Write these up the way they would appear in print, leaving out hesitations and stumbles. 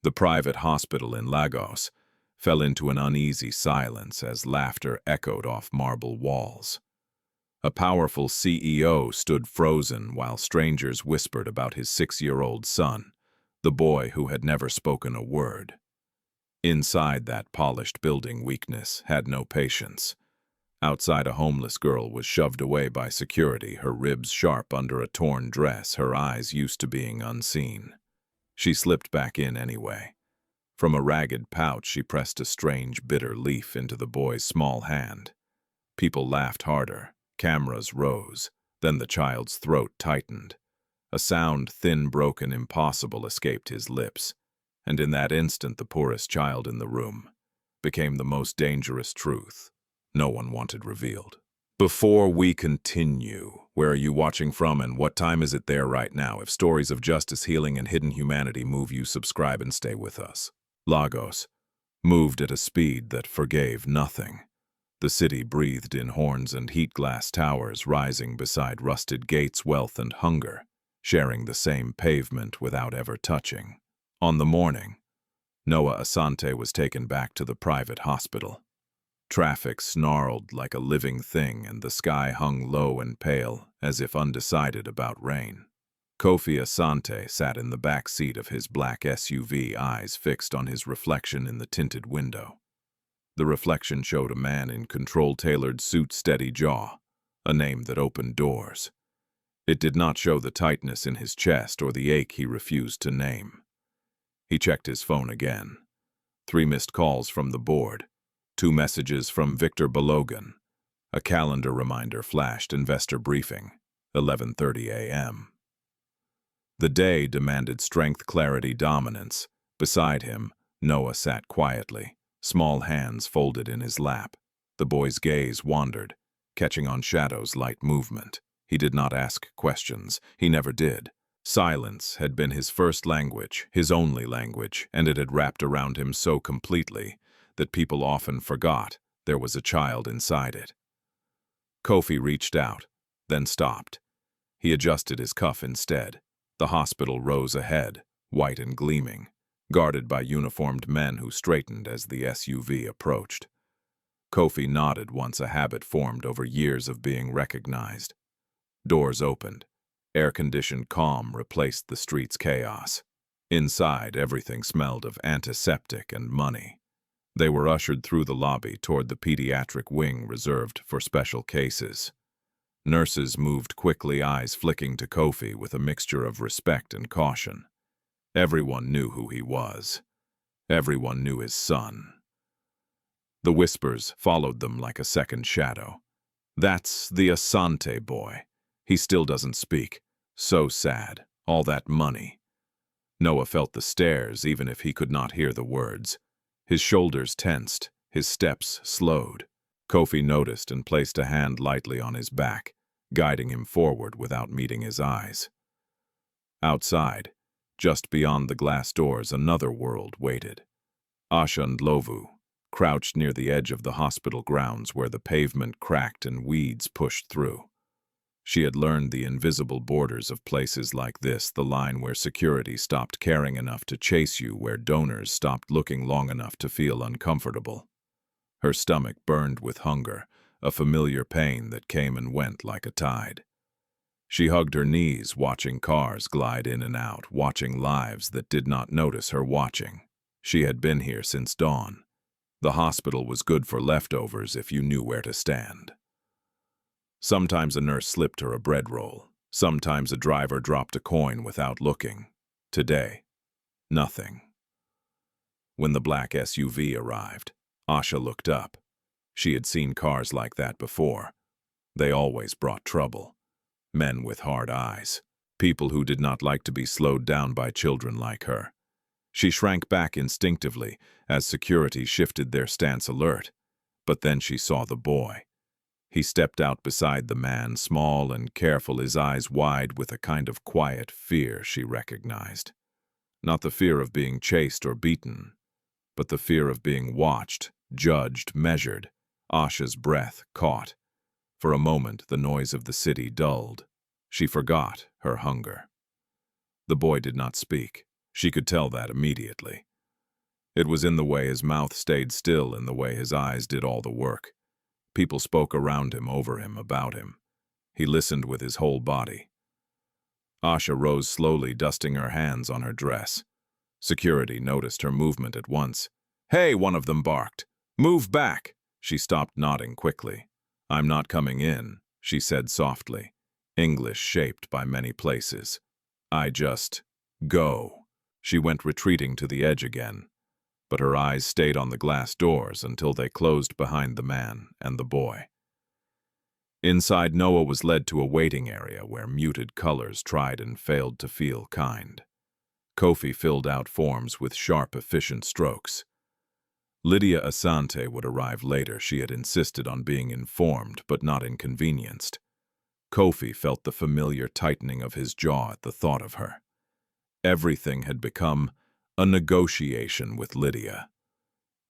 The private hospital in Lagos fell into an uneasy silence as laughter echoed off marble walls. A powerful CEO stood frozen while strangers whispered about his 6-year-old son, the boy who had never spoken a word. Inside that polished building, weakness had no patience. Outside, a homeless girl was shoved away by security, her ribs sharp under a torn dress, her eyes used to being unseen. She slipped back in anyway. From a ragged pouch, she pressed a strange, bitter leaf into the boy's small hand. People laughed harder. Cameras rose. Then the child's throat tightened. A sound, thin, broken, impossible, escaped his lips. And in that instant, the poorest child in the room became the most dangerous truth no one wanted revealed. Before we continue, where are you watching from and what time is it there right now? If stories of justice, healing, and hidden humanity move you, subscribe and stay with us. Lagos moved at a speed that forgave nothing. The city breathed in horns and heat-glass towers rising beside rusted gates, wealth and hunger, sharing the same pavement without ever touching. On the morning, Noah Asante was taken back to the private hospital. Traffic snarled like a living thing, and the sky hung low and pale, as if undecided about rain. Kofi Asante sat in the back seat of his black SUV, eyes fixed on his reflection in the tinted window. The reflection showed a man in control-tailored suit, steady jaw, a name that opened doors. It did not show the tightness in his chest or the ache he refused to name. He checked his phone again. 3 missed calls from the board. 2 messages from Victor Balogan. A calendar reminder flashed, investor briefing, 11:30 a.m. The day demanded strength, clarity, dominance. Beside him, Noah sat quietly, small hands folded in his lap. The boy's gaze wandered, catching on Shadow's light movement. He did not ask questions. He never did. Silence had been his first language, his only language, and it had wrapped around him so completely that people often forgot there was a child inside it. Kofi reached out, then stopped. He adjusted his cuff instead. The hospital rose ahead, white and gleaming, guarded by uniformed men who straightened as the SUV approached. Kofi nodded once a habit formed over years of being recognized. Doors opened. Air-conditioned calm replaced the street's chaos. Inside, everything smelled of antiseptic and money. They were ushered through the lobby toward the pediatric wing reserved for special cases. Nurses moved quickly, eyes flicking to Kofi with a mixture of respect and caution. Everyone knew who he was. Everyone knew his son. The whispers followed them like a second shadow. That's the Asante boy. He still doesn't speak. So sad. All that money. Noah felt the stares even if he could not hear the words. His shoulders tensed, his steps slowed. Kofi noticed and placed a hand lightly on his back, guiding him forward without meeting his eyes. Outside, just beyond the glass doors, another world waited. Asha Ndlovu crouched near the edge of the hospital grounds where the pavement cracked and weeds pushed through. She had learned the invisible borders of places like this, the line where security stopped caring enough to chase you, where donors stopped looking long enough to feel uncomfortable. Her stomach burned with hunger, a familiar pain that came and went like a tide. She hugged her knees, watching cars glide in and out, watching lives that did not notice her watching. She had been here since dawn. The hospital was good for leftovers if you knew where to stand. Sometimes a nurse slipped her a bread roll. Sometimes a driver dropped a coin without looking. Today, nothing. When the black SUV arrived, Asha looked up. She had seen cars like that before. They always brought trouble. Men with hard eyes. People who did not like to be slowed down by children like her. She shrank back instinctively as security shifted their stance, alert. But then she saw the boy. He stepped out beside the man, small and careful, his eyes wide with a kind of quiet fear she recognized. Not the fear of being chased or beaten, but the fear of being watched, judged, measured. Asha's breath caught. For a moment, the noise of the city dulled. She forgot her hunger. The boy did not speak. She could tell that immediately. It was in the way his mouth stayed still, in the way his eyes did all the work. People spoke around him, over him, about him. He listened with his whole body. Asha rose slowly, dusting her hands on her dress. Security noticed her movement at once. "Hey!" one of them barked. "Move back!" She stopped, nodding quickly. "I'm not coming in," she said softly, English shaped by many places. "I just go." She went retreating to the edge again, but her eyes stayed on the glass doors until they closed behind the man and the boy. Inside, Noah was led to a waiting area where muted colors tried and failed to feel kind. Kofi filled out forms with sharp, efficient strokes. Lydia Asante would arrive later. She had insisted on being informed but not inconvenienced. Kofi felt the familiar tightening of his jaw at the thought of her. Everything had become a negotiation with Lydia.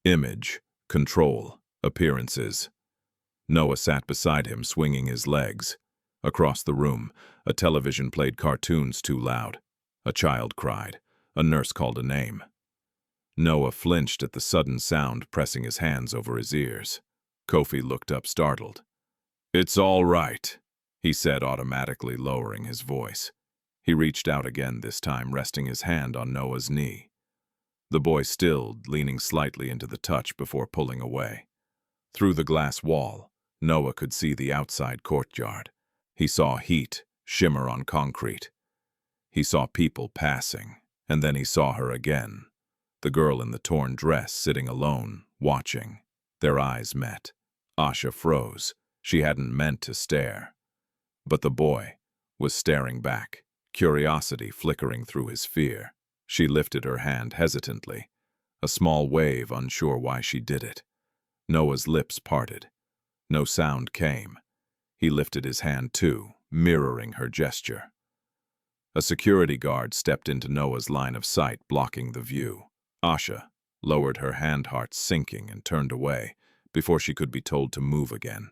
Image, control, appearances. Noah sat beside him, swinging his legs. Across the room, a television played cartoons too loud. A child cried. A nurse called a name. Noah flinched at the sudden sound, pressing his hands over his ears. Kofi looked up, startled. "It's all right," he said, automatically lowering his voice. He reached out again, this time resting his hand on Noah's knee. The boy stilled, leaning slightly into the touch before pulling away. Through the glass wall, Noah could see the outside courtyard. He saw heat shimmer on concrete. He saw people passing, and then he saw her again. The girl in the torn dress, sitting alone, watching. Their eyes met. Asha froze. She hadn't meant to stare. But the boy was staring back, curiosity flickering through his fear. She lifted her hand hesitantly, a small wave, unsure why she did it. Noah's lips parted. No sound came. He lifted his hand too, mirroring her gesture. A security guard stepped into Noah's line of sight, blocking the view. Asha lowered her hand, heart sinking, and turned away before she could be told to move again.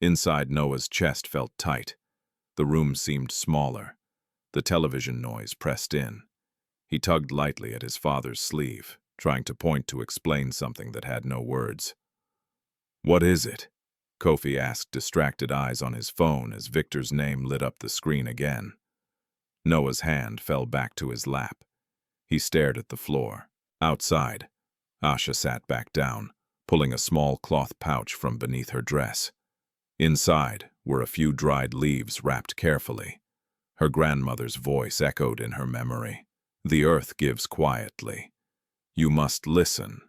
Inside, Noah's chest felt tight. The room seemed smaller. The television noise pressed in. He tugged lightly at his father's sleeve, trying to point to explain something that had no words. "What is it?" Kofi asked, distracted eyes on his phone as Victor's name lit up the screen again. Noah's hand fell back to his lap. He stared at the floor. Outside, Asha sat back down, pulling a small cloth pouch from beneath her dress. Inside were a few dried leaves wrapped carefully. Her grandmother's voice echoed in her memory. "The earth gives quietly. You must listen."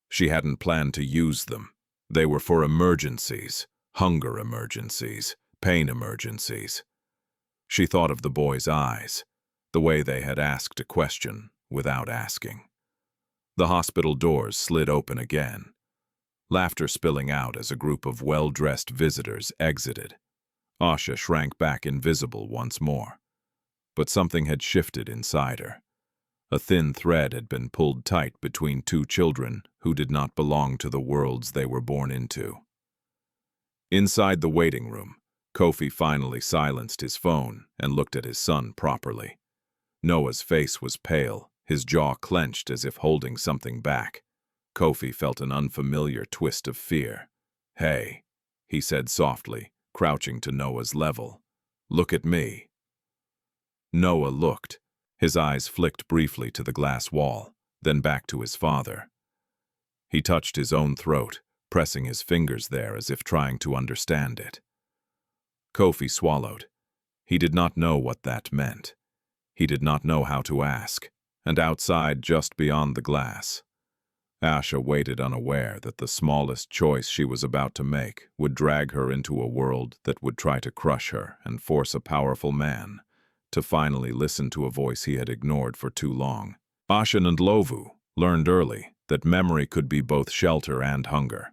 She hadn't planned to use them. They were for emergencies, hunger emergencies, pain emergencies. She thought of the boy's eyes, the way they had asked a question without asking. The hospital doors slid open again, laughter spilling out as a group of well-dressed visitors exited. Asha shrank back, invisible once more. But something had shifted inside her. A thin thread had been pulled tight between two children who did not belong to the worlds they were born into. Inside the waiting room, Kofi finally silenced his phone and looked at his son properly. Noah's face was pale, his jaw clenched as if holding something back. Kofi felt an unfamiliar twist of fear. "Hey," he said softly, crouching to Noah's level. "Look at me." Noah looked. His eyes flicked briefly to the glass wall, then back to his father. He touched his own throat, pressing his fingers there as if trying to understand it. Kofi swallowed. He did not know what that meant. He did not know how to ask. And outside, just beyond the glass, Asha waited, unaware that the smallest choice she was about to make would drag her into a world that would try to crush her and force a powerful man to finally listen to a voice he had ignored for too long. Asha Ndlovu learned early that memory could be both shelter and hunger.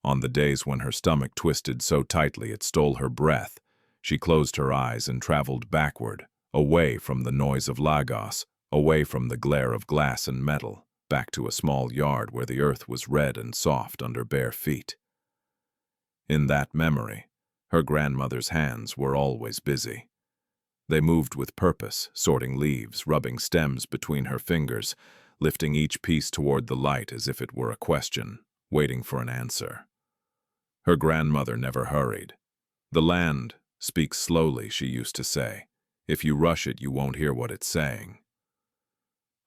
On the days when her stomach twisted so tightly it stole her breath, she closed her eyes and traveled backward, away from the noise of Lagos, away from the glare of glass and metal, back to a small yard where the earth was red and soft under bare feet. In that memory, her grandmother's hands were always busy. They moved with purpose, sorting leaves, rubbing stems between her fingers, lifting each piece toward the light as if it were a question, waiting for an answer. Her grandmother never hurried. "The land speaks slowly," she used to say. "If you rush it, you won't hear what it's saying."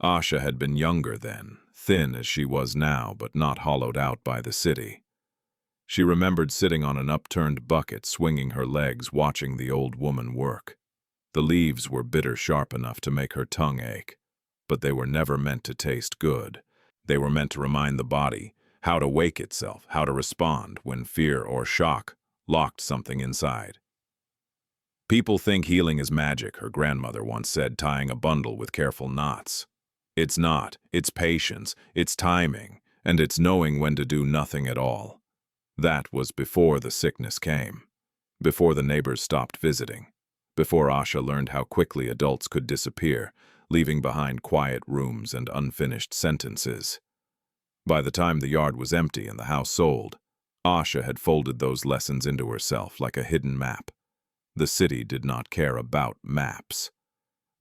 Asha had been younger then, thin as she was now, but not hollowed out by the city. She remembered sitting on an upturned bucket, swinging her legs, watching the old woman work. The leaves were bitter sharp enough to make her tongue ache, but they were never meant to taste good. They were meant to remind the body how to wake itself, how to respond when fear or shock locked something inside. "People think healing is magic," her grandmother once said, tying a bundle with careful knots. "It's not. It's patience, it's timing, and it's knowing when to do nothing at all." That was before the sickness came, before the neighbors stopped visiting, before Asha learned how quickly adults could disappear, leaving behind quiet rooms and unfinished sentences. By the time the yard was empty and the house sold, Asha had folded those lessons into herself like a hidden map. The city did not care about maps.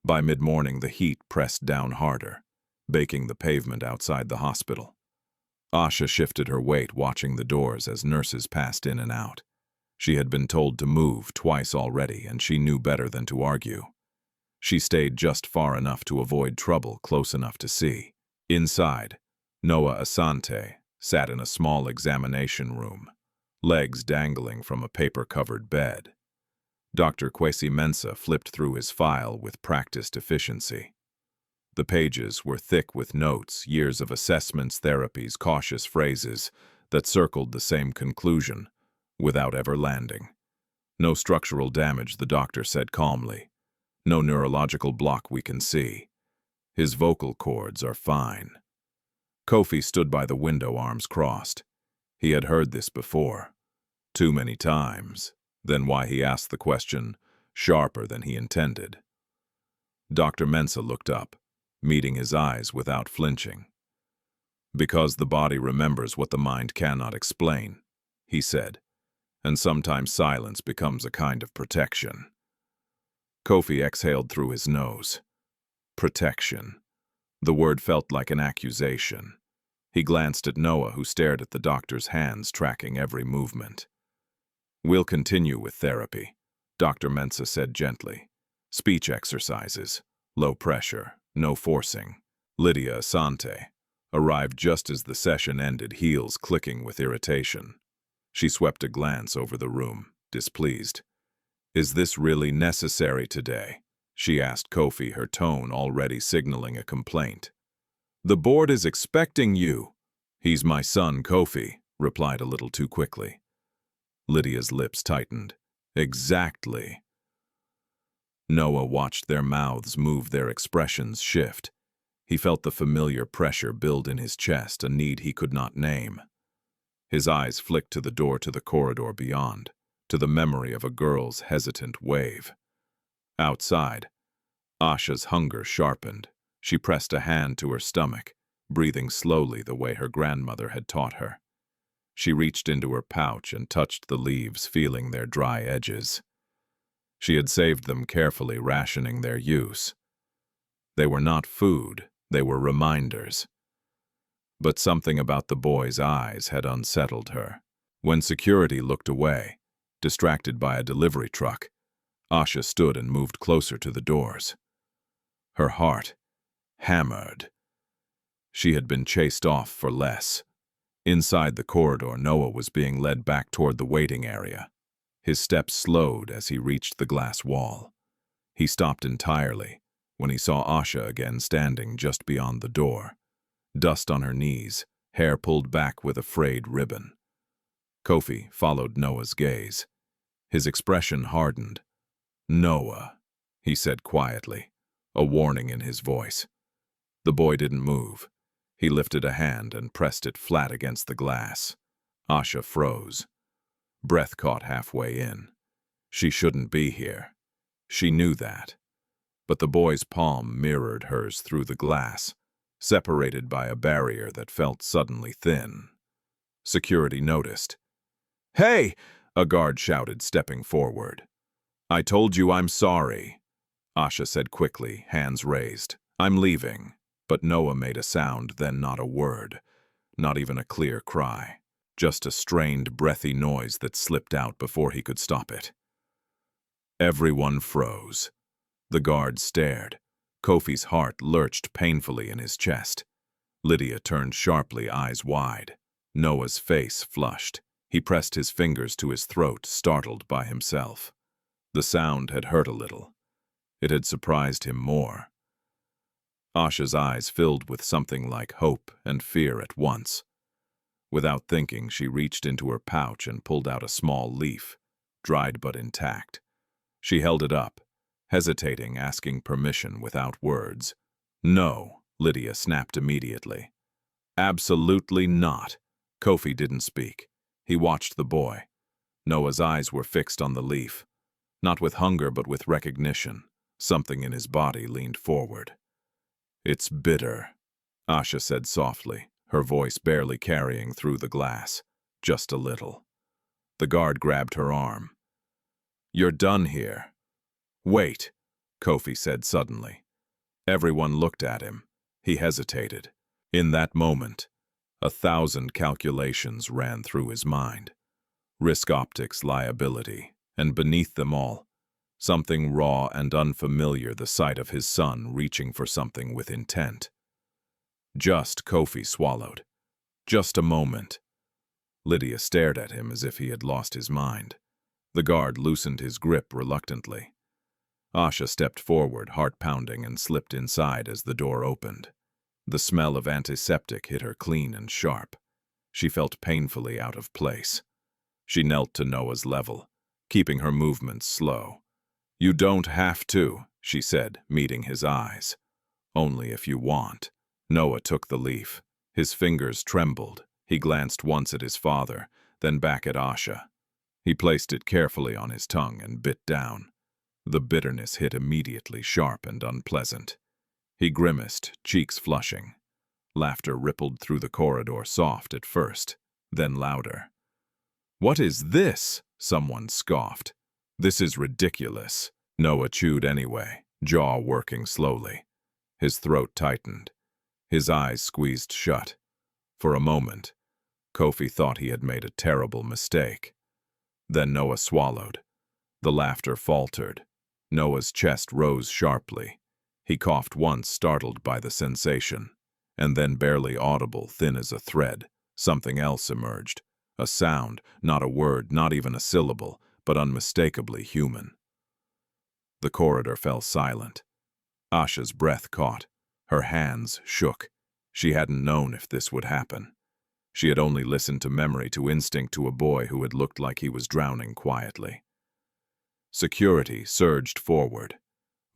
By mid-morning, the heat pressed down harder, baking the pavement outside the hospital. Asha shifted her weight, watching the doors as nurses passed in and out. She had been told to move twice already, and she knew better than to argue. She stayed just far enough to avoid trouble, close enough to see. Inside, Noah Asante sat in a small examination room, legs dangling from a paper-covered bed. Dr. Kwesi Mensah flipped through his file with practiced efficiency. The pages were thick with notes, years of assessments, therapies, cautious phrases that circled the same conclusion, without ever landing. "No structural damage," the doctor said calmly. "No neurological block we can see. His vocal cords are fine." Kofi stood by the window, arms crossed. He had heard this before. Too many times. Then why he asked the question, sharper than he intended. Dr. Mensah looked up, meeting his eyes without flinching. "Because the body remembers what the mind cannot explain," he said, "and sometimes silence becomes a kind of protection." Kofi exhaled through his nose. Protection. The word felt like an accusation. He glanced at Noah, who stared at the doctor's hands, tracking every movement. "We'll continue with therapy," Dr. Mensah said gently. "Speech exercises, low pressure, no forcing." Lydia Asante arrived just as the session ended, heels clicking with irritation. She swept a glance over the room, displeased. "Is this really necessary today?" she asked Kofi, her tone already signaling a complaint. "The board is expecting you." "He's my son, Kofi," replied a little too quickly. Lydia's lips tightened. "Exactly." Noah watched their mouths move, their expressions shift. He felt the familiar pressure build in his chest, a need he could not name. His eyes flicked to the door to the corridor beyond, to the memory of a girl's hesitant wave. Outside, Asha's hunger sharpened. She pressed a hand to her stomach, breathing slowly the way her grandmother had taught her. She reached into her pouch and touched the leaves, feeling their dry edges. She had saved them carefully, rationing their use. They were not food, they were reminders. But something about the boy's eyes had unsettled her. When security looked away, distracted by a delivery truck, Asha stood and moved closer to the doors. Her heart hammered. She had been chased off for less. Inside the corridor, Noah was being led back toward the waiting area. His steps slowed as he reached the glass wall. He stopped entirely when he saw Asha again, standing just beyond the door, dust on her knees, hair pulled back with a frayed ribbon. Kofi followed Noah's gaze. His expression hardened. "Noah," he said quietly, a warning in his voice. The boy didn't move. He lifted a hand and pressed it flat against the glass. Asha froze. Breath caught halfway in. She shouldn't be here. She knew that. But the boy's palm mirrored hers through the glass, separated by a barrier that felt suddenly thin. Security noticed. "Hey!" a guard shouted, stepping forward. "I told you I'm sorry," Asha said quickly, hands raised. "I'm leaving." But Noah made a sound, then not a word, not even a clear cry, just a strained, breathy noise that slipped out before he could stop it. Everyone froze. The guard stared. Kofi's heart lurched painfully in his chest. Lydia turned sharply, eyes wide. Noah's face flushed. He pressed his fingers to his throat, startled by himself. The sound had hurt a little. It had surprised him more. Asha's eyes filled with something like hope and fear at once. Without thinking, she reached into her pouch and pulled out a small leaf, dried but intact. She held it up, hesitating, asking permission without words. "No," Lydia snapped immediately. "Absolutely not." Kofi didn't speak. He watched the boy. Noah's eyes were fixed on the leaf. Not with hunger, but with recognition. Something in his body leaned forward. "It's bitter," Asha said softly, her voice barely carrying through the glass. "Just a little." The guard grabbed her arm. "You're done here." "Wait," Kofi said suddenly. Everyone looked at him. He hesitated. In that moment, 1,000 calculations ran through his mind. Risk optics, liability, and beneath them all, something raw and unfamiliar, the sight of his son reaching for something with intent. Kofi swallowed. Just a moment. Lydia stared at him as if he had lost his mind. The guard loosened his grip reluctantly. Asha stepped forward, heart pounding, and slipped inside as the door opened. The smell of antiseptic hit her clean and sharp. She felt painfully out of place. She knelt to Noah's level, keeping her movements slow. "You don't have to," she said, meeting his eyes. "Only if you want." Noah took the leaf. His fingers trembled. He glanced once at his father, then back at Asha. He placed it carefully on his tongue and bit down. The bitterness hit immediately, sharp and unpleasant. He grimaced, cheeks flushing. Laughter rippled through the corridor, soft at first, then louder. "What is this?" someone scoffed. "This is ridiculous." Noah chewed anyway, jaw working slowly. His throat tightened. His eyes squeezed shut. For a moment, Kofi thought he had made a terrible mistake. Then Noah swallowed. The laughter faltered. Noah's chest rose sharply. He coughed once, startled by the sensation. And then, barely audible, thin as a thread, something else emerged. A sound, not a word, not even a syllable, but unmistakably human. The corridor fell silent. Asha's breath caught. Her hands shook. She hadn't known if this would happen. She had only listened to memory, to instinct, to a boy who had looked like he was drowning quietly. Security surged forward.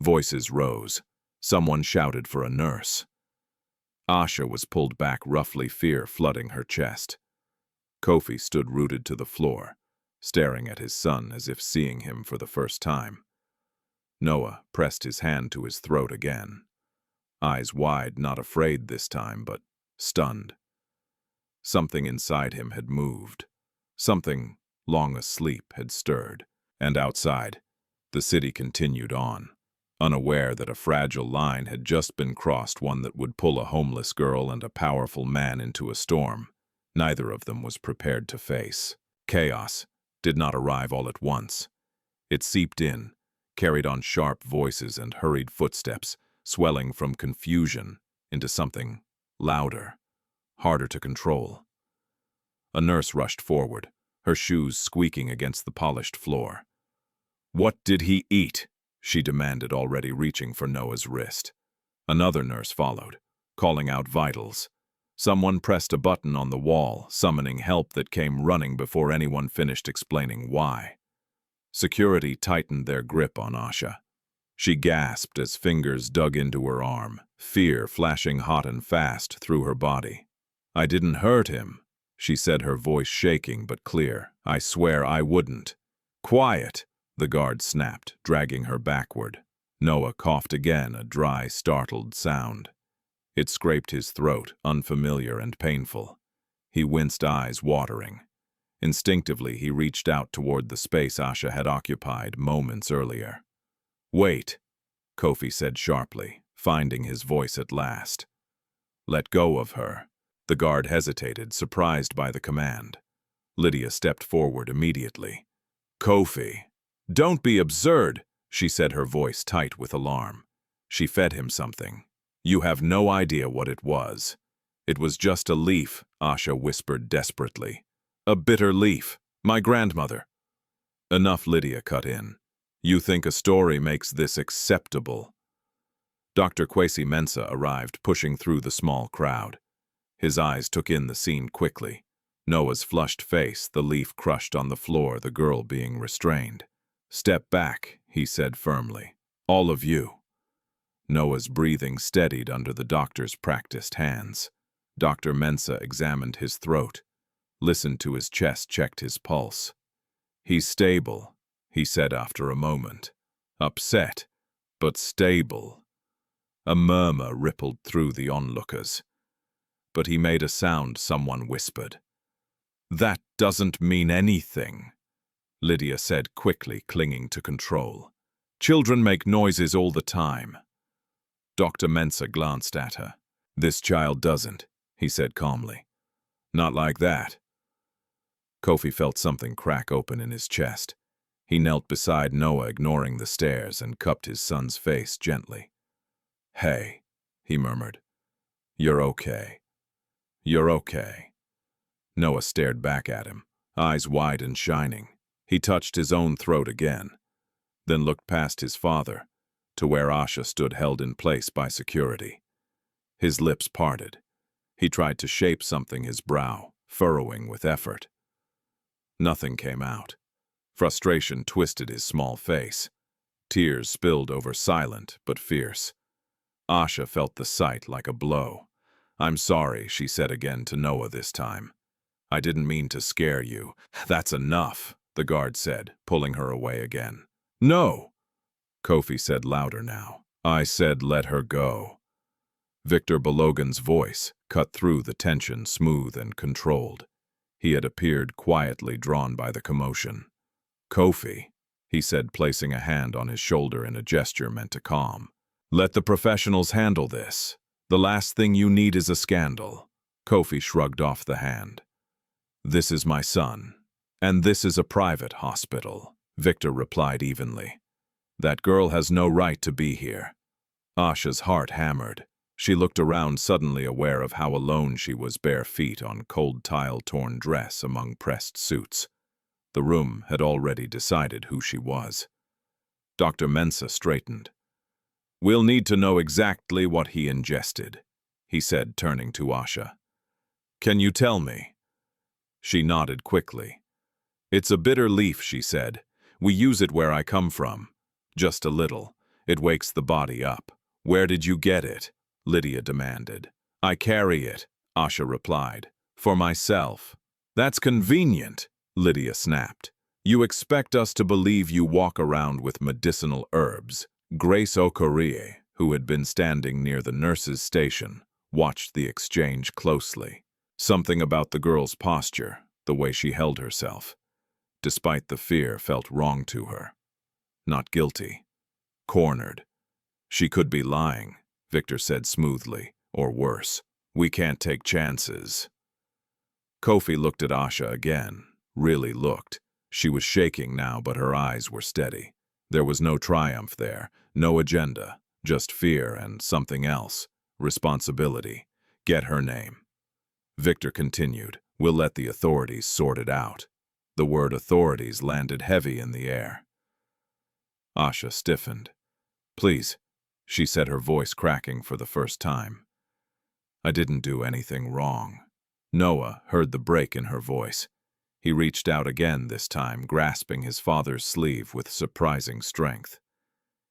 Voices rose. Someone shouted for a nurse. Asha was pulled back roughly, fear flooding her chest. Kofi stood rooted to the floor, staring at his son as if seeing him for the first time. Noah pressed his hand to his throat again. Eyes wide, not afraid this time, but stunned. Something inside him had moved. Something, long asleep, had stirred. And outside, the city continued on, unaware that a fragile line had just been crossed, one that would pull a homeless girl and a powerful man into a storm neither of them was prepared to face. Chaos did not arrive all at once. It seeped in, carried on sharp voices and hurried footsteps, swelling from confusion into something louder, harder to control. A nurse rushed forward, her shoes squeaking against the polished floor. "What did he eat?" she demanded, already reaching for Noah's wrist. Another nurse followed, calling out vitals. Someone pressed a button on the wall, summoning help that came running before anyone finished explaining why. Security tightened their grip on Asha. She gasped as fingers dug into her arm, fear flashing hot and fast through her body. "I didn't hurt him," she said, her voice shaking but clear. "I swear I wouldn't." "Quiet," the guard snapped, dragging her backward. Noah coughed again, a dry, startled sound. It scraped his throat, unfamiliar and painful. He winced, eyes watering. Instinctively, he reached out toward the space Asha had occupied moments earlier. "Wait," Kofi said sharply, finding his voice at last. Let go of her. The guard hesitated, surprised by the command. Lydia stepped forward immediately. Kofi. Don't be absurd, she said, her voice tight with alarm. She fed him something. You have no idea what it was. It was just a leaf, Asha whispered desperately. A bitter leaf. My grandmother. Enough, Lydia cut in. You think a story makes this acceptable? Dr. Kwesi Mensah arrived, pushing through the small crowd. His eyes took in the scene quickly. Noah's flushed face, the leaf crushed on the floor, the girl being restrained. Step back, he said firmly. All of you. Noah's breathing steadied under the doctor's practiced hands. Dr. Mensah examined his throat, listened to his chest, checked his pulse. He's stable, he said after a moment. Upset, but stable. A murmur rippled through the onlookers. But he made a sound, someone whispered. That doesn't mean anything, Lydia said quickly, clinging to control. Children make noises all the time. Dr. Mensah glanced at her. This child doesn't, he said calmly. Not like that. Kofi felt something crack open in his chest. He knelt beside Noah, ignoring the stares, and cupped his son's face gently. Hey, he murmured. You're okay. You're okay. Noah stared back at him, eyes wide and shining. He touched his own throat again, then looked past his father to where Asha stood, held in place by security. His lips parted. He tried to shape something, his brow furrowing with effort. Nothing came out. Frustration twisted his small face. Tears spilled over, silent but fierce. Asha felt the sight like a blow. I'm sorry, she said again to Noah this time. I didn't mean to scare you. That's enough, the guard said, pulling her away again. No, Kofi said louder now. I said let her go. Victor Balogan's voice cut through the tension, smooth and controlled. He had appeared quietly, drawn by the commotion. Kofi, he said, placing a hand on his shoulder in a gesture meant to calm. Let the professionals handle this. The last thing you need is a scandal. Kofi shrugged off the hand. This is my son, and this is a private hospital, Victor replied evenly. That girl has no right to be here. Asha's heart hammered. She looked around, suddenly aware of how alone she was, bare feet on cold tile-torn dress among pressed suits. The room had already decided who she was. Dr. Mensah straightened. We'll need to know exactly what he ingested, he said, turning to Asha. Can you tell me? She nodded quickly. It's a bitter leaf, she said. We use it where I come from. Just a little. It wakes the body up. Where did you get it? Lydia demanded. I carry it, Asha replied. For myself. That's convenient, Lydia snapped. You expect us to believe you walk around with medicinal herbs. Grace Okorie, who had been standing near the nurse's station, watched the exchange closely. Something about the girl's posture, the way she held herself, despite the fear, felt wrong to her. Not guilty. Cornered. She could be lying, Victor said smoothly, or worse. We can't take chances. Kofi looked at Asha again, really looked. She was shaking now, but her eyes were steady. There was no triumph there, no agenda, just fear and something else, responsibility. Get her name. Victor continued, we'll let the authorities sort it out. The word authorities landed heavy in the air. Asha stiffened. Please, she said, her voice cracking for the first time. I didn't do anything wrong. Noah heard the break in her voice. He reached out again, this time grasping his father's sleeve with surprising strength.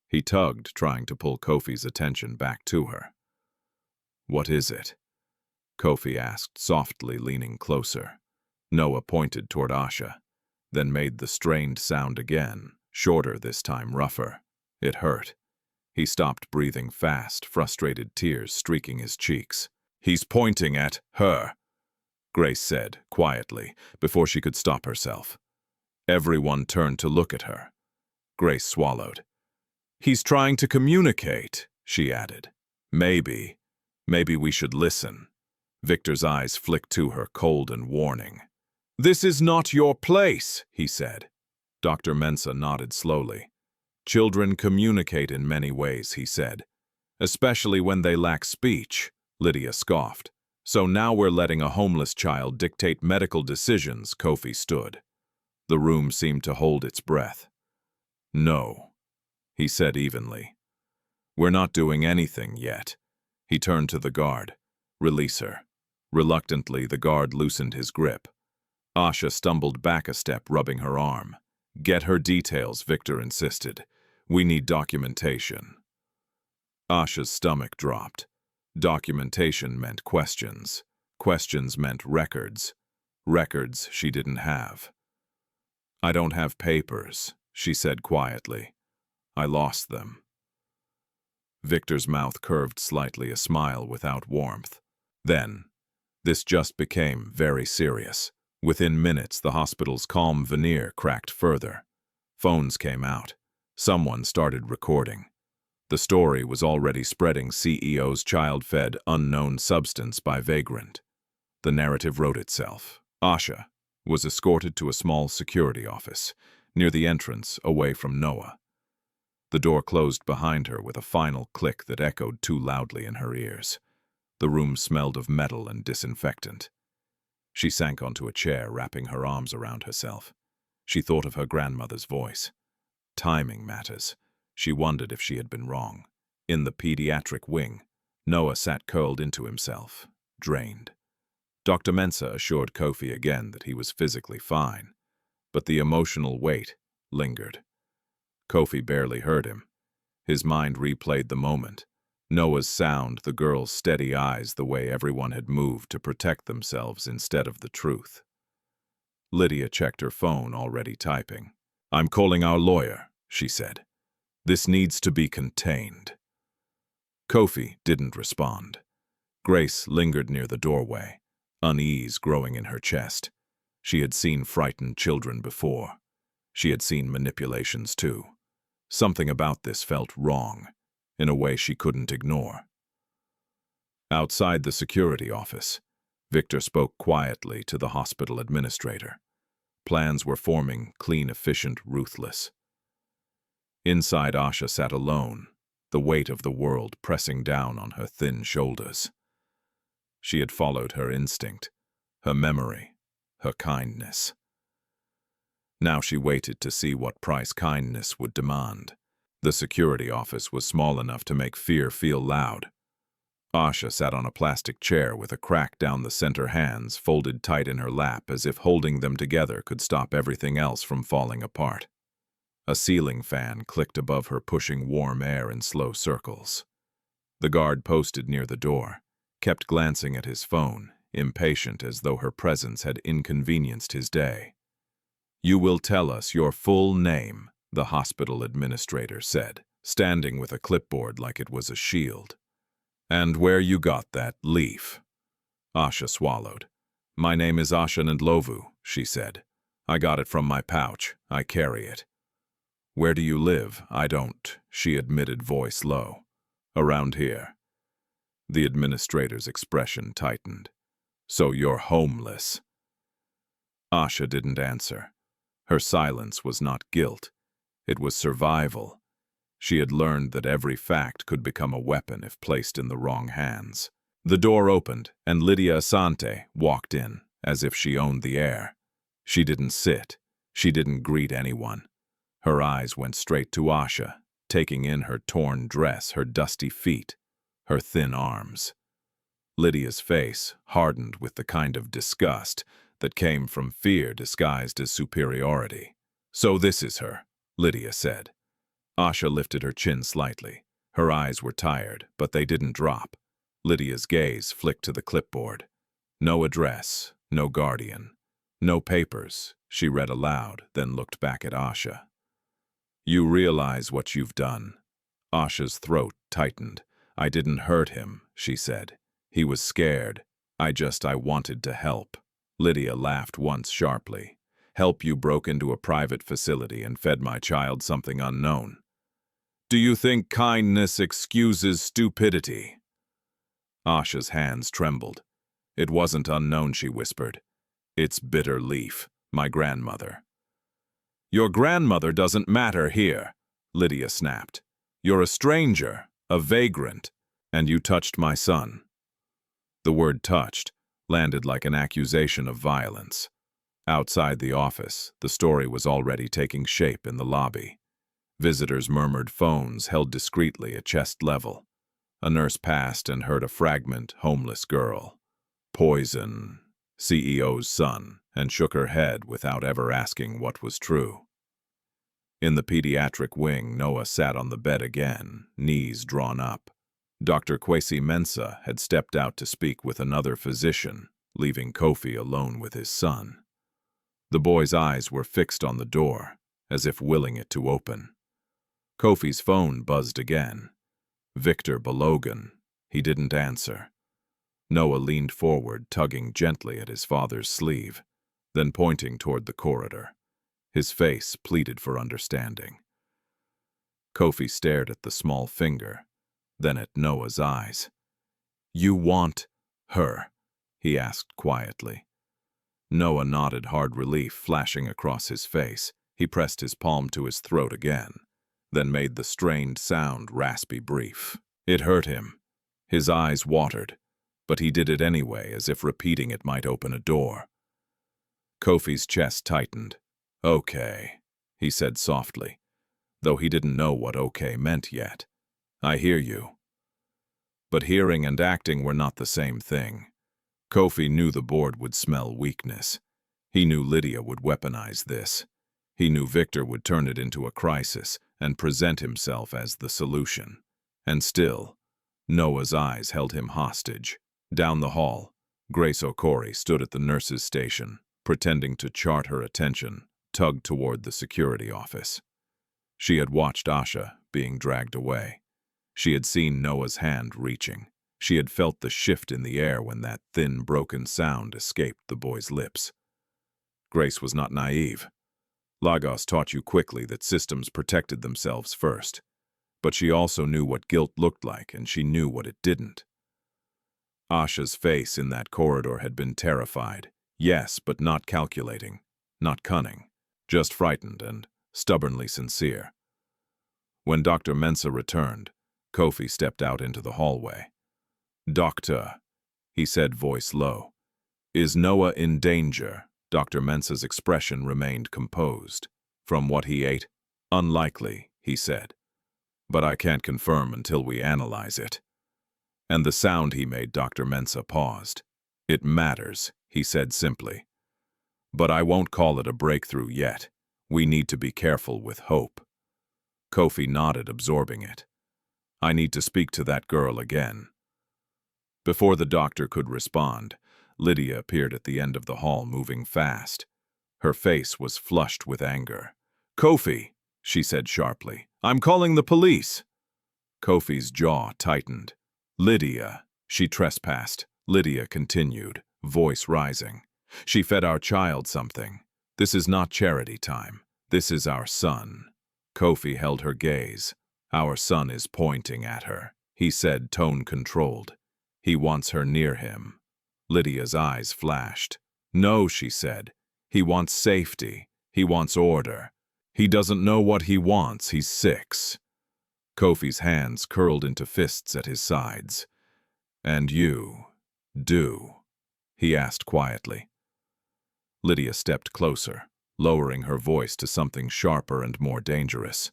He tugged, trying to pull Kofi's attention back to her. What is it? Kofi asked softly, leaning closer. Noah pointed toward Asha, then made the strained sound again, shorter this time, rougher. It hurt. He stopped breathing fast, frustrated tears streaking his cheeks. He's pointing at her, Grace said, quietly, before she could stop herself. Everyone turned to look at her. Grace swallowed. He's trying to communicate, she added. Maybe, Maybe we should listen. Victor's eyes flicked to her, cold and warning. This is not your place, he said. Dr. Mensah nodded slowly. Children communicate in many ways, he said. Especially when they lack speech, Lydia scoffed. So now we're letting a homeless child dictate medical decisions, Kofi stood. The room seemed to hold its breath. No, he said evenly. We're not doing anything yet. He turned to the guard. Release her. Reluctantly, the guard loosened his grip. Asha stumbled back a step, rubbing her arm. Get her details, Victor insisted. We need documentation. Asha's stomach dropped. Documentation meant questions. Questions meant records. Records she didn't have. I don't have papers, she said quietly. I lost them. Victor's mouth curved slightly, a smile without warmth. Then, this just became very serious. Within minutes, the hospital's calm veneer cracked further. Phones came out. Someone started recording. The story was already spreading. CEO's child fed unknown substance by vagrant. The narrative wrote itself. Asha was escorted to a small security office, near the entrance, away from Noah. The door closed behind her with a final click that echoed too loudly in her ears. The room smelled of metal and disinfectant. She sank onto a chair, wrapping her arms around herself. She thought of her grandmother's voice. Timing matters. She wondered if she had been wrong. In the pediatric wing, Noah sat curled into himself, drained. Dr. Mensah assured Kofi again that he was physically fine, but the emotional weight lingered. Kofi barely heard him. His mind replayed the moment. Noah's sound, the girl's steady eyes, the way everyone had moved to protect themselves instead of the truth. Lydia checked her phone, already typing. I'm calling our lawyer, she said. This needs to be contained. Kofi didn't respond. Grace lingered near the doorway, unease growing in her chest. She had seen frightened children before. She had seen manipulations too. Something about this felt wrong, in a way she couldn't ignore. Outside the security office, Victor spoke quietly to the hospital administrator. Plans were forming, clean, efficient, ruthless. Inside, Asha sat alone, the weight of the world pressing down on her thin shoulders. She had followed her instinct, her memory, her kindness. Now she waited to see what price kindness would demand. The security office was small enough to make fear feel loud. Asha sat on a plastic chair with a crack down the center, hands folded tight in her lap as if holding them together could stop everything else from falling apart. A ceiling fan clicked above her, pushing warm air in slow circles. The guard posted near the door kept glancing at his phone, impatient as though her presence had inconvenienced his day. You will tell us your full name, the hospital administrator said, standing with a clipboard like it was a shield. And where you got that leaf. Asha swallowed. My name is Asha Ndlovu, she said. I got it from my pouch. I carry it. Where do you live? I don't, she admitted, voice low. Around here. The administrator's expression tightened. So you're homeless. Asha didn't answer. Her silence was not guilt. It was survival. She had learned that every fact could become a weapon if placed in the wrong hands. The door opened, and Lydia Asante walked in, as if she owned the air. She didn't sit. She didn't greet anyone. Her eyes went straight to Asha, taking in her torn dress, her dusty feet, her thin arms. Lydia's face hardened with the kind of disgust that came from fear disguised as superiority. So this is her, Lydia said. Asha lifted her chin slightly. Her eyes were tired, but they didn't drop. Lydia's gaze flicked to the clipboard. No address, no guardian, no papers, she read aloud, then looked back at Asha. You realize what you've done. Asha's throat tightened. I didn't hurt him, she said. He was scared. I wanted to help. Lydia laughed once sharply. Help you broke into a private facility and fed my child something unknown. Do you think kindness excuses stupidity? Asha's hands trembled. It wasn't unknown, she whispered. It's Bitter Leaf, my grandmother. Your grandmother doesn't matter here, Lydia snapped. You're a stranger, a vagrant, and you touched my son. The word touched landed like an accusation of violence. Outside the office, the story was already taking shape in the lobby. Visitors murmured, phones held discreetly at chest level. A nurse passed and heard a fragment, homeless girl. Poison, CEO's son, and shook her head without ever asking what was true. In the pediatric wing, Noah sat on the bed again, knees drawn up. Dr. Kwesi Mensah had stepped out to speak with another physician, leaving Kofi alone with his son. The boy's eyes were fixed on the door, as if willing it to open. Kofi's phone buzzed again. Victor Balogan. He didn't answer. Noah leaned forward, tugging gently at his father's sleeve, then pointing toward the corridor. His face pleaded for understanding. Kofi stared at the small finger, then at Noah's eyes. You want her? He asked quietly. Noah nodded, hard relief flashing across his face. He pressed his palm to his throat again, then made the strained sound raspy brief. It hurt him. His eyes watered, but he did it anyway, as if repeating it might open a door. Kofi's chest tightened. Okay, he said softly, though he didn't know what okay meant yet. I hear you. But hearing and acting were not the same thing. Kofi knew the board would smell weakness. He knew Lydia would weaponize this. He knew Victor would turn it into a crisis and present himself as the solution. And still, Noah's eyes held him hostage. Down the hall, Grace Okori stood at the nurse's station, pretending to chart her attention, tugged toward the security office. She had watched Asha being dragged away. She had seen Noah's hand reaching. She had felt the shift in the air when that thin, broken sound escaped the boy's lips. Grace was not naive. Lagos taught you quickly that systems protected themselves first. But she also knew what guilt looked like, and she knew what it didn't. Asha's face in that corridor had been terrified. Yes, but not calculating, not cunning, just frightened and stubbornly sincere. When Dr. Mensah returned, Kofi stepped out into the hallway. Doctor, he said, voice low. Is Noah in danger? Dr. Mensah's expression remained composed. From what he ate? Unlikely, he said. But I can't confirm until we analyze it. And the sound he made, Dr. Mensah paused. It matters, he said simply. But I won't call it a breakthrough yet. We need to be careful with hope. Kofi nodded, absorbing it. I need to speak to that girl again. Before the doctor could respond, Lydia appeared at the end of the hall, moving fast. Her face was flushed with anger. Kofi, she said sharply, I'm calling the police. Kofi's jaw tightened. Lydia, she trespassed. Lydia continued, voice rising. She fed our child something. This is not charity time. This is our son. Kofi held her gaze. Our son is pointing at her, he said, tone controlled. He wants her near him. Lydia's eyes flashed. No, she said. He wants safety. He wants order. He doesn't know what he wants. He's 6. Kofi's hands curled into fists at his sides. And you do? He asked quietly. Lydia stepped closer, lowering her voice to something sharper and more dangerous.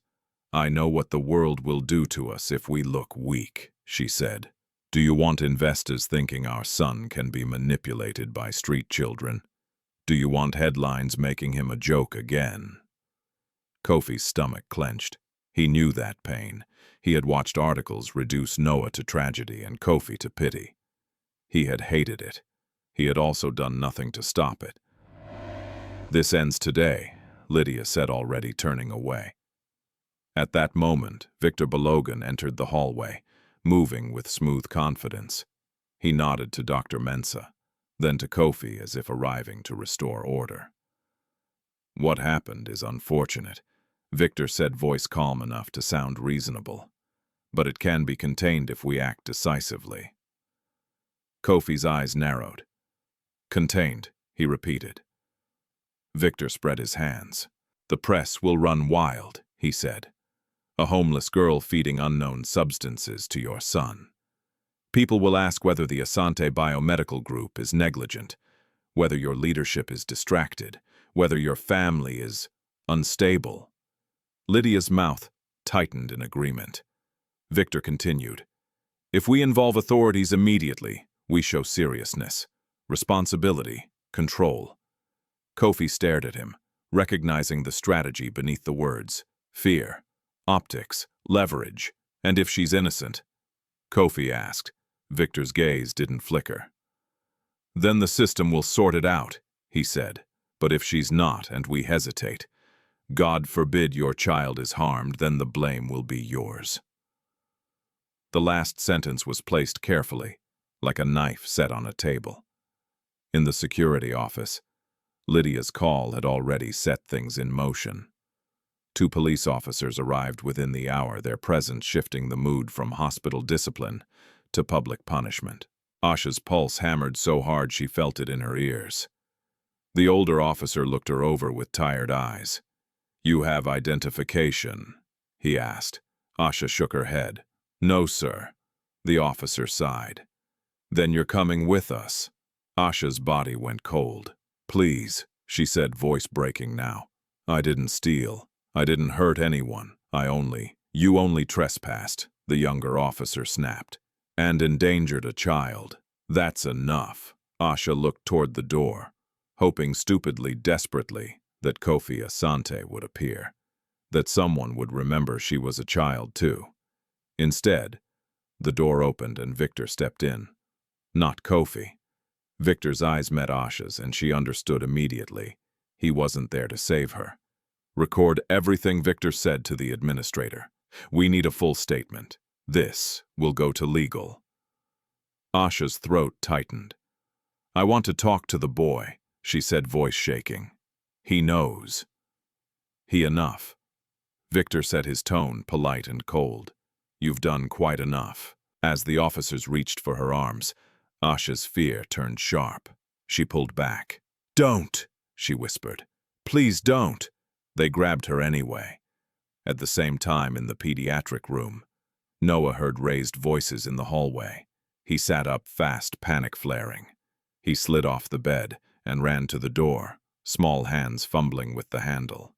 I know what the world will do to us if we look weak, she said. Do you want investors thinking our son can be manipulated by street children? Do you want headlines making him a joke again? Kofi's stomach clenched. He knew that pain. He had watched articles reduce Noah to tragedy and Kofi to pity. He had hated it. He had also done nothing to stop it. This ends today, Lydia said, already turning away. At that moment, Victor Balogan entered the hallway, moving with smooth confidence. He nodded to Dr. Mensah, then to Kofi as if arriving to restore order. What happened is unfortunate, Victor said, voice calm enough to sound reasonable. But it can be contained if we act decisively. Kofi's eyes narrowed. "Contained," he repeated. Victor spread his hands. "The press will run wild," he said. "A homeless girl feeding unknown substances to your son. People will ask whether the Asante Biomedical Group is negligent, whether your leadership is distracted, whether your family is unstable." Lydia's mouth tightened in agreement. Victor continued, "If we involve authorities immediately, we show seriousness, responsibility, control." Kofi stared at him, recognizing the strategy beneath the words: fear, optics, leverage, and if she's innocent? Kofi asked. Victor's gaze didn't flicker. "Then the system will sort it out," he said. "But if she's not and we hesitate, God forbid your child is harmed, then the blame will be yours." The last sentence was placed carefully, like a knife set on a table. In the security office, Lydia's call had already set things in motion. 2 police officers arrived within the hour, their presence shifting the mood from hospital discipline to public punishment. Asha's pulse hammered so hard she felt it in her ears. The older officer looked her over with tired eyes. "You have identification?" he asked. Asha shook her head. "No, sir." The officer sighed. "Then you're coming with us." Asha's body went cold. "Please," she said, voice breaking now. "I didn't steal. I didn't hurt anyone. You only trespassed," the younger officer snapped, "and endangered a child. That's enough." Asha looked toward the door, hoping stupidly, desperately, that Kofi Asante would appear, that someone would remember she was a child too. Instead, the door opened and Victor stepped in. Not Kofi. Victor's eyes met Asha's and she understood immediately. He wasn't there to save her. "Record everything Victor said to the administrator. We need a full statement. This will go to legal." Asha's throat tightened. "I want to talk to the boy," she said, voice shaking. "He knows." Enough." Victor set his tone, polite and cold. "You've done quite enough." As the officers reached for her arms, Asha's fear turned sharp. She pulled back. "Don't," she whispered. "Please don't." They grabbed her anyway. At the same time, in the pediatric room, Noah heard raised voices in the hallway. He sat up fast, panic flaring. He slid off the bed and ran to the door, small hands fumbling with the handle.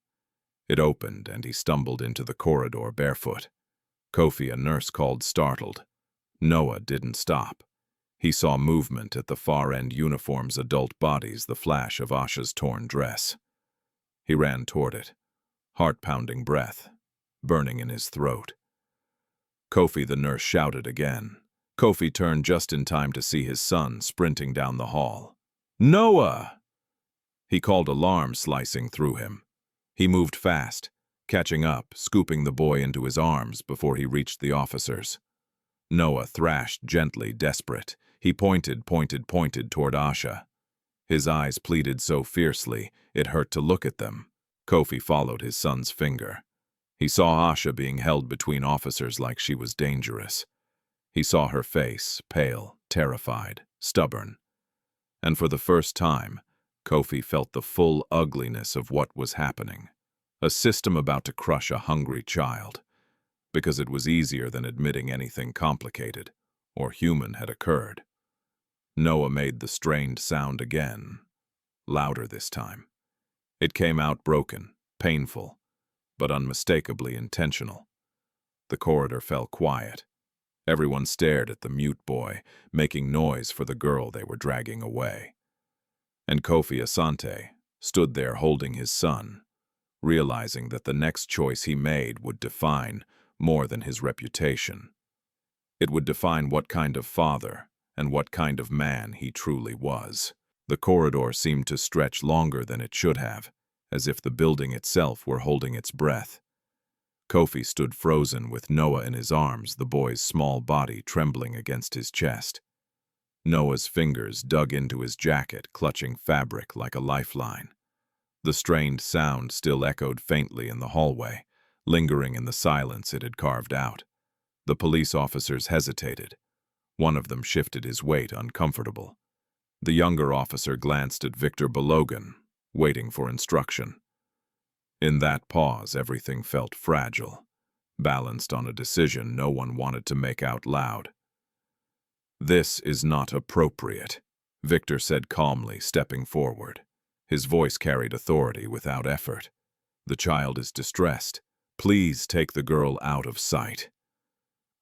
It opened and he stumbled into the corridor barefoot. Kofi, a nurse, called, startled. Noah didn't stop. He saw movement at the far end, uniforms, adult bodies, the flash of Asha's torn dress. He ran toward it, heart-pounding breath burning in his throat. "Kofi," the nurse shouted again. Kofi turned just in time to see his son sprinting down the hall. "Noah!" He called, alarm slicing through him. He moved fast, catching up, scooping the boy into his arms before he reached the officers. Noah thrashed gently, desperate. He pointed toward Asha. His eyes pleaded so fiercely, it hurt to look at them. Kofi followed his son's finger. He saw Asha being held between officers like she was dangerous. He saw her face, pale, terrified, stubborn. And for the first time, Kofi felt the full ugliness of what was happening. A system about to crush a hungry child. Because it was easier than admitting anything complicated or human had occurred. Noah made the strained sound again, louder this time. It came out broken, painful, but unmistakably intentional. The corridor fell quiet. Everyone stared at the mute boy, making noise for the girl they were dragging away. And Kofi Asante stood there holding his son, realizing that the next choice he made would define more than his reputation. It would define what kind of father and what kind of man he truly was. The corridor seemed to stretch longer than it should have, as if the building itself were holding its breath. Kofi stood frozen with Noah in his arms, the boy's small body trembling against his chest. Noah's fingers dug into his jacket, clutching fabric like a lifeline. The strained sound still echoed faintly in the hallway, lingering in the silence it had carved out. The police officers hesitated. One of them shifted his weight, uncomfortable. The younger officer glanced at Victor Balogan, waiting for instruction. In that pause, everything felt fragile, balanced on a decision no one wanted to make out loud. "This is not appropriate," Victor said calmly, stepping forward. His voice carried authority without effort. "The child is distressed. Please take the girl out of sight."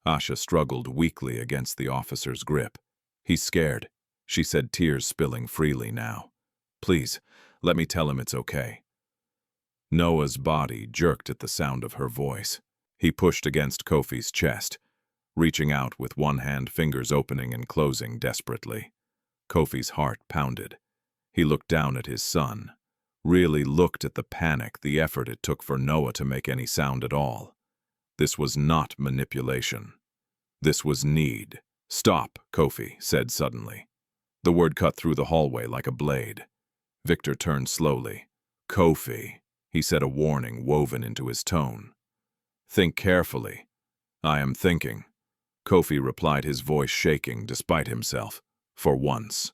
Asha struggled weakly against the officer's grip. "He's scared," she said, tears spilling freely now. "Please, let me tell him it's okay." Noah's body jerked at the sound of her voice. He pushed against Kofi's chest, reaching out with one hand, fingers opening and closing desperately. Kofi's heart pounded. He looked down at his son, really looked at the panic, the effort it took for Noah to make any sound at all. This was not manipulation. This was need. "Stop," Kofi said suddenly. The word cut through the hallway like a blade. Victor turned slowly. "Kofi," he said, a warning woven into his tone. "Think carefully." "I am thinking," Kofi replied, his voice shaking despite himself. For once.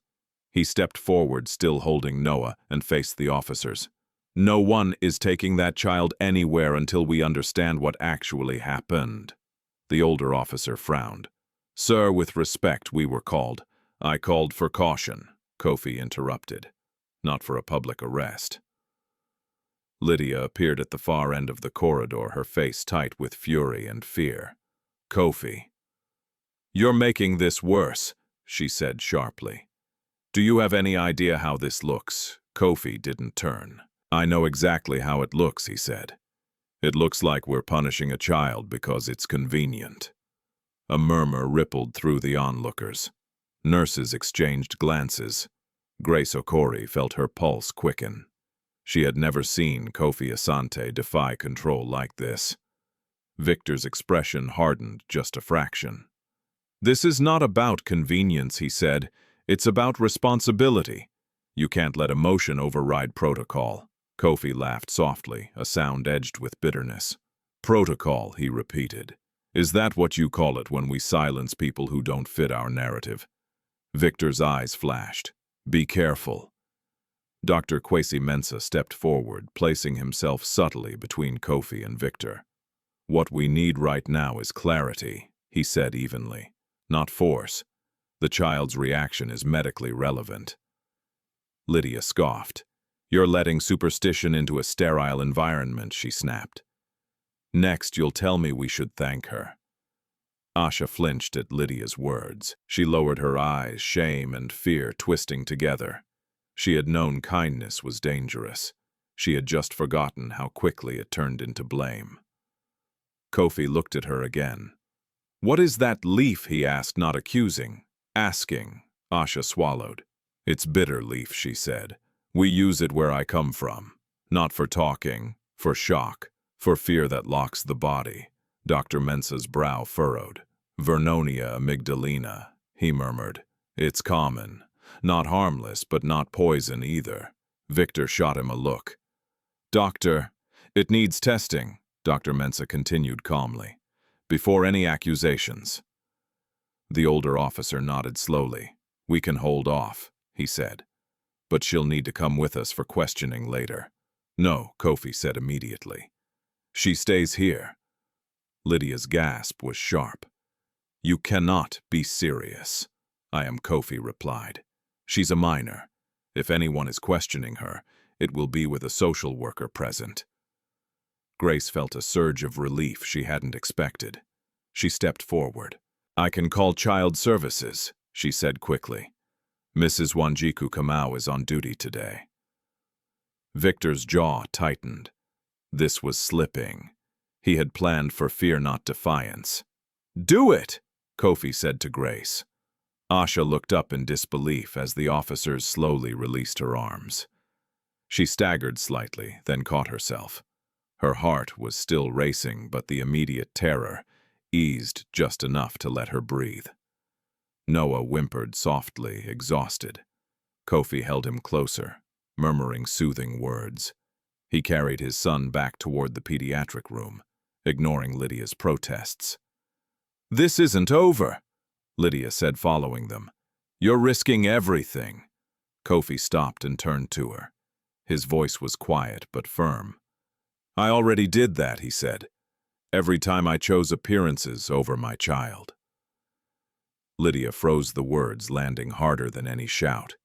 He stepped forward, still holding Noah, and faced the officers. "No one is taking that child anywhere until we understand what actually happened." The older officer frowned. "Sir, with respect, we were called." "I called for caution," Kofi interrupted. "Not for a public arrest." Lydia appeared at the far end of the corridor, her face tight with fury and fear. "Kofi." "You're making this worse," she said sharply. "Do you have any idea how this looks?" Kofi didn't turn. "I know exactly how it looks," he said. "It looks like we're punishing a child because it's convenient." A murmur rippled through the onlookers. Nurses exchanged glances. Grace Okori felt her pulse quicken. She had never seen Kofi Asante defy control like this. Victor's expression hardened just a fraction. "This is not about convenience," he said. "It's about responsibility. You can't let emotion override protocol." Kofi laughed softly, a sound edged with bitterness. "Protocol," he repeated. "Is that what you call it when we silence people who don't fit our narrative?" Victor's eyes flashed. "Be careful." Dr. Kwesi Mensah stepped forward, placing himself subtly between Kofi and Victor. "What we need right now is clarity," he said evenly, "not force. The child's reaction is medically relevant." Lydia scoffed. "You're letting superstition into a sterile environment," she snapped. "Next, you'll tell me we should thank her." Asha flinched at Lydia's words. She lowered her eyes, shame and fear twisting together. She had known kindness was dangerous. She had just forgotten how quickly it turned into blame. Kofi looked at her again. "What is that leaf?" he asked, not accusing. Asking. Asha swallowed. "It's bitter leaf," she said. "We use it where I come from. Not for talking, for shock, for fear that locks the body." Dr. Mensah's brow furrowed. "Vernonia amygdalina," he murmured. "It's common. Not harmless, but not poison either." Victor shot him a look. "Doctor, it needs testing," Dr. Mensah continued calmly, "before any accusations." The older officer nodded slowly. "We can hold off," he said. "But she'll need to come with us for questioning later." "No," Kofi said immediately. "She stays here." Lydia's gasp was sharp. "You cannot be serious." "I am," Kofi replied. "She's a minor. If anyone is questioning her, it will be with a social worker present." Grace felt a surge of relief she hadn't expected. She stepped forward. "I can call child services," she said quickly. "Mrs. Wanjiku Kamau is on duty today." Victor's jaw tightened. This was slipping. He had planned for fear, not defiance. "Do it," Kofi said to Grace. Asha looked up in disbelief as the officers slowly released her arms. She staggered slightly, then caught herself. Her heart was still racing, but the immediate terror eased just enough to let her breathe. Noah whimpered softly, exhausted. Kofi held him closer, murmuring soothing words. He carried his son back toward the pediatric room, ignoring Lydia's protests. "This isn't over," Lydia said, following them. "You're risking everything." Kofi stopped and turned to her. His voice was quiet but firm. "I already did that," he said. "Every time I chose appearances over my child." Lydia froze, the words landing harder than any shout.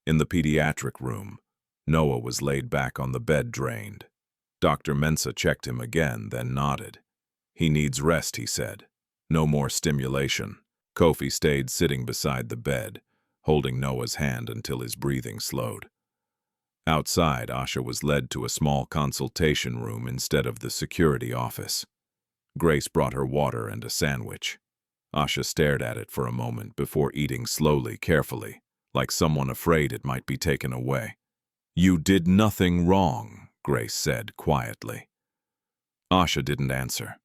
In the pediatric room, Noah was laid back on the bed, drained. Dr. Mensah checked him again, then nodded. "He needs rest," he said. "No more stimulation." Kofi stayed sitting beside the bed, holding Noah's hand until his breathing slowed. Outside, Asha was led to a small consultation room instead of the security office. Grace brought her water and a sandwich. Asha stared at it for a moment before eating slowly, carefully, like someone afraid it might be taken away. "You did nothing wrong," Grace said quietly. Asha didn't answer.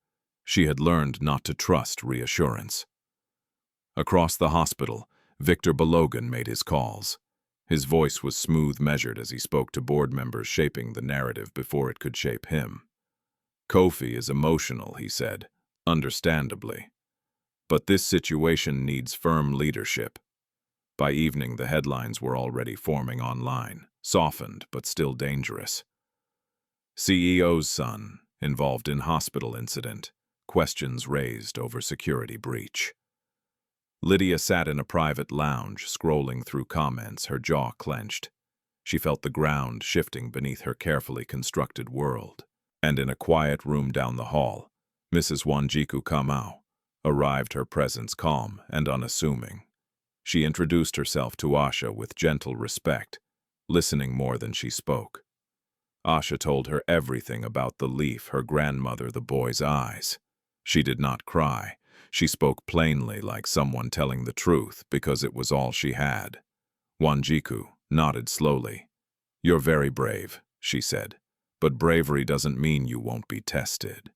She had learned not to trust reassurance. Across the hospital, Victor Balogan made his calls. His voice was smooth, measured as he spoke to board members, shaping the narrative before it could shape him. "Kofi is emotional," he said, understandably. "But this situation needs firm leadership." By evening, the headlines were already forming online, softened but still dangerous. CEO's son involved in hospital incident, questions raised over security breach. Lydia sat in a private lounge, scrolling through comments, her jaw clenched. She felt the ground shifting beneath her carefully constructed world. And in a quiet room down the hall, Mrs. Wanjiku Kamau arrived, her presence calm and unassuming. She introduced herself to Asha with gentle respect, listening more than she spoke. Asha told her everything about the leaf, her grandmother, the boy's eyes. She did not cry. She spoke plainly, like someone telling the truth, because it was all she had. Wanjiku nodded slowly. "You're very brave," she said, "but bravery doesn't mean you won't be tested."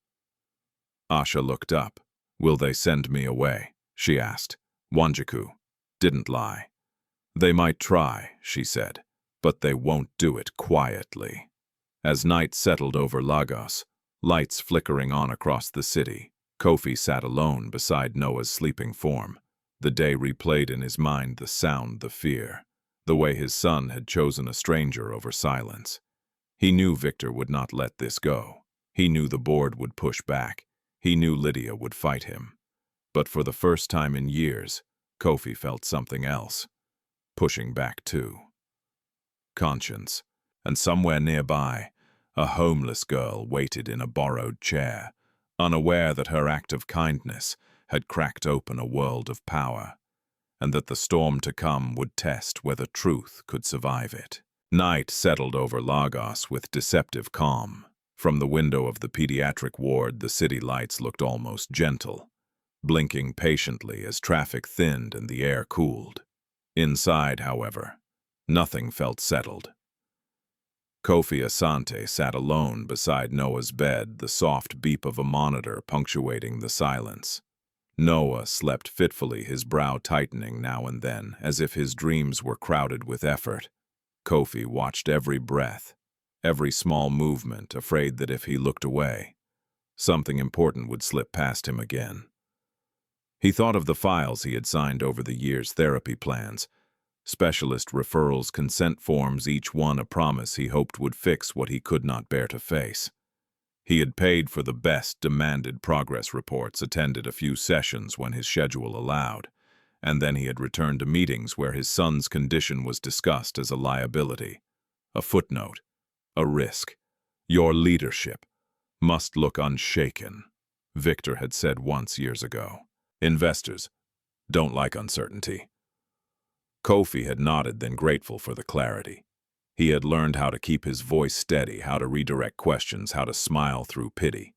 Asha looked up. "Will they send me away?" she asked. Wanjiku didn't lie. "They might try," she said, "but they won't do it quietly." As night settled over Lagos, lights flickering on across the city, Kofi sat alone beside Noah's sleeping form. The day replayed in his mind, the sound, the fear, the way his son had chosen a stranger over silence. He knew Victor would not let this go. He knew the board would push back. He knew Lydia would fight him. But for the first time in years, Kofi felt something else. Pushing back too. Conscience. And somewhere nearby, a homeless girl waited in a borrowed chair, unaware that her act of kindness had cracked open a world of power, and that the storm to come would test whether truth could survive it. Night settled over Lagos with deceptive calm. From the window of the pediatric ward, the city lights looked almost gentle, blinking patiently as traffic thinned and the air cooled. Inside, however, nothing felt settled. Kofi Asante sat alone beside Noah's bed, the soft beep of a monitor punctuating the silence. Noah slept fitfully, his brow tightening now and then, as if his dreams were crowded with effort. Kofi watched every breath, every small movement, afraid that if he looked away, something important would slip past him again. He thought of the files he had signed over the years, therapy plans, specialist referrals, consent forms, each one a promise he hoped would fix what he could not bear to face. He had paid for the best, demanded progress reports, attended a few sessions when his schedule allowed, and then he had returned to meetings where his son's condition was discussed as a liability, a footnote, a risk. "Your leadership must look unshaken," Victor had said once years ago. "Investors don't like uncertainty." Kofi had nodded, then grateful for the clarity. He had learned how to keep his voice steady, how to redirect questions, how to smile through pity.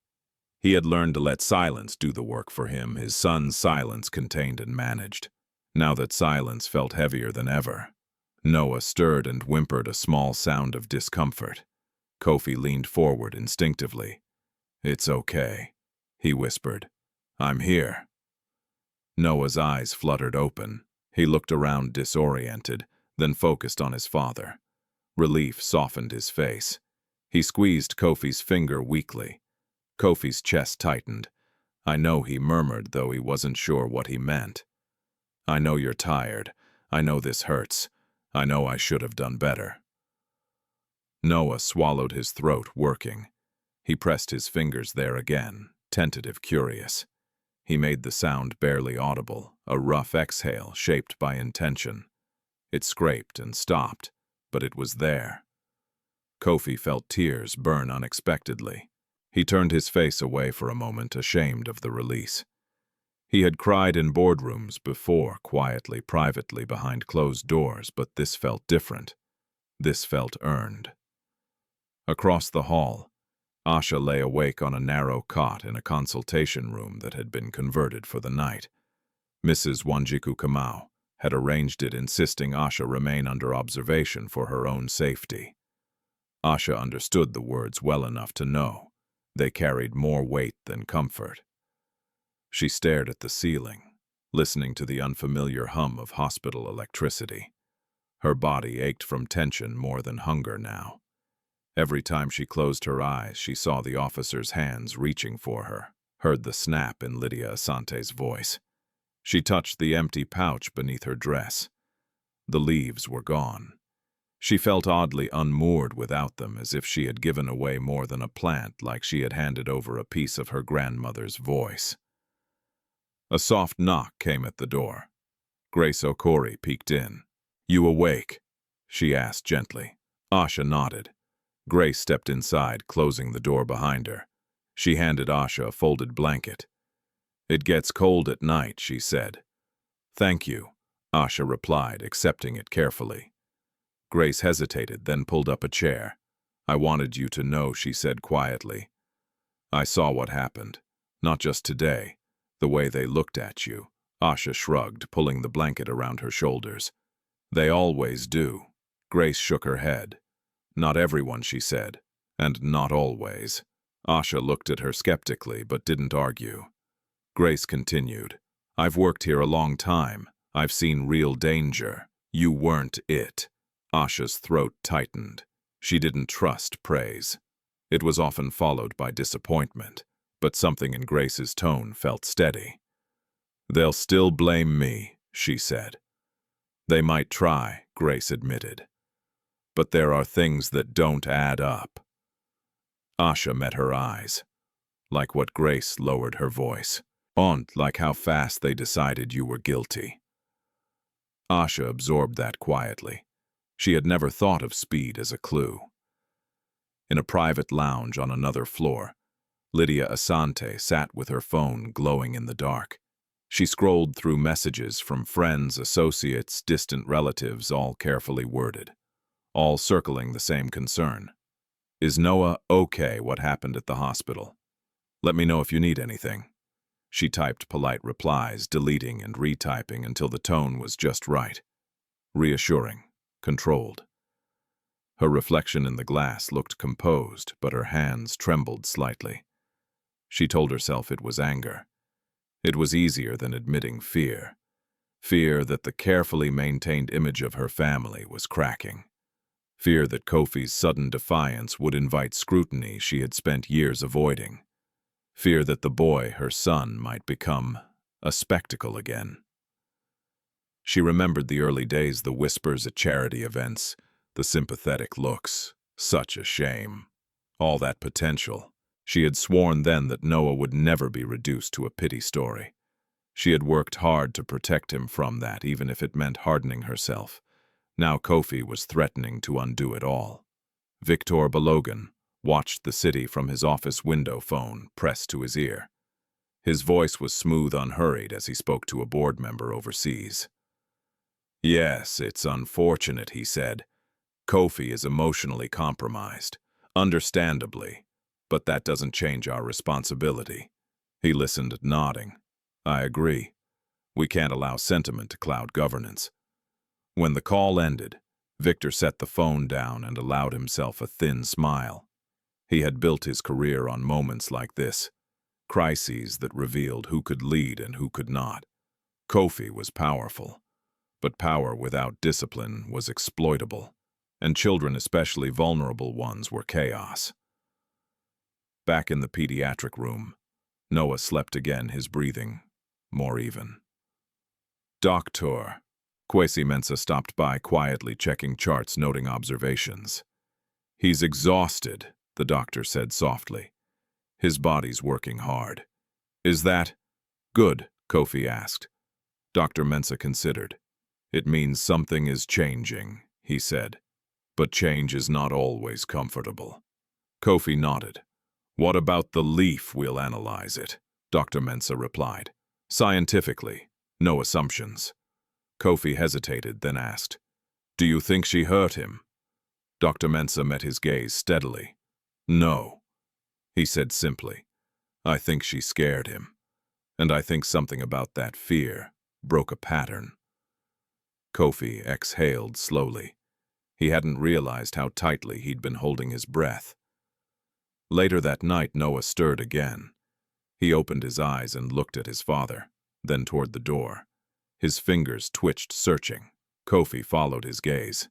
He had learned to let silence do the work for him, his son's silence contained and managed. Now that silence felt heavier than ever. Noah stirred and whimpered, a small sound of discomfort. Kofi leaned forward instinctively. "It's okay," he whispered. "I'm here." Noah's eyes fluttered open. He looked around disoriented, then focused on his father. Relief softened his face. He squeezed Kofi's finger weakly. Kofi's chest tightened. "I know," he murmured, though he wasn't sure what he meant. I know you're tired. I know this hurts. I know I should have done better." Noah swallowed his throat, working. He pressed his fingers there again, tentative, curious. He made the sound barely audible, a rough exhale shaped by intention. It scraped and stopped, but it was there. Kofi felt tears burn unexpectedly. He turned his face away for a moment, ashamed of the release. He had cried in boardrooms before, quietly, privately, behind closed doors, but this felt different. This felt earned. Across the hall, Asha lay awake on a narrow cot in a consultation room that had been converted for the night. Mrs. Wanjiku Kamau had arranged it, insisting Asha remain under observation for her own safety. Asha understood the words well enough to know they carried more weight than comfort. She stared at the ceiling, listening to the unfamiliar hum of hospital electricity. Her body ached from tension more than hunger now. Every time she closed her eyes, she saw the officer's hands reaching for her, heard the snap in Lydia Asante's voice. She touched the empty pouch beneath her dress. The leaves were gone. She felt oddly unmoored without them, as if she had given away more than a plant, like she had handed over a piece of her grandmother's voice. A soft knock came at the door. Grace Okori peeked in. "You awake?" she asked gently. Asha nodded. Grace stepped inside, closing the door behind her. She handed Asha a folded blanket. "It gets cold at night," she said. "Thank you," Asha replied, accepting it carefully. Grace hesitated, then pulled up a chair. "I wanted you to know," she said quietly. "I saw what happened. Not just today. The way they looked at you." Asha shrugged, pulling the blanket around her shoulders. "They always do." Grace shook her head. "Not everyone," she said, "and not always." Asha looked at her skeptically, but didn't argue. Grace continued, "I've worked here a long time. I've seen real danger. You weren't it." Asha's throat tightened. She didn't trust praise. It was often followed by disappointment, but something in Grace's tone felt steady. "They'll still blame me," she said. "They might try," Grace admitted. "But there are things that don't add up." Asha met her eyes. Like what Grace lowered her voice. Like how fast they decided you were guilty." Asha absorbed that quietly. She had never thought of speed as a clue. In a private lounge on another floor, Lydia Asante sat with her phone glowing in the dark. She scrolled through messages from friends, associates, distant relatives, all carefully worded, all circling the same concern. "Is Noah okay? What happened at the hospital? Let me know if you need anything." She typed polite replies, deleting and retyping until the tone was just right. Reassuring, controlled. Her reflection in the glass looked composed, but her hands trembled slightly. She told herself it was anger. It was easier than admitting fear. Fear that the carefully maintained image of her family was cracking. Fear that Kofi's sudden defiance would invite scrutiny she had spent years avoiding. Fear that the boy, her son, might become a spectacle again. She remembered the early days, the whispers at charity events, the sympathetic looks. Such a shame. All that potential. She had sworn then that Noah would never be reduced to a pity story. She had worked hard to protect him from that, even if it meant hardening herself. Now Kofi was threatening to undo it all. Victor Balogan watched the city from his office window, phone pressed to his ear. His voice was smooth, unhurried as he spoke to a board member overseas. "Yes, it's unfortunate," he said. "Kofi is emotionally compromised, understandably, but that doesn't change our responsibility." He listened, nodding. "I agree. We can't allow sentiment to cloud governance." When the call ended, Victor set the phone down and allowed himself a thin smile. He had built his career on moments like this, crises that revealed who could lead and who could not. Kofi was powerful, but power without discipline was exploitable, and children, especially vulnerable ones, were chaos. Back in the pediatric room, Noah slept again, his breathing more even. Doctor. Kwesi Mensah stopped by, quietly checking charts, noting observations. He's exhausted, the doctor said softly. His body's working hard. Is that good? Kofi asked. Dr. Mensah considered. It means something is changing, he said. But change is not always comfortable. Kofi nodded. What about the leaf? We'll analyze it, Dr. Mensah replied. Scientifically, no assumptions. Kofi hesitated, then asked, Do you think she hurt him? Dr. Mensah met his gaze steadily. No, he said simply. I think she scared him. And I think something about that fear broke a pattern. Kofi exhaled slowly. He hadn't realized how tightly he'd been holding his breath. Later that night, Noah stirred again. He opened his eyes and looked at his father, then toward the door. His fingers twitched, searching. Kofi followed his gaze.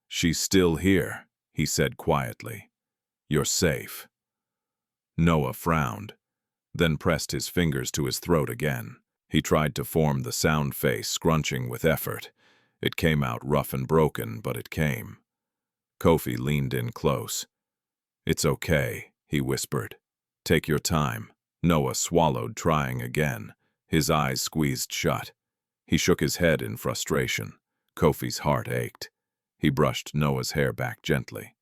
She's still here, he said quietly. You're safe. Noah frowned, then pressed his fingers to his throat again. He tried to form the sound face, scrunching with effort. It came out rough and broken, but it came. Kofi leaned in close. It's okay, he whispered. Take your time. Noah swallowed, trying again. His eyes squeezed shut. He shook his head in frustration. Kofi's heart ached. He brushed Noah's hair back gently.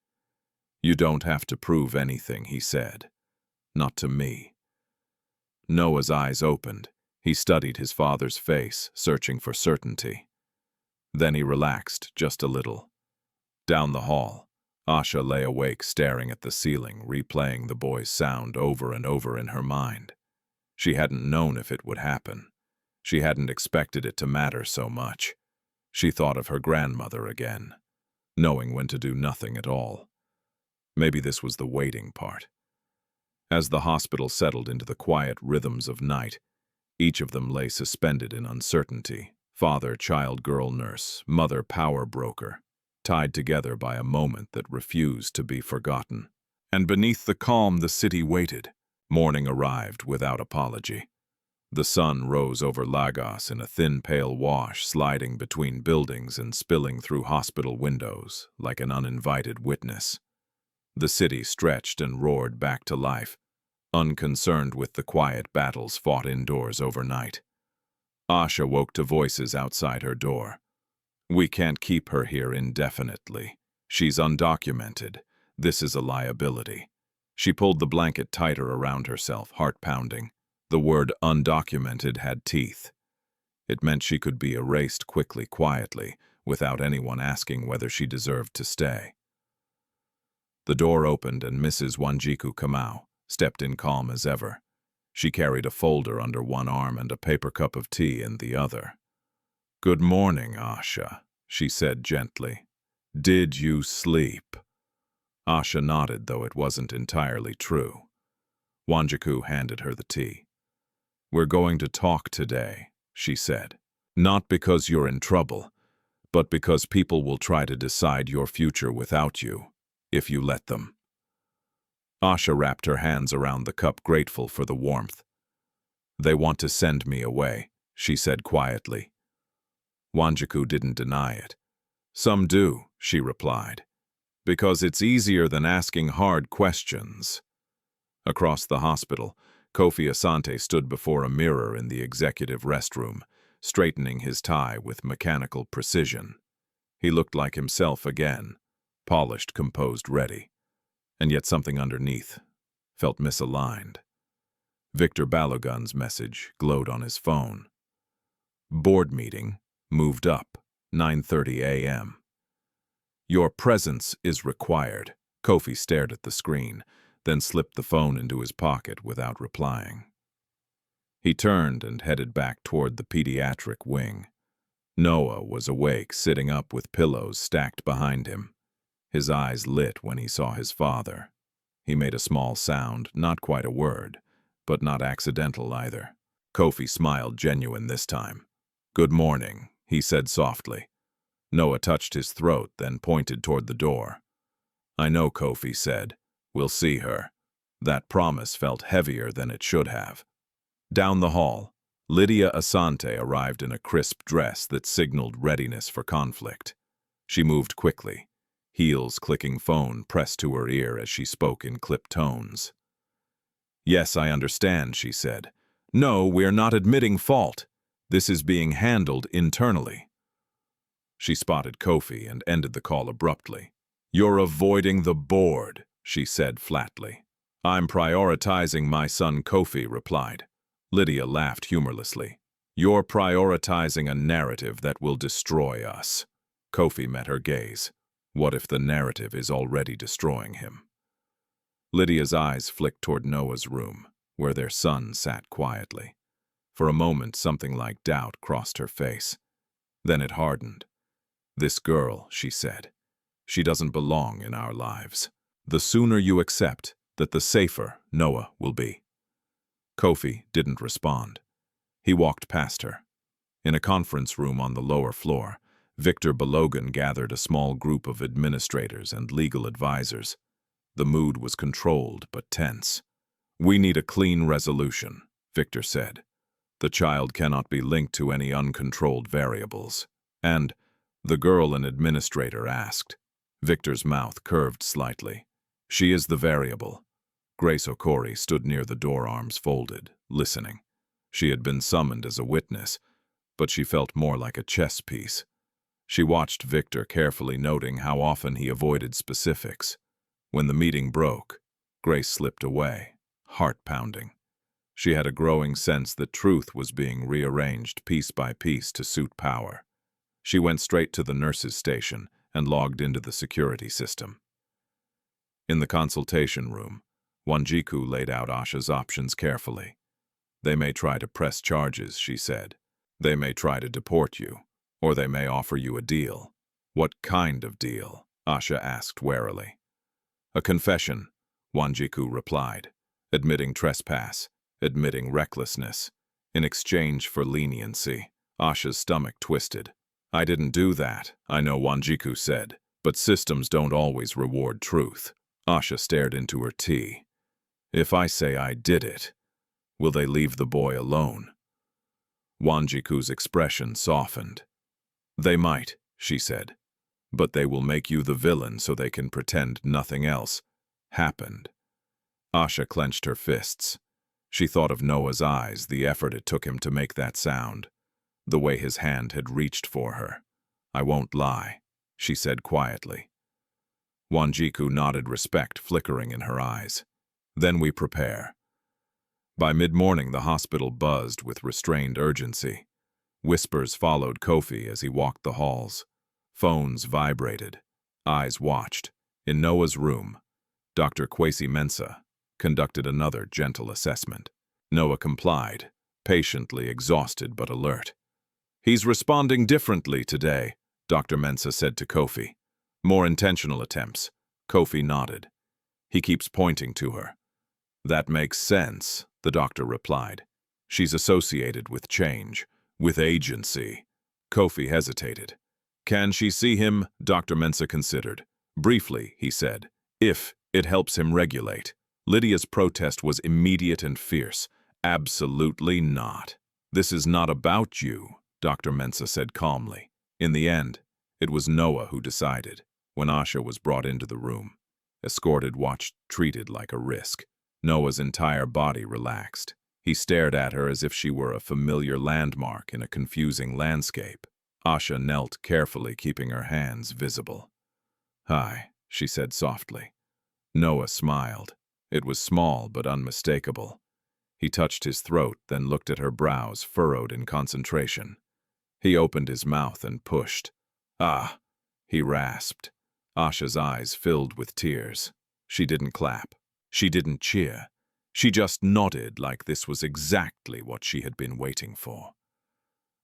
You don't have to prove anything, he said. Not to me. Noah's eyes opened. He studied his father's face, searching for certainty. Then he relaxed just a little. Down the hall, Asha lay awake, staring at the ceiling, replaying the boy's sound over and over in her mind. She hadn't known if it would happen. She hadn't expected it to matter so much. She thought of her grandmother again, knowing when to do nothing at all. Maybe this was the waiting part. As the hospital settled into the quiet rhythms of night, each of them lay suspended in uncertainty. Father, child, girl, nurse, mother, power broker, tied together by a moment that refused to be forgotten. And beneath the calm, the city waited. Morning arrived without apology. The sun rose over Lagos in a thin, pale wash, sliding between buildings and spilling through hospital windows like an uninvited witness. The city stretched and roared back to life, unconcerned with the quiet battles fought indoors overnight. Asha woke to voices outside her door. We can't keep her here indefinitely. She's undocumented. This is a liability. She pulled the blanket tighter around herself, heart pounding. The word undocumented had teeth. It meant she could be erased quickly, quietly, without anyone asking whether she deserved to stay. The door opened and Mrs. Wanjiku Kamau stepped in calm as ever. She carried a folder under one arm and a paper cup of tea in the other. Good morning, Asha, she said gently. Did you sleep? Asha nodded, though it wasn't entirely true. Wanjiku handed her the tea. We're going to talk today, she said. Not because you're in trouble, but because people will try to decide your future without you, if you let them. Asha wrapped her hands around the cup, grateful for the warmth. They want to send me away, she said quietly. Wanjiku didn't deny it. Some do, she replied, because it's easier than asking hard questions. Across the hospital, Kofi Asante stood before a mirror in the executive restroom, straightening his tie with mechanical precision. He looked like himself again, polished, composed, ready. And yet something underneath felt misaligned. Victor Balogun's message glowed on his phone. Board meeting moved up, 9:30 a.m. Your presence is required. Kofi stared at the screen, then slipped the phone into his pocket without replying. He turned and headed back toward the pediatric wing. Noah was awake, sitting up with pillows stacked behind him. His eyes lit when he saw his father. He made a small sound, not quite a word, but not accidental either. Kofi smiled, genuine this time. Good morning, he said softly. Noah touched his throat, then pointed toward the door. I know, Kofi said. We'll see her. That promise felt heavier than it should have. Down the hall, Lydia Asante arrived in a crisp dress that signaled readiness for conflict. She moved quickly, heels clicking phone pressed to her ear as she spoke in clipped tones. "Yes, I understand," she said. "No, we're not admitting fault. This is being handled internally." She spotted Kofi and ended the call abruptly. "You're avoiding the board," she said flatly. "I'm prioritizing my son," Kofi replied. Lydia laughed humorlessly. "You're prioritizing a narrative that will destroy us." Kofi met her gaze. What if the narrative is already destroying him? Lydia's eyes flicked toward Noah's room, where their son sat quietly. For a moment, something like doubt crossed her face. Then it hardened. "This girl," she said, "she doesn't belong in our lives. The sooner you accept that, the safer Noah will be." Kofi didn't respond. He walked past her. In a conference room on the lower floor, Victor Balogan gathered a small group of administrators and legal advisors. The mood was controlled but tense. "We need a clean resolution," Victor said. "The child cannot be linked to any uncontrolled variables." "And?" the girl an administrator asked. Victor's mouth curved slightly. "She is the variable." Grace Okori stood near the door, arms folded, listening. She had been summoned as a witness, but she felt more like a chess piece. She watched Victor carefully, noting how often he avoided specifics. When the meeting broke, Grace slipped away, heart pounding. She had a growing sense that truth was being rearranged piece by piece to suit power. She went straight to the nurse's station and logged into the security system. In the consultation room, Wanjiku laid out Asha's options carefully. "They may try to press charges," she said. "They may try to deport you, or they may offer you a deal." "What kind of deal?" Asha asked warily. "A confession," Wanjiku replied, "admitting trespass, admitting recklessness, in exchange for leniency." Asha's stomach twisted. "I didn't do that, I know," Wanjiku said, "but systems don't always reward truth." Asha stared into her tea. "If I say I did it, will they leave the boy alone?" Wanjiku's expression softened. "They might," she said, "but they will make you the villain so they can pretend nothing else happened." Asha clenched her fists. She thought of Noah's eyes, the effort it took him to make that sound, the way his hand had reached for her. "I won't lie," she said quietly. Wanjiku nodded, respect flickering in her eyes. "Then we prepare." By mid-morning, the hospital buzzed with restrained urgency. Whispers followed Kofi as he walked the halls. Phones vibrated. Eyes watched. In Noah's room, Dr. Kwesi Mensah conducted another gentle assessment. Noah complied, patiently, exhausted but alert. "He's responding differently today," Dr. Mensah said to Kofi. "More intentional attempts." Kofi nodded. "He keeps pointing to her." "That makes sense," the doctor replied. "She's associated with change, with agency." Kofi hesitated. "Can she see him?" Dr. Mensah considered. "Briefly," he said, "if it helps him regulate." Lydia's protest was immediate and fierce. "Absolutely not. This is not about you," Dr. Mensah said calmly. In the end, it was Noah who decided. When Asha was brought into the room, escorted, watched, treated like a risk, Noah's entire body relaxed. He stared at her as if she were a familiar landmark in a confusing landscape. Asha knelt carefully, keeping her hands visible. "Hi," she said softly. Noah smiled. It was small but unmistakable. He touched his throat, then looked at her brows furrowed in concentration. He opened his mouth and pushed. "Ah," he rasped. Asha's eyes filled with tears. She didn't clap. She didn't cheer. She just nodded like this was exactly what she had been waiting for.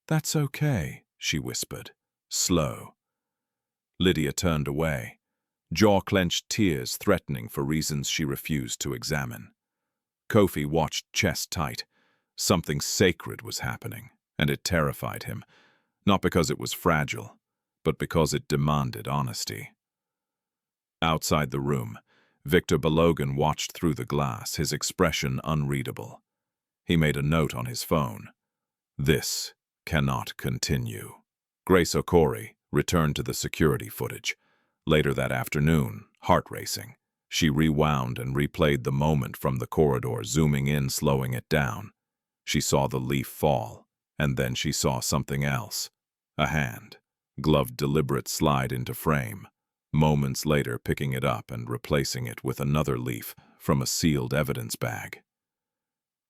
"That's okay," she whispered, slow. Lydia turned away, jaw-clenched, tears threatening for reasons she refused to examine. Kofi watched, chest tight. Something sacred was happening, and it terrified him, not because it was fragile, but because it demanded honesty. Outside the room, Victor Balogan watched through the glass, his expression unreadable. He made a note on his phone. This cannot continue. Grace Okori returned to the security footage. Later that afternoon, heart racing, she rewound and replayed the moment from the corridor, zooming in, slowing it down. She saw the leaf fall, and then she saw something else. A hand, gloved deliberate, slide into frame, moments later picking it up and replacing it with another leaf from a sealed evidence bag.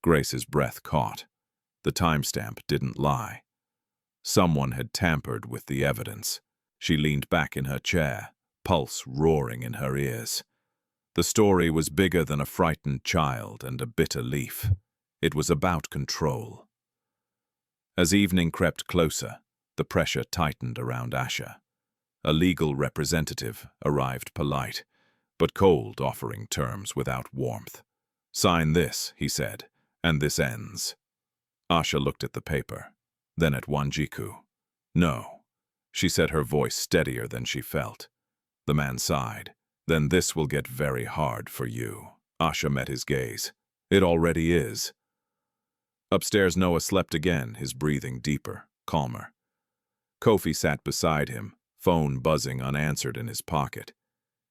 Grace's breath caught. The timestamp didn't lie. Someone had tampered with the evidence. She leaned back in her chair, pulse roaring in her ears. The story was bigger than a frightened child and a bitter leaf. It was about control. As evening crept closer, the pressure tightened around Asha. A legal representative arrived, polite, but cold, offering terms without warmth. "Sign this," he said, "and this ends." Asha looked at the paper, then at Wanjiku. "No," she said, her voice steadier than she felt. The man sighed. "Then this will get very hard for you." Asha met his gaze. "It already is." Upstairs, Noah slept again, his breathing deeper, calmer. Kofi sat beside him, phone buzzing unanswered in his pocket.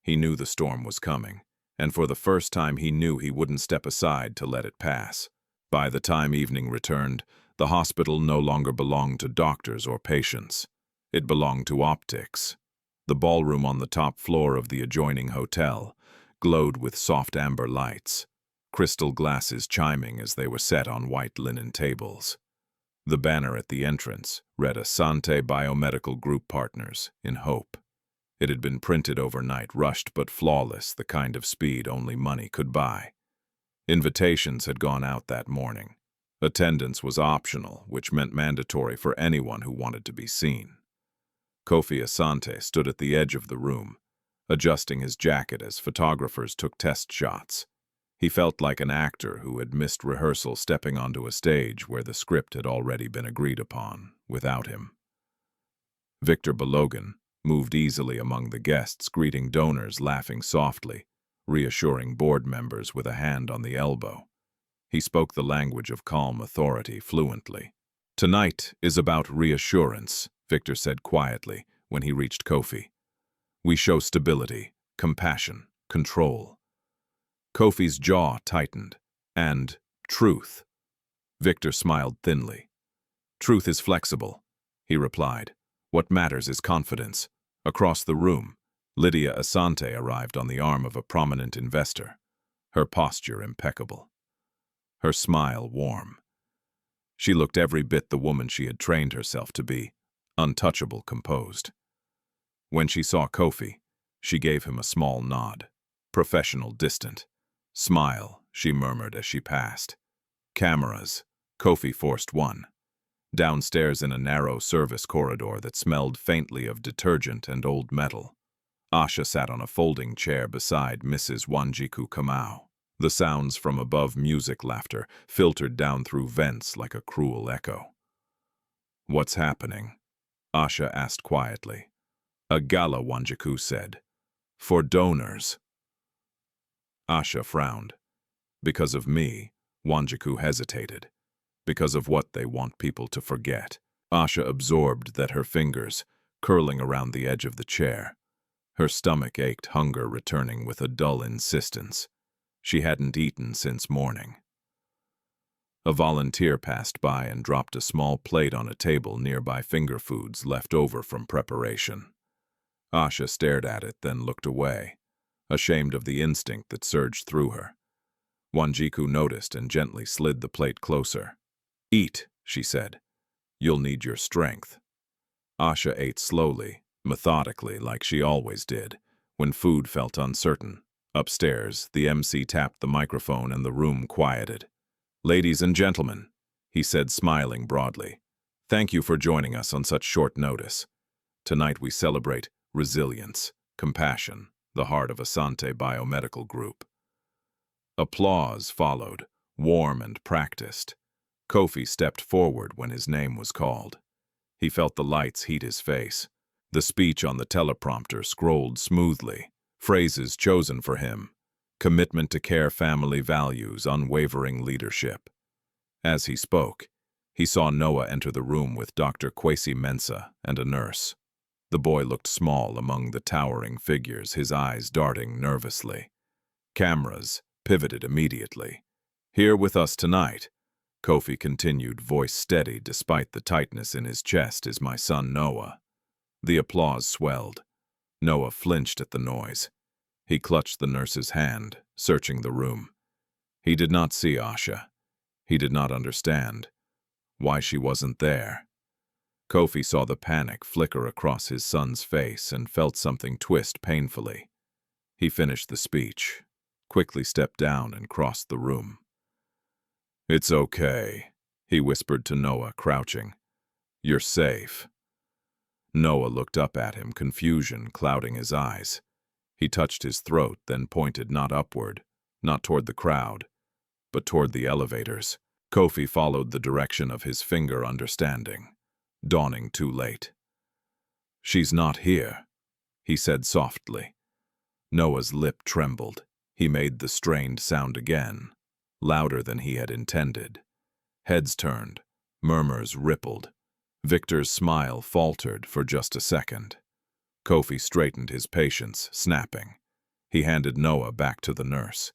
He knew the storm was coming, and for the first time he knew he wouldn't step aside to let it pass. By the time evening returned, the hospital no longer belonged to doctors or patients. It belonged to optics. The ballroom on the top floor of the adjoining hotel glowed with soft amber lights, crystal glasses chiming as they were set on white linen tables. The banner at the entrance read Asante Biomedical Group Partners, in hope. It had been printed overnight, rushed but flawless, the kind of speed only money could buy. Invitations had gone out that morning. Attendance was optional, which meant mandatory for anyone who wanted to be seen. Kofi Asante stood at the edge of the room, adjusting his jacket as photographers took test shots. He felt like an actor who had missed rehearsal, stepping onto a stage where the script had already been agreed upon, without him. Victor Balogan moved easily among the guests, greeting donors, laughing softly, reassuring board members with a hand on the elbow. He spoke the language of calm authority fluently. "Tonight is about reassurance," Victor said quietly when he reached Kofi. "We show stability, compassion, control." Kofi's jaw tightened. "And truth." Victor smiled thinly. "Truth is flexible," he replied. "What matters is confidence." Across the room, Lydia Asante arrived on the arm of a prominent investor, her posture impeccable, her smile warm. She looked every bit the woman she had trained herself to be, untouchable, composed. When she saw Kofi, she gave him a small nod, professional, distant. "Smile," she murmured as she passed. "Cameras." Kofi forced one. Downstairs, in a narrow service corridor that smelled faintly of detergent and old metal, Asha sat on a folding chair beside Mrs. Wanjiku Kamau. The sounds from above, music, laughter, filtered down through vents like a cruel echo. "What's happening?" Asha asked quietly. "A gala," Wanjiku said. "For donors." Asha frowned. "Because of me," Wanjiku hesitated. "Because of what they want people to forget." Asha absorbed that, her fingers curling around the edge of the chair. Her stomach ached, hunger returning with a dull insistence. She hadn't eaten since morning. A volunteer passed by and dropped a small plate on a table nearby, finger foods left over from preparation. Asha stared at it, then looked away, ashamed of the instinct that surged through her. Wanjiku noticed and gently slid the plate closer. "Eat," she said. "You'll need your strength." Asha ate slowly, methodically, like she always did, when food felt uncertain. Upstairs, the MC tapped the microphone and the room quieted. "Ladies and gentlemen," he said, smiling broadly, "thank you for joining us on such short notice. Tonight we celebrate resilience, compassion, the heart of Asante Biomedical Group." Applause followed, warm and practiced. Kofi stepped forward when his name was called. He felt the lights heat his face. The speech on the teleprompter scrolled smoothly, phrases chosen for him: commitment to care, family values, unwavering leadership. As he spoke, He saw Noah enter the room with Dr. Kwesi Mensah and a nurse. The boy looked small among the towering figures, his eyes darting nervously. Cameras pivoted immediately. "Here with us tonight," Kofi continued, voice steady despite the tightness in his chest, "is my son Noah." The applause swelled. Noah flinched at the noise. He clutched the nurse's hand, searching the room. He did not see Asha. He did not understand why she wasn't there. Kofi saw the panic flicker across his son's face and felt something twist painfully. He finished the speech, quickly stepped down and crossed the room. "It's okay," he whispered to Noah, crouching. "You're safe." Noah looked up at him, confusion clouding his eyes. He touched his throat, then pointed not upward, not toward the crowd, but toward the elevators. Kofi followed the direction of his finger, understanding, dawning too late. "She's not here," he said softly. Noah's lip trembled. He made the strained sound again, louder than he had intended. Heads turned, murmurs rippled. Victor's smile faltered for just a second. Kofi straightened his patience, snapping. He handed Noah back to the nurse.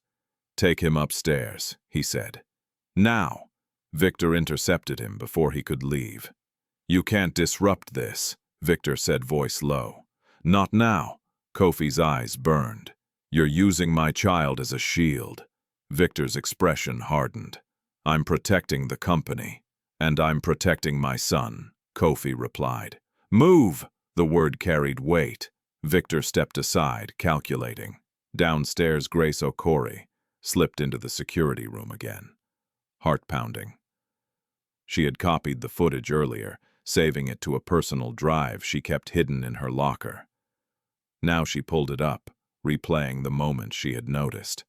"Take him upstairs," he said. "Now!" Victor intercepted him before he could leave. "You can't disrupt this," Victor said, voice low. "Not now." Kofi's eyes burned. "You're using my child as a shield." Victor's expression hardened. "I'm protecting the company, and I'm protecting my son," Kofi replied. "Move!" The word carried weight. Victor stepped aside, calculating. Downstairs, Grace Okori slipped into the security room again. Heart pounding. She had copied the footage earlier, saving it to a personal drive she kept hidden in her locker. Now she pulled it up, replaying the moment she had noticed.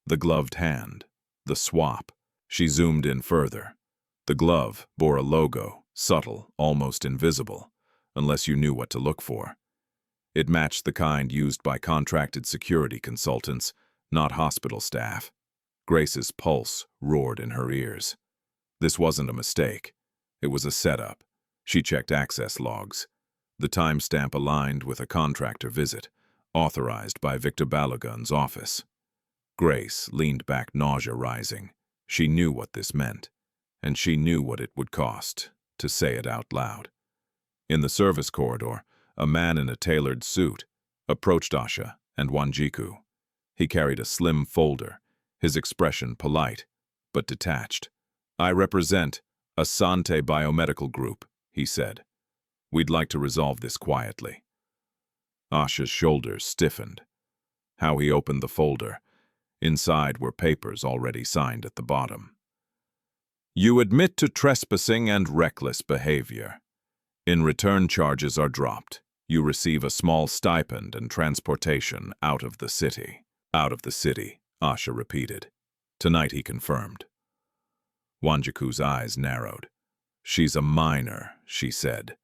The gloved hand, the swap. She zoomed in further. The glove bore a logo, subtle, almost invisible, unless you knew what to look for. It matched the kind used by contracted security consultants, not hospital staff. Grace's pulse roared in her ears. This wasn't a mistake. It was a setup. She checked access logs. The timestamp aligned with a contractor visit, authorized by Victor Balogun's office. Grace leaned back, nausea rising. She knew what this meant, and she knew what it would cost to say it out loud. In the service corridor, a man in a tailored suit approached Asha and Wanjiku. He carried a slim folder, his expression polite, but detached. "I represent Asante Biomedical Group," he said. "We'd like to resolve this quietly." Asha's shoulders stiffened. How he opened the folder. Inside were papers already signed at the bottom. "You admit to trespassing and reckless behavior. In return, charges are dropped. You receive a small stipend and transportation out of the city." "Out of the city," Asha repeated. Tonight, he confirmed. Wanjiku's eyes narrowed. "She's a minor," she said.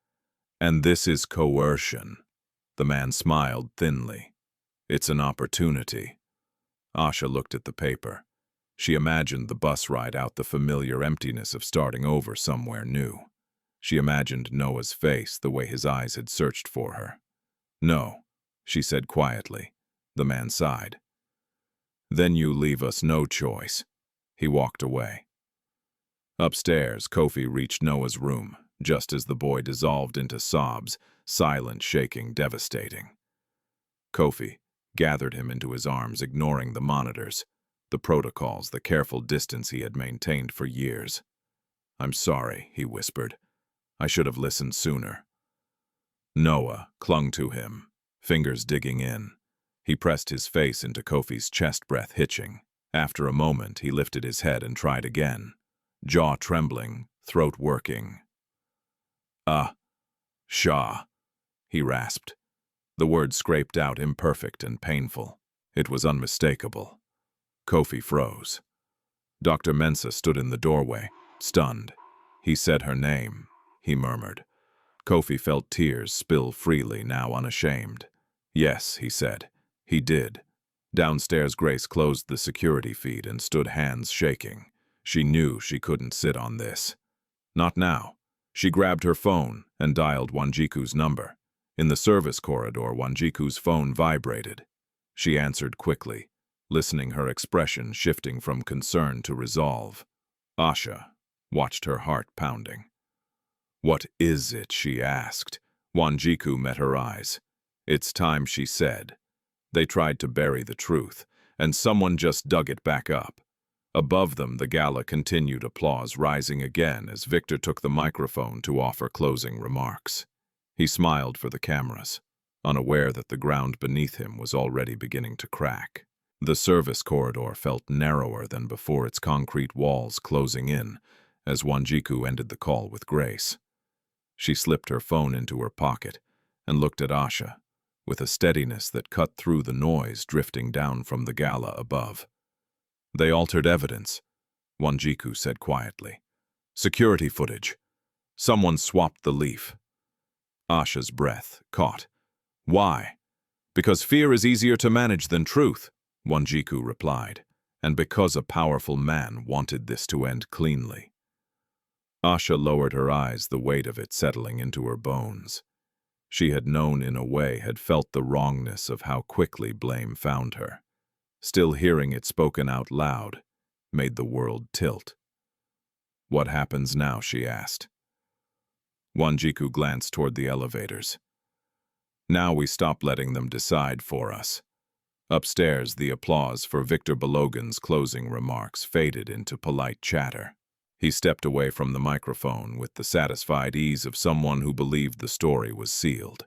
"And this is coercion." The man smiled thinly. "It's an opportunity." Asha looked at the paper. She imagined the bus ride out, the familiar emptiness of starting over somewhere new. She imagined Noah's face, the way his eyes had searched for her. "No," she said quietly. The man sighed. "Then you leave us no choice." He walked away. Upstairs, Kofi reached Noah's room, just as the boy dissolved into sobs, silent, shaking, devastating. Kofi gathered him into his arms, ignoring the monitors, the protocols, the careful distance he had maintained for years. "I'm sorry," he whispered. "I should have listened sooner." Noah clung to him, fingers digging in. He pressed his face into Kofi's chest, breath hitching. After a moment, he lifted his head and tried again, jaw trembling, throat working. Shah," he rasped. The word scraped out, imperfect and painful. It was unmistakable. Kofi froze. Dr. Mensah stood in the doorway, stunned. "He said her name," he murmured. Kofi felt tears spill freely, now unashamed. "Yes," he said. "He did." Downstairs, Grace closed the security feed and stood, hands shaking. She knew she couldn't sit on this. Not now. She grabbed her phone and dialed Wanjiku's number. In the service corridor, Wanjiku's phone vibrated. She answered quickly, listening, her expression shifting from concern to resolve. Asha watched, her heart pounding. "What is it?" she asked. Wanjiku met her eyes. "It's time," she said. They tried to bury the truth, and someone just dug it back up. Above them, the gala continued, applause rising again as Victor took the microphone to offer closing remarks. He smiled for the cameras, unaware that the ground beneath him was already beginning to crack. The service corridor felt narrower than before, its concrete walls closing in, as Wanjiku ended the call with grace. She slipped her phone into her pocket and looked at Asha, with a steadiness that cut through the noise drifting down from the gala above. "They altered evidence," Wanjiku said quietly. "Security footage. Someone swapped the leaf." Asha's breath caught. "Why?" "Because fear is easier to manage than truth," Wanjiku replied, "and because a powerful man wanted this to end cleanly." Asha lowered her eyes, the weight of it settling into her bones. She had known, in a way, had felt the wrongness of how quickly blame found her. Still, hearing it spoken out loud made the world tilt. "What happens now?" she asked. Wanjiku glanced toward the elevators. "Now we stop letting them decide for us." Upstairs, the applause for Victor Balogan's closing remarks faded into polite chatter. He stepped away from the microphone with the satisfied ease of someone who believed the story was sealed.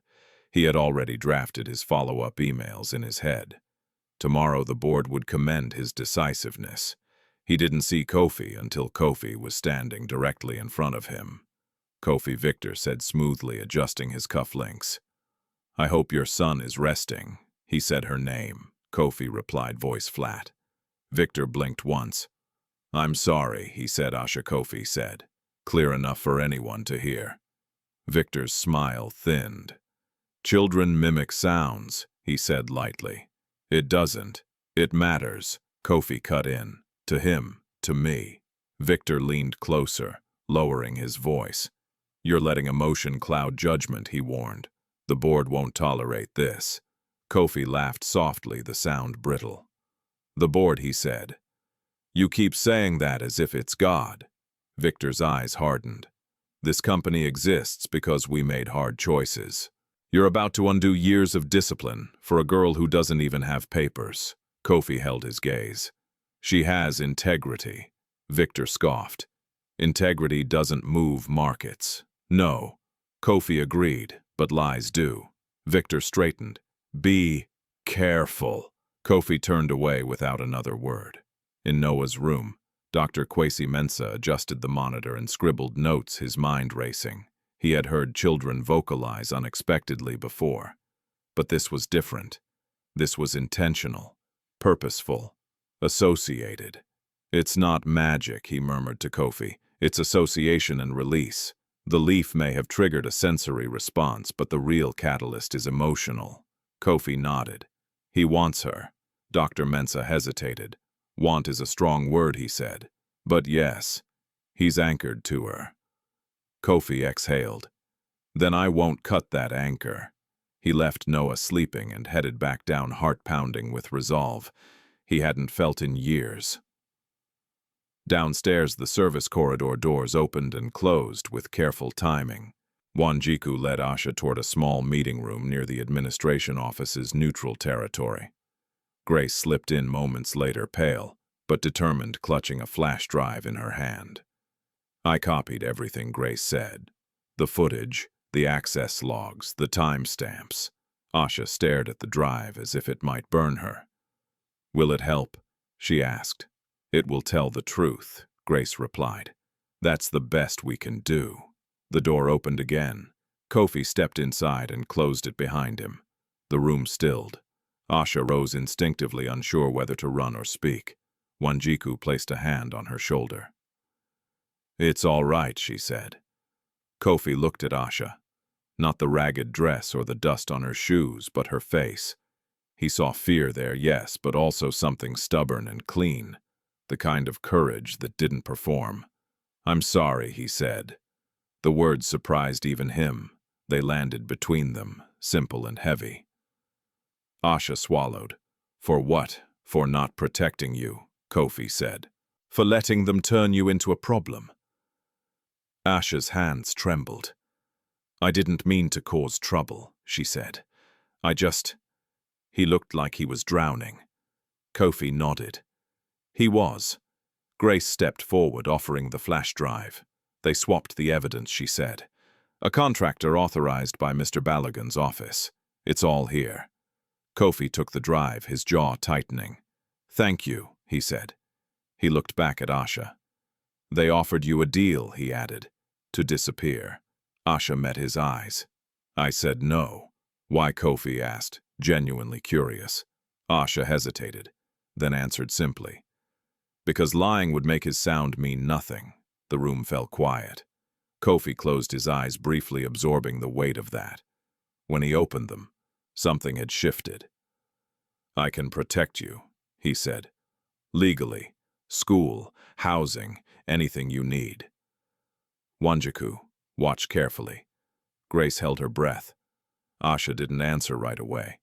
He had already drafted his follow-up emails in his head. Tomorrow the board would commend his decisiveness. He didn't see Kofi until Kofi was standing directly in front of him. "Kofi," Victor said smoothly, adjusting his cufflinks. "I hope your son is resting." He said her name. Kofi replied, voice flat. Victor blinked once. "I'm sorry," he said. Asha, Kofi said, clear enough for anyone to hear. Victor's smile thinned. "Children mimic sounds," he said lightly. "It doesn't. It matters." Kofi cut in. "To him, to me." Victor leaned closer, lowering his voice. "You're letting emotion cloud judgment," he warned. "The board won't tolerate this." Kofi laughed softly, the sound brittle. "The board," he said. "You keep saying that as if it's God." Victor's eyes hardened. "This company exists because we made hard choices. You're about to undo years of discipline for a girl who doesn't even have papers." Kofi held his gaze. "She has integrity." Victor scoffed. "Integrity doesn't move markets." "No." Kofi agreed, "but lies do." Victor straightened. "Be careful." Kofi turned away without another word. In Noah's room, Dr. Kwesi Mensah adjusted the monitor and scribbled notes, his mind racing. He had heard children vocalize unexpectedly before. But this was different. This was intentional, purposeful, associated. "It's not magic," he murmured to Kofi. "It's association and release. The leaf may have triggered a sensory response, but the real catalyst is emotional." Kofi nodded. "He wants her." Dr. Mensah hesitated. "Want is a strong word," he said. "But yes, he's anchored to her." Kofi exhaled. "Then I won't cut that anchor." He left Noah sleeping and headed back down, heart pounding with resolve he hadn't felt in years. Downstairs, the service corridor doors opened and closed with careful timing. Wanjiku led Asha toward a small meeting room near the administration office's neutral territory. Grace slipped in moments later, pale, but determined, clutching a flash drive in her hand. "I copied everything," Grace said. "The footage, the access logs, the timestamps." Asha stared at the drive as if it might burn her. "Will it help?" she asked. "It will tell the truth," Grace replied. "That's the best we can do." The door opened again. Kofi stepped inside and closed it behind him. The room stilled. Asha rose instinctively, unsure whether to run or speak. Wanjiku placed a hand on her shoulder. "It's all right," she said. Kofi looked at Asha. Not the ragged dress or the dust on her shoes, but her face. He saw fear there, yes, but also something stubborn and clean. The kind of courage that didn't perform. "I'm sorry," he said. The words surprised even him. They landed between them, simple and heavy. Asha swallowed. "For what? For not protecting you," Kofi said. "For letting them turn you into a problem." Asha's hands trembled. "I didn't mean to cause trouble," she said. "I just—" He looked like he was drowning. Kofi nodded. He was. Grace stepped forward, offering the flash drive. They swapped the evidence, she said. "A contractor authorized by Mr. Balogun's office. It's all here." Kofi took the drive, his jaw tightening. "Thank you," he said. He looked back at Asha. "They offered you a deal," he added, "to disappear." Asha met his eyes. "I said no." "Why?" Kofi asked, genuinely curious. Asha hesitated, then answered simply. "Because lying would make his sound mean nothing." The room fell quiet. Kofi closed his eyes briefly, absorbing the weight of that. When he opened them, something had shifted. "I can protect you," he said. "Legally. School, housing, anything you need." "Wanjiku, watch carefully." Grace held her breath. Asha didn't answer right away.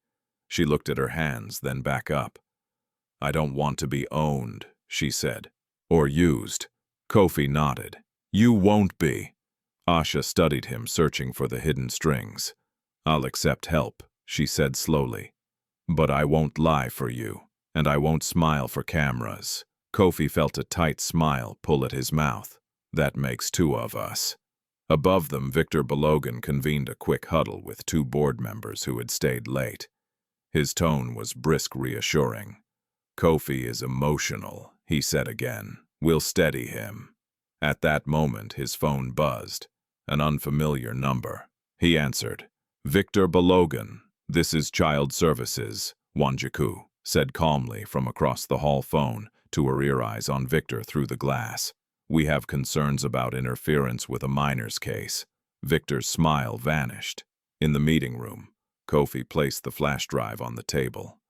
She looked at her hands, then back up. "I don't want to be owned," she said. "Or used." Kofi nodded. "You won't be." Asha studied him, searching for the hidden strings. "I'll accept help," she said slowly. "But I won't lie for you, and I won't smile for cameras." Kofi felt a tight smile pull at his mouth. "That makes two of us." Above them, Victor Balogun convened a quick huddle with two board members who had stayed late. His tone was brisk, reassuring. "Kofi is emotional," he said again. "We'll steady him." At that moment, his phone buzzed. An unfamiliar number. He answered. "Victor Balogun, this is Child Services," Wanjiku said calmly from across the hall phone, to her ear eyes on Victor through the glass. "We have concerns about interference with a minor's case." Victor's smile vanished. In the meeting room, Kofi placed the flash drive on the table.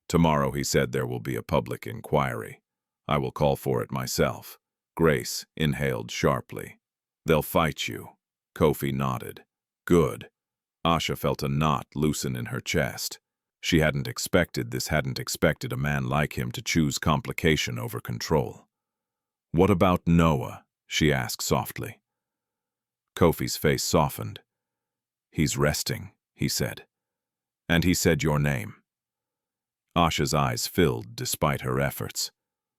"Tomorrow," he said, "there will be a public inquiry. I will call for it myself." Grace inhaled sharply. "They'll fight you." Kofi nodded. "Good." Asha felt a knot loosen in her chest. She hadn't expected this, hadn't expected a man like him to choose complication over control. "What about Noah?" she asked softly. Kofi's face softened. "He's resting," he said. "And he said your name." Asha's eyes filled despite her efforts.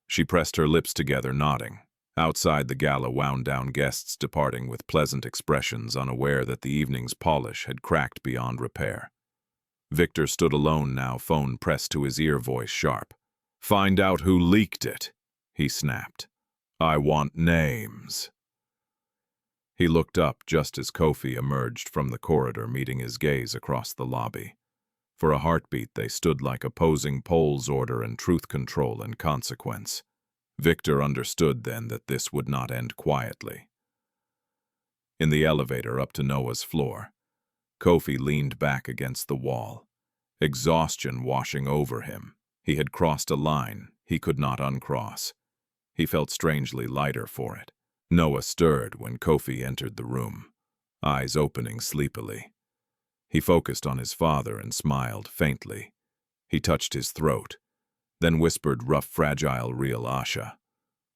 She pressed her lips together, nodding. Outside, the gala wound down, guests departing with pleasant expressions, unaware that the evening's polish had cracked beyond repair. Victor stood alone now, phone pressed to his ear, voice sharp. "Find out who leaked it," he snapped. "I want names." He looked up just as Kofi emerged from the corridor, meeting his gaze across the lobby. For a heartbeat, they stood like opposing poles, order and truth, control and consequence. Victor understood then that this would not end quietly. In the elevator up to Noah's floor, Kofi leaned back against the wall, exhaustion washing over him. He had crossed a line he could not uncross. He felt strangely lighter for it. Noah stirred when Kofi entered the room, eyes opening sleepily. He focused on his father and smiled faintly. He touched his throat, then whispered, "Rough, fragile, real Asha."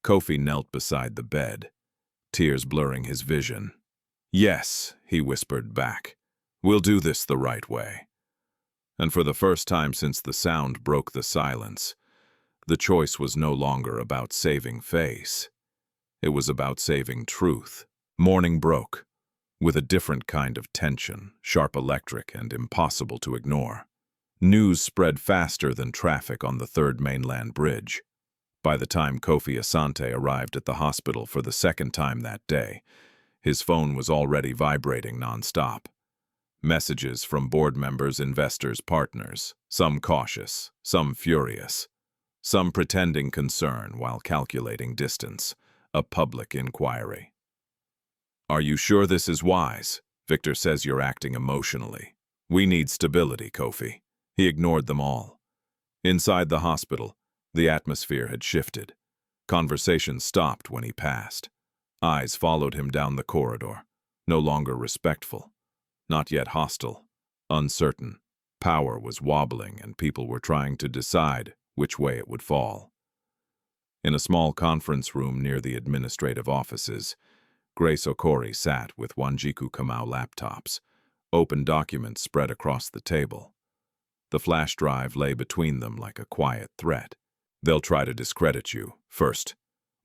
Kofi knelt beside the bed, tears blurring his vision. "Yes," he whispered back. "We'll do this the right way." And for the first time since the sound broke the silence, the choice was no longer about saving face. It was about saving truth. Morning broke, with a different kind of tension, sharp, electric, and impossible to ignore. News spread faster than traffic on the third mainland bridge. By the time Kofi Asante arrived at the hospital for the second time that day, his phone was already vibrating nonstop. Messages from board members, investors, partners, some cautious, some furious, some pretending concern while calculating distance. A public inquiry. "Are you sure this is wise? Victor says you're acting emotionally. We need stability, Kofi." He ignored them all. Inside the hospital, the atmosphere had shifted. Conversation stopped when he passed. Eyes followed him down the corridor, no longer respectful, not yet hostile, uncertain. Power was wobbling and people were trying to decide which way it would fall. In a small conference room near the administrative offices, Grace Okori sat with Wanjiku Kamau laptops, open documents spread across the table. The flash drive lay between them like a quiet threat. "They'll try to discredit you, first,"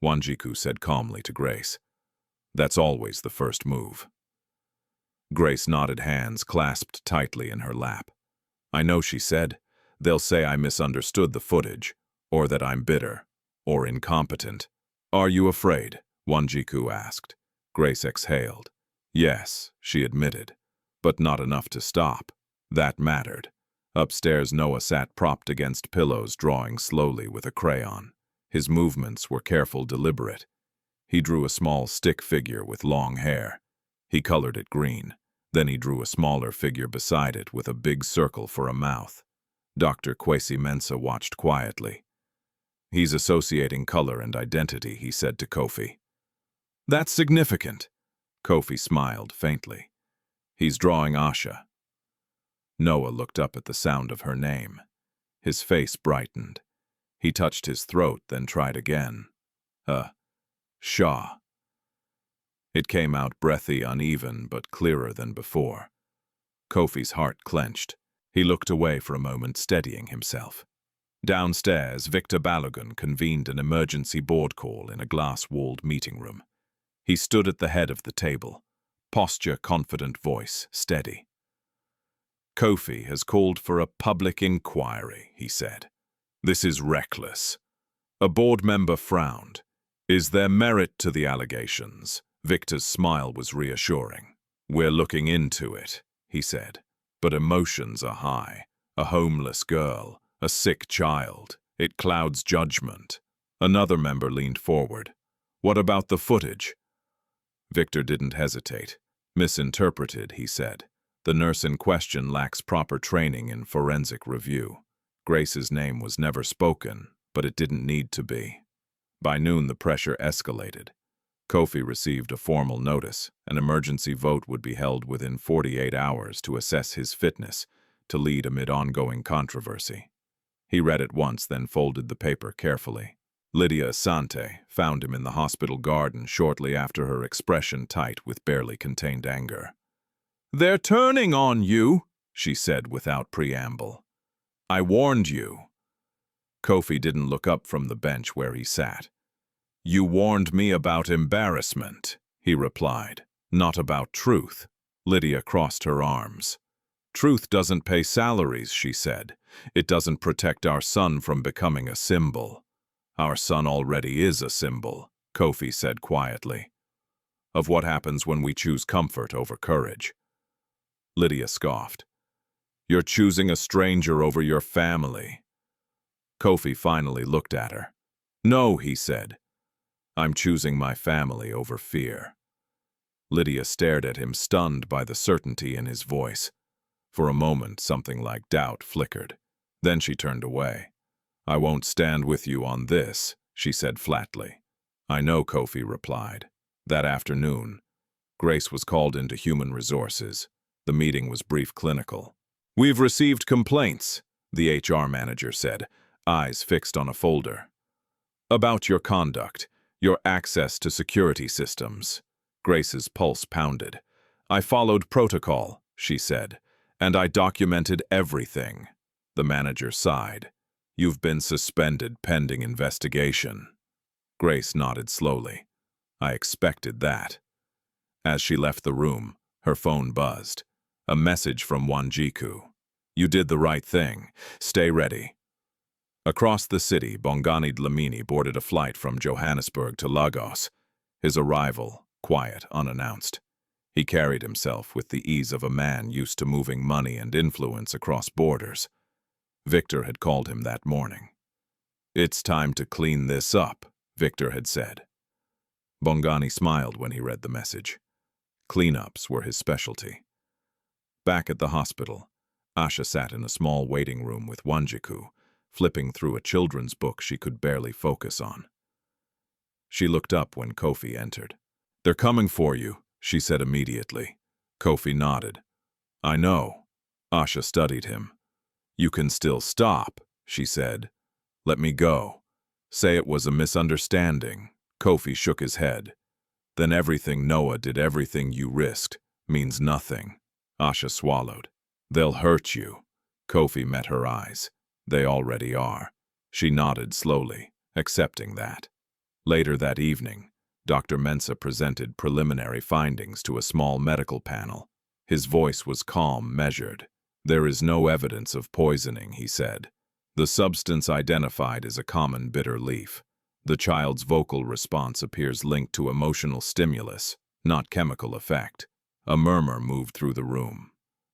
Wanjiku said calmly to Grace. "That's always the first move." Grace nodded, hands clasped tightly in her lap. "I know," she said. "They'll say I misunderstood the footage, or that I'm bitter, or incompetent." "Are you afraid?" Wanjiku asked. Grace exhaled. "Yes," she admitted, "but not enough to stop." That mattered. Upstairs, Noah sat propped against pillows, drawing slowly with a crayon. His movements were careful, deliberate. He drew a small stick figure with long hair. He colored it green. Then he drew a smaller figure beside it with a big circle for a mouth. Dr. Kwesi Mensah watched quietly. "He's associating color and identity," he said to Kofi. "That's significant." Kofi smiled faintly. "He's drawing Asha." Noah looked up at the sound of her name. His face brightened. He touched his throat, then tried again. Shah. It came out breathy, uneven, but clearer than before. Kofi's heart clenched. He looked away for a moment, steadying himself. Downstairs, Victor Balogun convened an emergency board call in a glass-walled meeting room. He stood at the head of the table, posture confident, voice steady. "Kofi has called for a public inquiry," he said. "This is reckless." A board member frowned. "Is there merit to the allegations?" Victor's smile was reassuring. "We're looking into it," he said. "But emotions are high. A homeless girl, a sick child. It clouds judgment." Another member leaned forward. "What about the footage?" Victor didn't hesitate. "Misinterpreted," he said. "The nurse in question lacks proper training in forensic review." Grace's name was never spoken, but it didn't need to be. By noon, the pressure escalated. Kofi received a formal notice. An emergency vote would be held within 48 hours to assess his fitness to lead amid ongoing controversy. He read it once, then folded the paper carefully. Lydia Asante found him in the hospital garden shortly after, her expression tight with barely contained anger. "They're turning on you," she said without preamble. "I warned you." Kofi didn't look up from the bench where he sat. "You warned me about embarrassment," he replied, "not about truth." Lydia crossed her arms. "Truth doesn't pay salaries," she said. "It doesn't protect our son from becoming a symbol." "Our son already is a symbol," Kofi said quietly, "of what happens when we choose comfort over courage." Lydia scoffed. "You're choosing a stranger over your family." Kofi finally looked at her. "No," he said. "I'm choosing my family over fear." Lydia stared at him, stunned by the certainty in his voice. For a moment, something like doubt flickered. Then she turned away. "I won't stand with you on this," she said flatly. "I know," Kofi replied. That afternoon, Grace was called into human resources. The meeting was brief, clinical. "We've received complaints," the HR manager said, eyes fixed on a folder. "About your conduct, your access to security systems." Grace's pulse pounded. "I followed protocol," she said, "and I documented everything." The manager sighed. "You've been suspended pending investigation." Grace nodded slowly. "I expected that." As she left the room, her phone buzzed. A message from Wanjiku. "You did the right thing. Stay ready." Across the city, Bongani Dlamini boarded a flight from Johannesburg to Lagos. His arrival, quiet, unannounced. He carried himself with the ease of a man used to moving money and influence across borders. Victor had called him that morning. "It's time to clean this up," Victor had said. Bongani smiled when he read the message. Cleanups were his specialty. Back at the hospital, Asha sat in a small waiting room with Wanjiku, flipping through a children's book she could barely focus on. She looked up when Kofi entered. "They're coming for you," she said immediately. Kofi nodded. "I know." Asha studied him. "You can still stop," she said. "Let me go. Say it was a misunderstanding." Kofi shook his head. "Then everything Noah did, everything you risked, means nothing." Asha swallowed. "They'll hurt you." Kofi met her eyes. "They already are." She nodded slowly, accepting that. Later that evening, Dr. Mensah presented preliminary findings to a small medical panel. His voice was calm, measured. "There is no evidence of poisoning," he said. "The substance identified is a common bitter leaf. The child's vocal response appears linked to emotional stimulus, not chemical effect." A murmur moved through the room.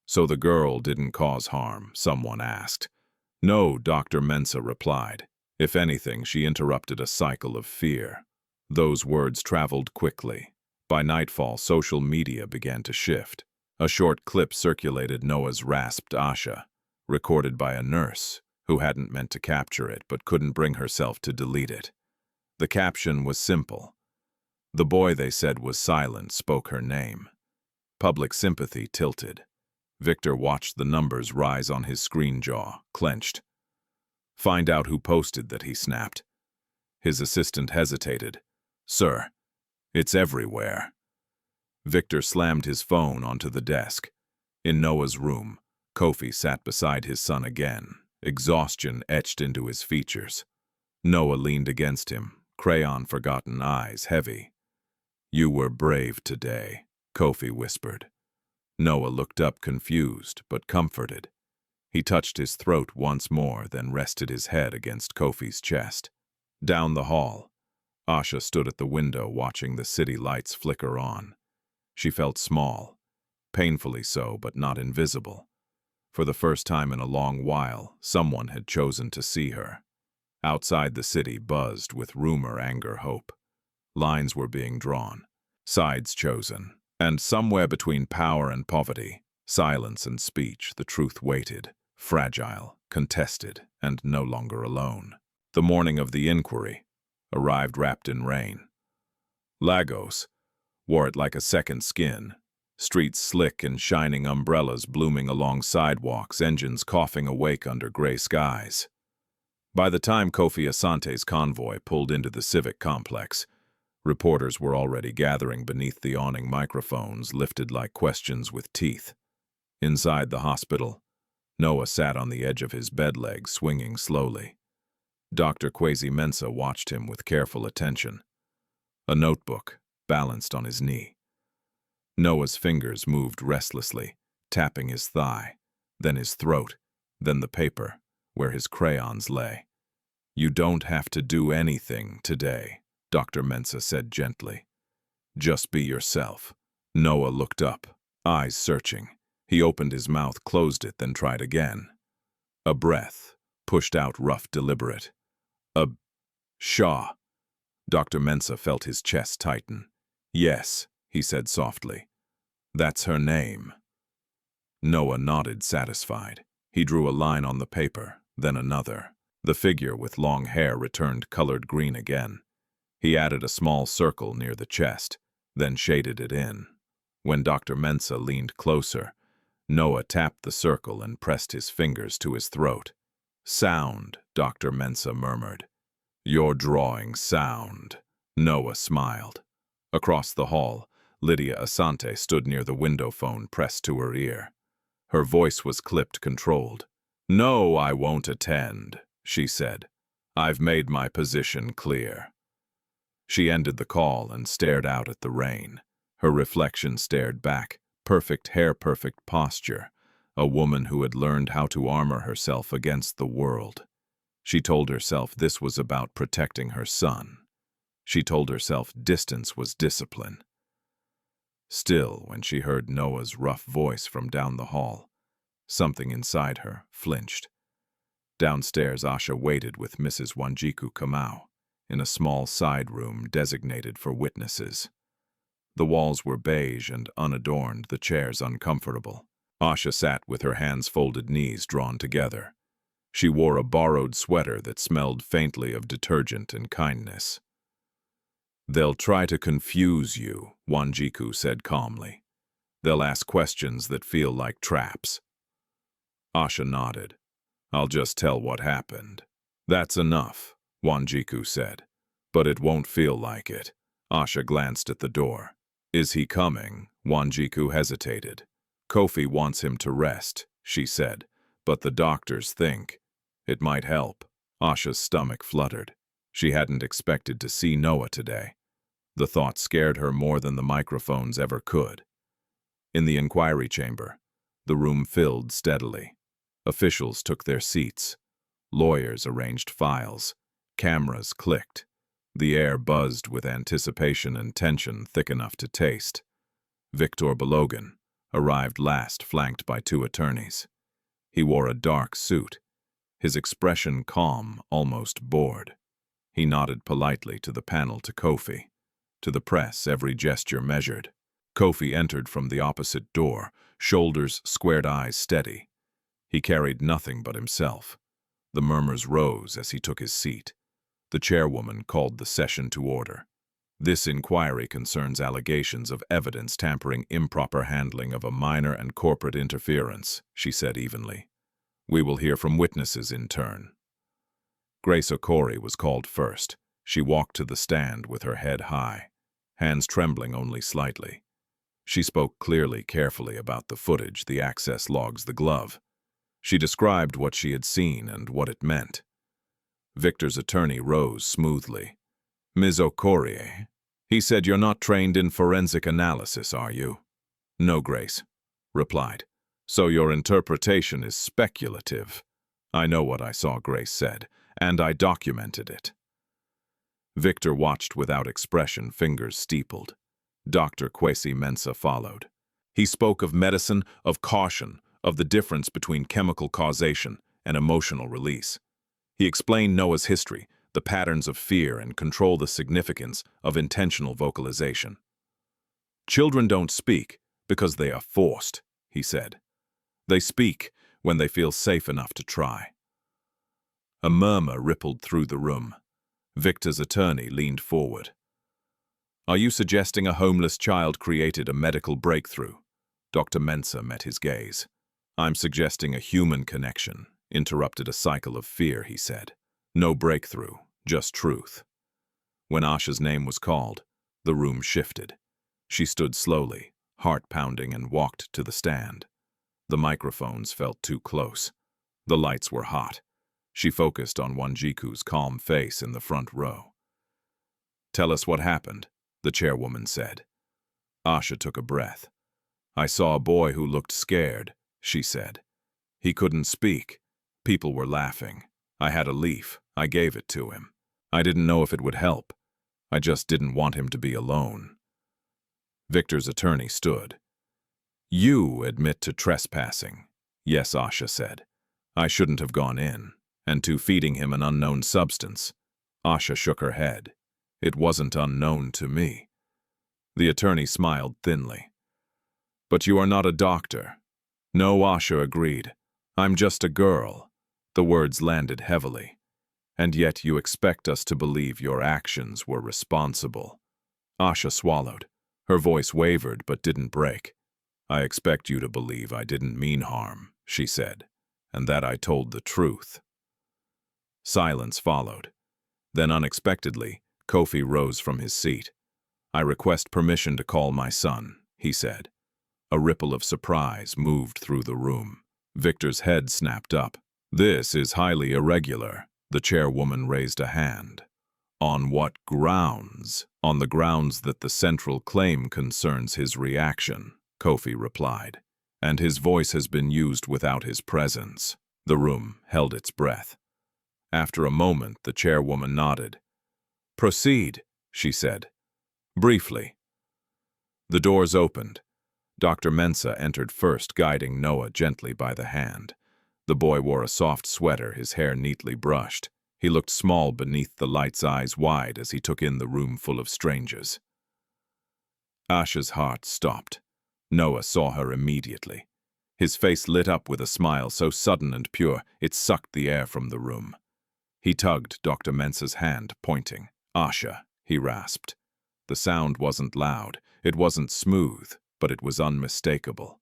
"So the girl didn't cause harm?" someone asked. "No," Dr. Mensah replied. "If anything, she interrupted a cycle of fear." Those words traveled quickly. By nightfall, social media began to shift. A short clip circulated Noah's rasped Asha, recorded by a nurse who hadn't meant to capture it but couldn't bring herself to delete it. The caption was simple. The boy they said was silent spoke her name. Public sympathy tilted. Victor watched the numbers rise on his screen, jaw clenched. "Find out who posted that," he snapped. His assistant hesitated. "Sir, it's everywhere." Victor slammed his phone onto the desk. In Noah's room, Kofi sat beside his son again, exhaustion etched into his features. Noah leaned against him, crayon-forgotten eyes heavy. "You were brave today," Kofi whispered. Noah looked up confused but comforted. He touched his throat once more, then rested his head against Kofi's chest. Down the hall, Asha stood at the window watching the city lights flicker on. She felt small, painfully so but not invisible. For the first time in a long while, someone had chosen to see her. Outside the city buzzed with rumor, anger, hope. Lines were being drawn, sides chosen, and somewhere between power and poverty, silence and speech, the truth waited, fragile, contested, and no longer alone. The morning of the inquiry arrived wrapped in rain. Lagos wore it like a second skin. Streets slick and shining, umbrellas blooming along sidewalks, engines coughing awake under gray skies. By the time Kofi Asante's convoy pulled into the civic complex, reporters were already gathering beneath the awning, microphones lifted like questions with teeth. Inside the hospital, Noah sat on the edge of his bed legs, swinging slowly. Dr. Kwesi Mensah watched him with careful attention. A notebook balanced on his knee. Noah's fingers moved restlessly, tapping his thigh, then his throat, then the paper, where his crayons lay. "You don't have to do anything today," Dr. Mensah said gently. "Just be yourself." Noah looked up, eyes searching. He opened his mouth, closed it, then tried again. A breath, pushed out, rough, deliberate. Shaw. Dr. Mensah felt his chest tighten. "Yes," he said softly. "That's her name." Noah nodded, satisfied. He drew a line on the paper, then another. The figure with long hair returned colored green again. He added a small circle near the chest, then shaded it in. When Dr. Mensah leaned closer, Noah tapped the circle and pressed his fingers to his throat. "Sound," Dr. Mensah murmured. "You're drawing sound." Noah smiled. Across the hall, Lydia Asante stood near the window phone pressed to her ear. Her voice was clipped, controlled. "No, I won't attend," she said. "I've made my position clear." She ended the call and stared out at the rain. Her reflection stared back, perfect hair, perfect posture, a woman who had learned how to armor herself against the world. She told herself this was about protecting her son. She told herself distance was discipline. Still, when she heard Noah's rough voice from down the hall, something inside her flinched. Downstairs, Asha waited with Mrs. Wanjiku Kamau in a small side room designated for witnesses. The walls were beige and unadorned, the chairs uncomfortable. Asha sat with her hands folded, knees drawn together. She wore a borrowed sweater that smelled faintly of detergent and kindness. "They'll try to confuse you," Wanjiku said calmly. They'll ask questions that feel like traps. Asha nodded. I'll just tell what happened. That's enough, Wanjiku said. But it won't feel like it. Asha glanced at the door. Is he coming? Wanjiku hesitated. Kofi wants him to rest, she said, but the doctors think it might help. Asha's stomach fluttered. She hadn't expected to see Noah today. The thought scared her more than the microphones ever could. In the inquiry chamber, the room filled steadily. Officials took their seats. Lawyers arranged files. Cameras clicked. The air buzzed with anticipation and tension thick enough to taste. Victor Balogan arrived last, flanked by two attorneys. He wore a dark suit, his expression calm, almost bored. He nodded politely to the panel to Kofi. To the press, every gesture measured. Kofi entered from the opposite door, shoulders squared, eyes steady. He carried nothing but himself. The murmurs rose as he took his seat. The chairwoman called the session to order. This inquiry concerns allegations of evidence tampering, improper handling of a minor, and corporate interference, she said evenly. We will hear from witnesses in turn. Grace Okori was called first. She walked to the stand with her head high, hands trembling only slightly. She spoke clearly, carefully about the footage, the access logs, the glove. She described what she had seen and what it meant. Victor's attorney rose smoothly. Ms. Okori, he said you're not trained in forensic analysis, are you? No, Grace replied. So your interpretation is speculative. I know what I saw, Grace said, and I documented it. Victor watched without expression, fingers steepled. Dr. Kwesi Mensah followed. He spoke of medicine, of caution, of the difference between chemical causation and emotional release. He explained Noah's history, the patterns of fear, and control the significance of intentional vocalization. Children don't speak because they are forced, he said. They speak when they feel safe enough to try. A murmur rippled through the room. Victor's attorney leaned forward. Are you suggesting a homeless child created a medical breakthrough? Dr. Mensah met his gaze. I'm suggesting a human connection interrupted a cycle of fear, he said. No breakthrough, just truth. When Asha's name was called, the room shifted. She stood slowly, heart pounding, and walked to the stand. The microphones felt too close. The lights were hot. She focused on Wanjiku's calm face in the front row. Tell us what happened, the chairwoman said. Asha took a breath. I saw a boy who looked scared, she said. He couldn't speak. People were laughing. I had a leaf. I gave it to him. I didn't know if it would help. I just didn't want him to be alone. Victor's attorney stood. You admit to trespassing. Yes, Asha said. I shouldn't have gone in. And to feeding him an unknown substance. Asha shook her head. It wasn't unknown to me. The attorney smiled thinly. But you are not a doctor. No, Asha agreed. I'm just a girl. The words landed heavily. And yet you expect us to believe your actions were responsible. Asha swallowed. Her voice wavered but didn't break. I expect you to believe I didn't mean harm, she said, and that I told the truth. Silence followed. Then unexpectedly, Kofi rose from his seat. I request permission to call my son, he said. A ripple of surprise moved through the room. Victor's head snapped up. This is highly irregular. The chairwoman raised a hand. On what grounds? On the grounds that the central claim concerns his reaction, Kofi replied. And his voice has been used without his presence. The room held its breath. After a moment, the chairwoman nodded. Proceed, she said. Briefly. The doors opened. Dr. Mensah entered first, guiding Noah gently by the hand. The boy wore a soft sweater, his hair neatly brushed. He looked small beneath the lights, eyes wide as he took in the room full of strangers. Asha's heart stopped. Noah saw her immediately. His face lit up with a smile so sudden and pure it sucked the air from the room. He tugged Dr. Mensah's hand, pointing. Asha, he rasped. The sound wasn't loud. It wasn't smooth, but it was unmistakable.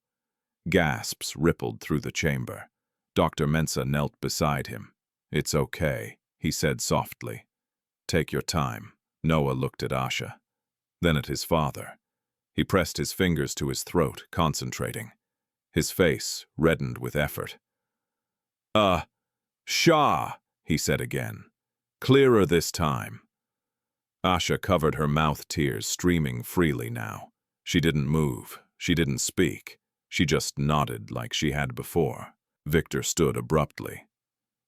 Gasps rippled through the chamber. Dr. Mensah knelt beside him. "It's okay," he said softly. "Take your time." Noah looked at Asha, then at his father. He pressed his fingers to his throat, concentrating. His face reddened with effort. Shah, he said again. "Clearer this time." Asha covered her mouth, tears streaming freely now. She didn't move. She didn't speak. She just nodded like she had before. Victor stood abruptly.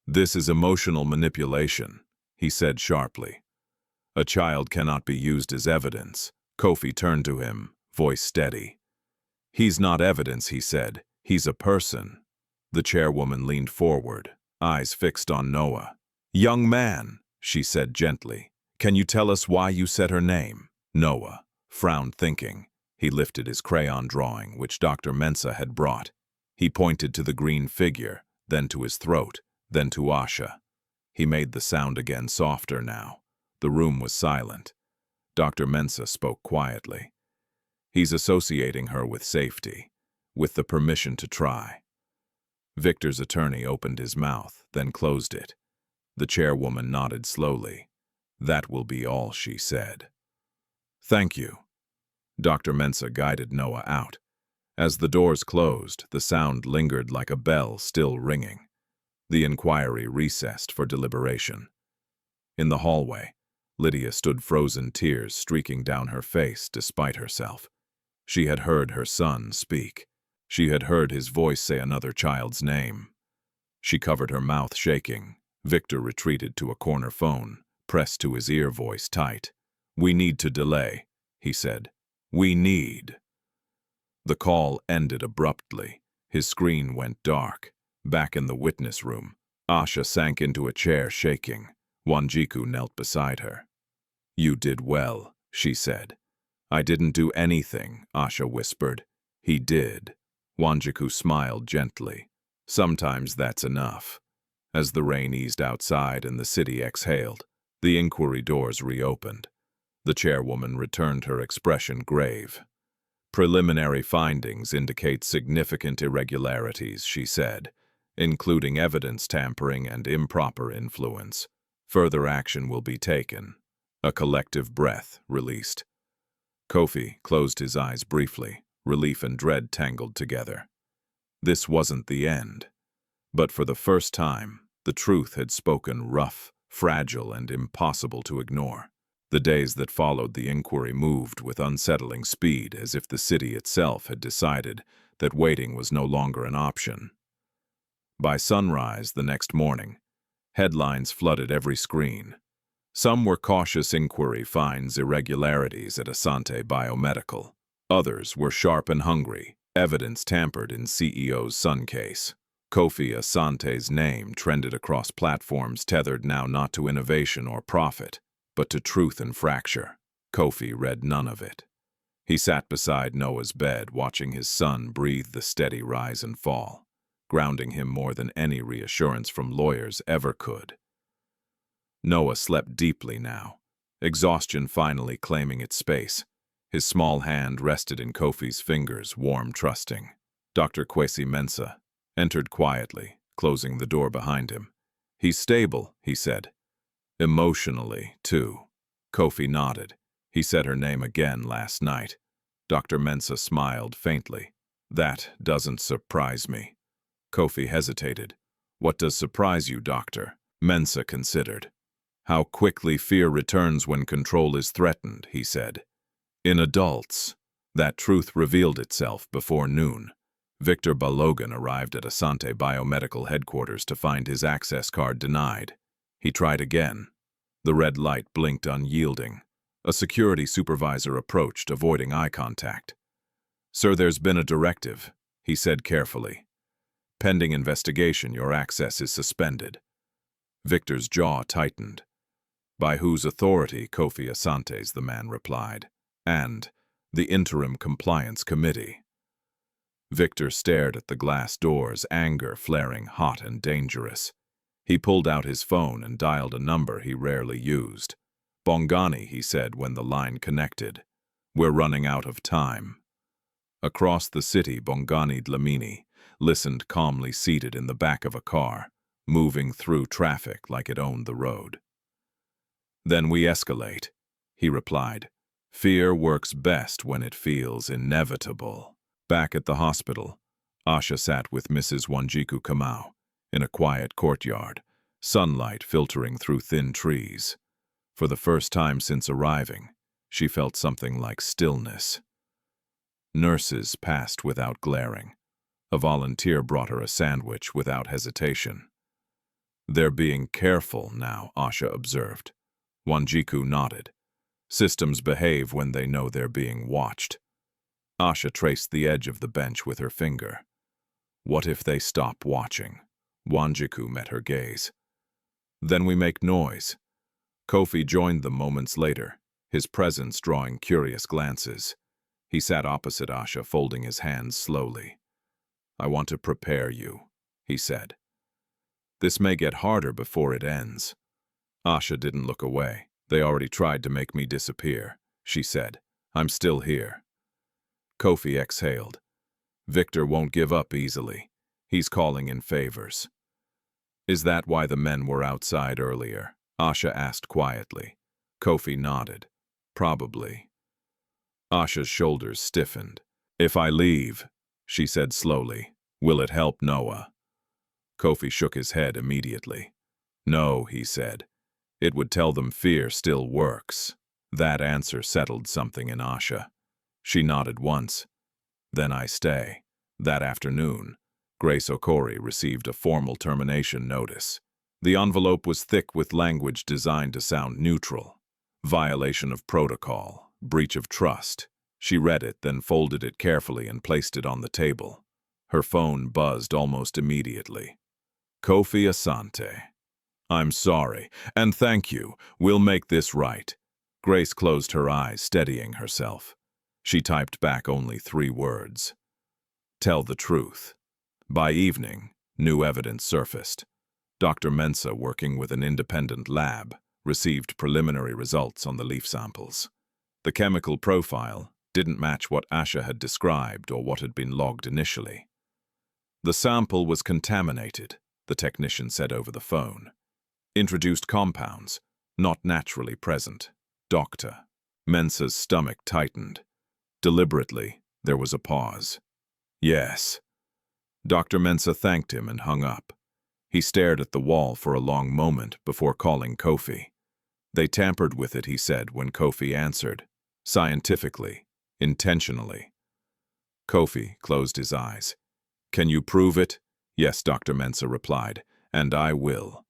"This is emotional manipulation," he said sharply. "A child cannot be used as evidence." Kofi turned to him, voice steady. "He's not evidence," he said. "He's a person." The chairwoman leaned forward, eyes fixed on Noah. "Young man," she said gently, "can you tell us why you said her name?" Noah frowned, thinking. He lifted his crayon drawing, which Dr. Mensah had brought. He pointed to the green figure, then to his throat, then to Asha. He made the sound again, softer now. The room was silent. Dr. Mensah spoke quietly. "He's associating her with safety, with the permission to try." Victor's attorney opened his mouth, then closed it. The chairwoman nodded slowly. "That will be all," she said. "Thank you." Dr. Mensah guided Noah out. As the doors closed, the sound lingered like a bell still ringing. The inquiry recessed for deliberation. In the hallway, Lydia stood, frozen, tears streaking down her face despite herself. She had heard her son speak. She had heard his voice say another child's name. She covered her mouth, shaking. Victor retreated to a corner phone, pressed to his ear, voice tight. "We need to delay," he said. "We need." The call ended abruptly. His screen went dark. Back in the witness room, Asha sank into a chair, shaking. Wanjiku knelt beside her. "You did well," she said. "I didn't do anything," Asha whispered. "He did." Wanjiku smiled gently. "Sometimes that's enough." As the rain eased outside and the city exhaled, the inquiry doors reopened. The chairwoman returned, her expression grave. "Preliminary findings indicate significant irregularities," she said, "including evidence tampering and improper influence. Further action will be taken." A collective breath released. Kofi closed his eyes briefly, relief and dread tangled together. This wasn't the end. But for the first time, the truth had spoken, rough, fragile, and impossible to ignore. The days that followed the inquiry moved with unsettling speed, as if the city itself had decided that waiting was no longer an option. By sunrise the next morning, headlines flooded every screen. Some were cautious inquiry finds irregularities at Asante Biomedical. Others were sharp and hungry, evidence tampered in CEO's son case. Kofi Asante's name trended across platforms tethered now not to innovation or profit, but to truth and fracture. Kofi read none of it. He sat beside Noah's bed, watching his son breathe the steady rise and fall, grounding him more than any reassurance from lawyers ever could. Noah slept deeply now, exhaustion finally claiming its space. His small hand rested in Kofi's fingers, warm, trusting. Dr. Kwesi Mensah entered quietly, closing the door behind him. "He's stable," he said. "Emotionally, too." Kofi nodded. "He said her name again last night." Dr. Mensah smiled faintly. "That doesn't surprise me." Kofi hesitated. "What does surprise you, doctor?" Mensah considered. "How quickly fear returns when control is threatened," he said. "In adults." That truth revealed itself before noon. Victor Balogan arrived at Asante Biomedical headquarters to find his access card denied. He tried again. The red light blinked unyielding. A security supervisor approached, avoiding eye contact. "Sir, there's been a directive," he said carefully. "Pending investigation, your access is suspended." Victor's jaw tightened. "By whose authority?" "Kofi Asante's," the man replied. "And the Interim Compliance Committee." Victor stared at the glass doors, anger flaring hot and dangerous. He pulled out his phone and dialed a number he rarely used. "Bongani," he said when the line connected. We're running out of time. Across the city, Bongani Dlamini listened calmly seated in the back of a car, moving through traffic like it owned the road. Then we escalate, he replied. Fear works best when it feels inevitable. Back at the hospital, Asha sat with Mrs. Wanjiku Kamau in a quiet courtyard, sunlight filtering through thin trees. For the first time since arriving, she felt something like stillness. Nurses passed without glaring. A volunteer brought her a sandwich without hesitation. They're being careful now, Asha observed. Wanjiku nodded. Systems behave when they know they're being watched. Asha traced the edge of the bench with her finger. What if they stop watching? Wanjiku met her gaze. Then we make noise. Kofi joined them moments later, his presence drawing curious glances. He sat opposite Asha, folding his hands slowly. I want to prepare you, he said. This may get harder before it ends. Asha didn't look away. They already tried to make me disappear, she said. I'm still here. Kofi exhaled. Victor won't give up easily. He's calling in favors. Is that why the men were outside earlier? Asha asked quietly. Kofi nodded. Probably. Asha's shoulders stiffened. If I leave, she said slowly, will it help Noah? Kofi shook his head immediately. No, he said. It would tell them fear still works. That answer settled something in Asha. She nodded once. Then I stay. That afternoon, Grace Okori received a formal termination notice. The envelope was thick with language designed to sound neutral. Violation of protocol, breach of trust. She read it, then folded it carefully and placed it on the table. Her phone buzzed almost immediately. Kofi Asante. I'm sorry, and thank you. We'll make this right. Grace closed her eyes, steadying herself. She typed back only 3 words. Tell the truth. By evening, new evidence surfaced. Dr. Mensah, working with an independent lab, received preliminary results on the leaf samples. The chemical profile didn't match what Asha had described or what had been logged initially. The sample was contaminated, the technician said over the phone. Introduced compounds, not naturally present. Doctor. Mensah's stomach tightened. Deliberately, there was a pause. Yes. Dr. Mensah thanked him and hung up. He stared at the wall for a long moment before calling Kofi. They tampered with it, he said, when Kofi answered. Scientifically, intentionally. Kofi closed his eyes. Can you prove it? Yes, Dr. Mensah replied, and I will.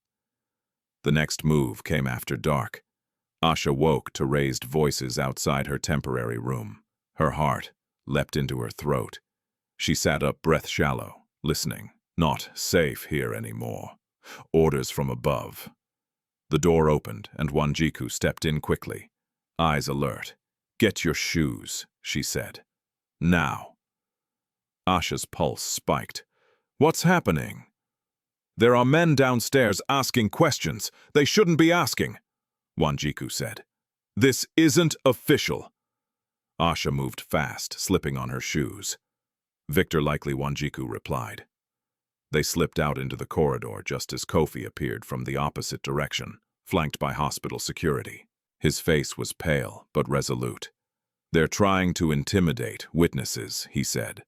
The next move came after dark. Asha woke to raised voices outside her temporary room. Her heart leapt into her throat. She sat up, breath shallow, listening. Not safe here anymore. Orders from above. The door opened, and Wanjiku stepped in quickly, eyes alert. Get your shoes, she said. Now. Asha's pulse spiked. What's happening? There are men downstairs asking questions they shouldn't be asking, Wanjiku said. This isn't official. Asha moved fast, slipping on her shoes. Victor likely, Wanjiku replied. They slipped out into the corridor just as Kofi appeared from the opposite direction, flanked by hospital security. His face was pale but resolute. They're trying to intimidate witnesses, he said.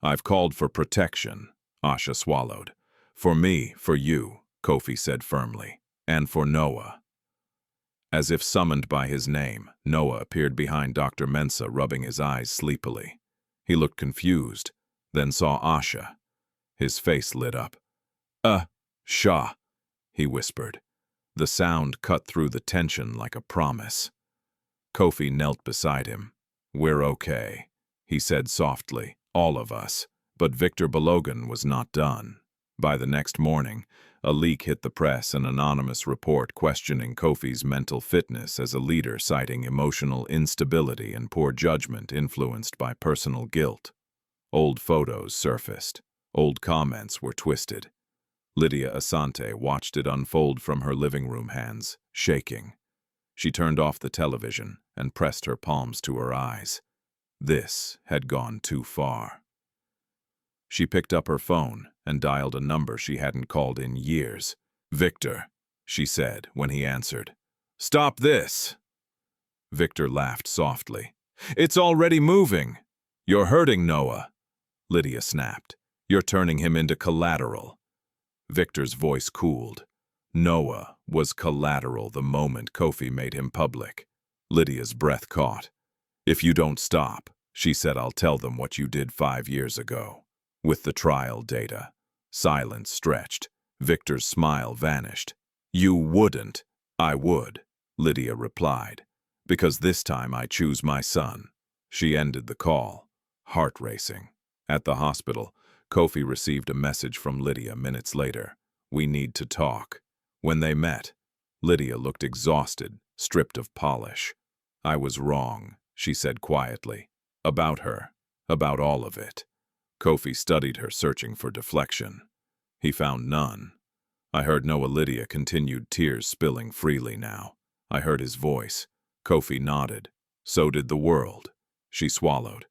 I've called for protection, Asha swallowed. For me, for you, Kofi said firmly, and for Noah. As if summoned by his name, Noah appeared behind Dr. Mensah, rubbing his eyes sleepily. He looked confused, then saw Asha. His face lit up. Shah, he whispered. The sound cut through the tension like a promise. Kofi knelt beside him. We're okay, he said softly, all of us. But Victor Balogan was not done. By the next morning, a leak hit the press, an anonymous report questioning Kofi's mental fitness as a leader, citing emotional instability and poor judgment influenced by personal guilt. Old photos surfaced. Old comments were twisted. Lydia Asante watched it unfold from her living room, hands shaking. She turned off the television and pressed her palms to her eyes. This had gone too far. She picked up her phone and dialed a number she hadn't called in years. "Victor," she said when he answered. "Stop this!" Victor laughed softly. "It's already moving. You're hurting Noah," Lydia snapped. "You're turning him into collateral." Victor's voice cooled. Noah was collateral the moment Kofi made him public. Lydia's breath caught. "If you don't stop," she said, "I'll tell them what you did 5 years ago." With the trial data, silence stretched. Victor's smile vanished. "You wouldn't." "I would," Lydia replied. "Because this time I choose my son." She ended the call, heart racing. At the hospital, Kofi received a message from Lydia minutes later. "We need to talk." When they met, Lydia looked exhausted, stripped of polish. "I was wrong," she said quietly. "About her. About all of it." Kofi studied her, searching for deflection. He found none. "I heard Noah." Lydia continued, tears spilling freely now. "I heard his voice." Kofi nodded. "So did the world." She swallowed.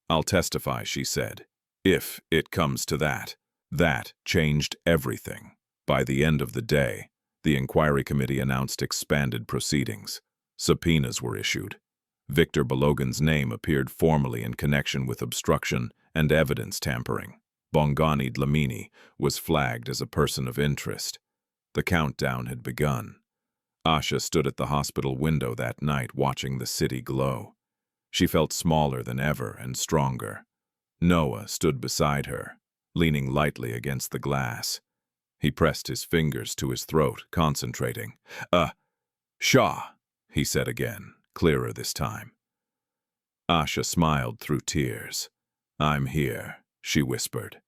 "I'll testify," she said. "If it comes to that." That changed everything. By the end of the day, the inquiry committee announced expanded proceedings. Subpoenas were issued. Victor Balogun's name appeared formally in connection with obstruction and evidence tampering. Bongani Dlamini was flagged as a person of interest. The countdown had begun. Asha stood at the hospital window that night watching the city glow. She felt smaller than ever and stronger. Noah stood beside her, leaning lightly against the glass. He pressed his fingers to his throat, concentrating. Shah," he said again, clearer this time. Asha smiled through tears. "I'm here," she whispered.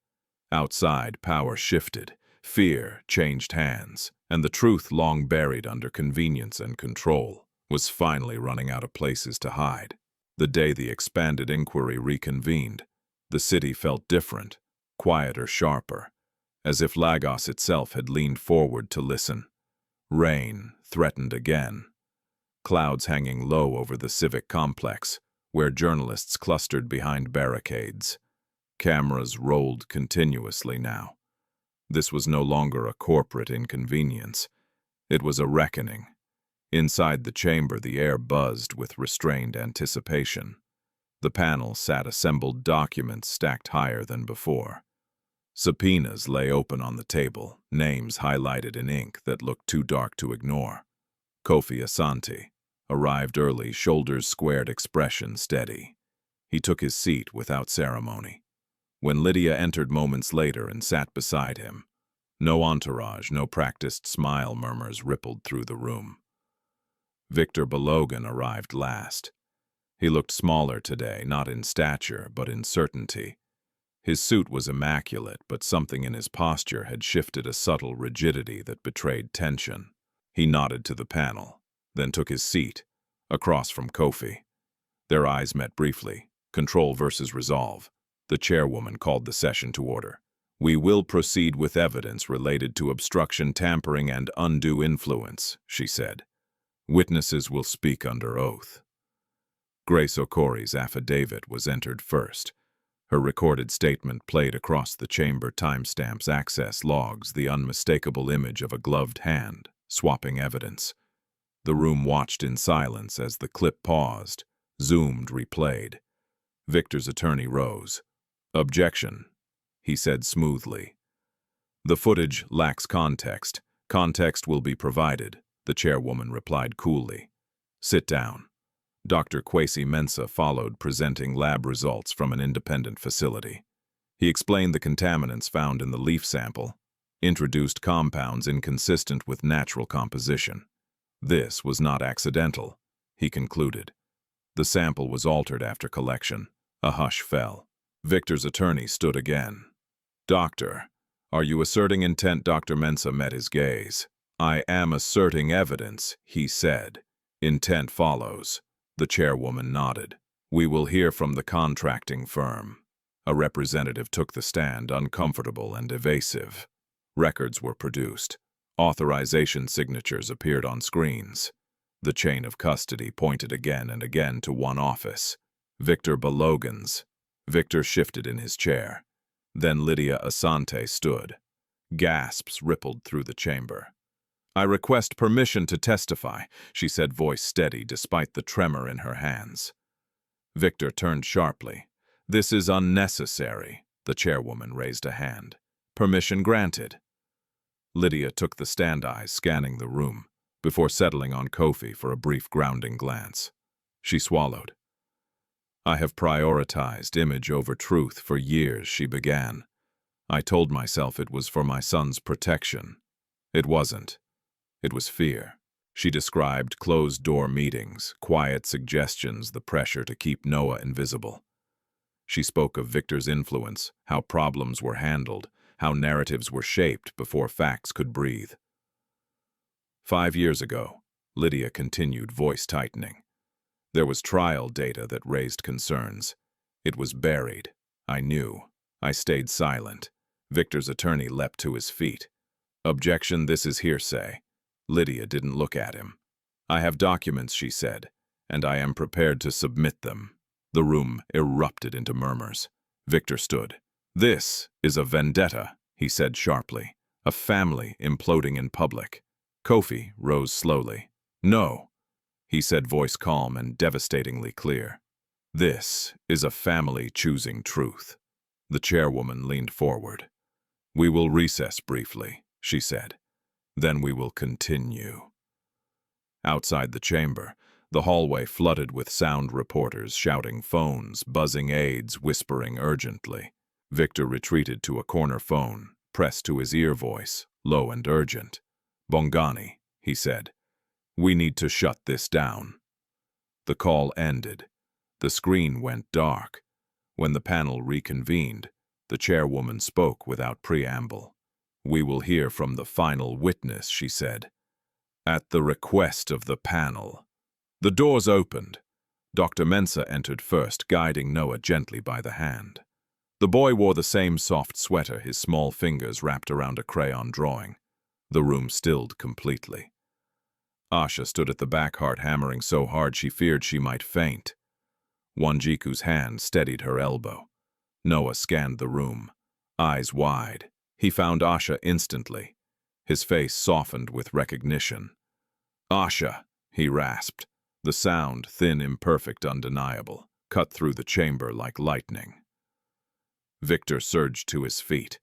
Outside, power shifted. Fear changed hands, and the truth long buried under convenience and control was finally running out of places to hide. The day the expanded inquiry reconvened, the city felt different, quieter, sharper, as if Lagos itself had leaned forward to listen. Rain threatened again. Clouds hanging low over the civic complex, where journalists clustered behind barricades. Cameras rolled continuously now. This was no longer a corporate inconvenience. It was a reckoning. Inside the chamber, the air buzzed with restrained anticipation. The panel sat assembled, documents stacked higher than before. Subpoenas lay open on the table, names highlighted in ink that looked too dark to ignore. Kofi Asante arrived early, shoulders squared, expression steady. He took his seat without ceremony. When Lydia entered moments later and sat beside him, no entourage, no practiced smile murmurs rippled through the room. Victor Balogun arrived last. He looked smaller today, not in stature, but in certainty. His suit was immaculate, but something in his posture had shifted, a subtle rigidity that betrayed tension. He nodded to the panel, then took his seat, across from Kofi. Their eyes met briefly. Control versus resolve. The chairwoman called the session to order. "We will proceed with evidence related to obstruction, tampering, and undue influence," she said. "Witnesses will speak under oath." Grace Okori's affidavit was entered first. Her recorded statement played across the chamber, timestamps, access logs, the unmistakable image of a gloved hand, swapping evidence. The room watched in silence as the clip paused, zoomed, replayed. Victor's attorney rose. "Objection," he said smoothly. "The footage lacks context. Context will be provided," the chairwoman replied coolly. "Sit down." Dr. Kwesi Mensah followed, presenting lab results from an independent facility. He explained the contaminants found in the leaf sample, introduced compounds inconsistent with natural composition. This was not accidental, he concluded. The sample was altered after collection. A hush fell. Victor's attorney stood again. "Doctor, are you asserting intent?" Dr. Mensah met his gaze. "I am asserting evidence," he said. "Intent follows." The chairwoman nodded. "We will hear from the contracting firm." A representative took the stand, uncomfortable and evasive. Records were produced. Authorization signatures appeared on screens. The chain of custody pointed again and again to one office. Victor Balogan's. Victor shifted in his chair. Then Lydia Asante stood. Gasps rippled through the chamber. "I request permission to testify," she said, voice steady despite the tremor in her hands. Victor turned sharply. "This is unnecessary." The chairwoman raised a hand. "Permission granted." Lydia took the stand, eyes scanning the room, before settling on Kofi for a brief grounding glance. She swallowed. "I have prioritized image over truth for years," she began. "I told myself it was for my son's protection. It wasn't. It was fear." She described closed-door meetings, quiet suggestions, the pressure to keep Noah invisible. She spoke of Victor's influence, how problems were handled, how narratives were shaped before facts could breathe. 5 years ago, Lydia continued, voice tightening. There was trial data that raised concerns. It was buried. I knew. I stayed silent. Victor's attorney leapt to his feet. "Objection, this is hearsay." Lydia didn't look at him. "I have documents," she said, "and I am prepared to submit them." The room erupted into murmurs. Victor stood. "This is a vendetta," he said sharply. "A family imploding in public." Kofi rose slowly. "No," he said, voice calm and devastatingly clear. "This is a family choosing truth." The chairwoman leaned forward. "We will recess briefly," she said. "Then we will continue." Outside the chamber, the hallway flooded with sound reporters shouting, phones, buzzing aides, whispering urgently. Victor retreated to a corner phone, pressed to his ear, voice, low and urgent. "Bongani," he said. "We need to shut this down." The call ended. The screen went dark. When the panel reconvened, the chairwoman spoke without preamble. "We will hear from the final witness," she said. "At the request of the panel." The doors opened. Dr. Mensah entered first, guiding Noah gently by the hand. The boy wore the same soft sweater, his small fingers wrapped around a crayon drawing. The room stilled completely. Asha stood at the back, heart hammering so hard she feared she might faint. Wanjiku's hand steadied her elbow. Noah scanned the room, eyes wide. He found Asha instantly. His face softened with recognition. "Asha," he rasped. The sound, thin, imperfect, undeniable, cut through the chamber like lightning. Victor surged to his feet.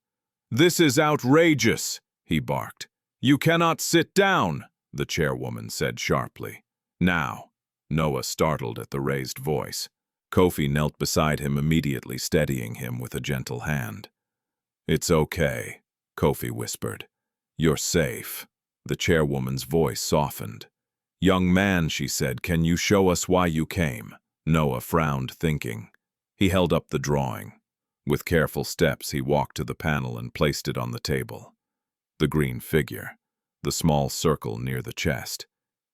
"This is outrageous," he barked. "You cannot sit down," the chairwoman said sharply. "Now." Noah startled at the raised voice. Kofi knelt beside him, immediately steadying him with a gentle hand. "It's okay," Kofi whispered. "You're safe." The chairwoman's voice softened. "Young man," she said, "can you show us why you came?" Noah frowned, thinking. He held up the drawing. With careful steps, he walked to the panel and placed it on the table. The green figure, the small circle near the chest.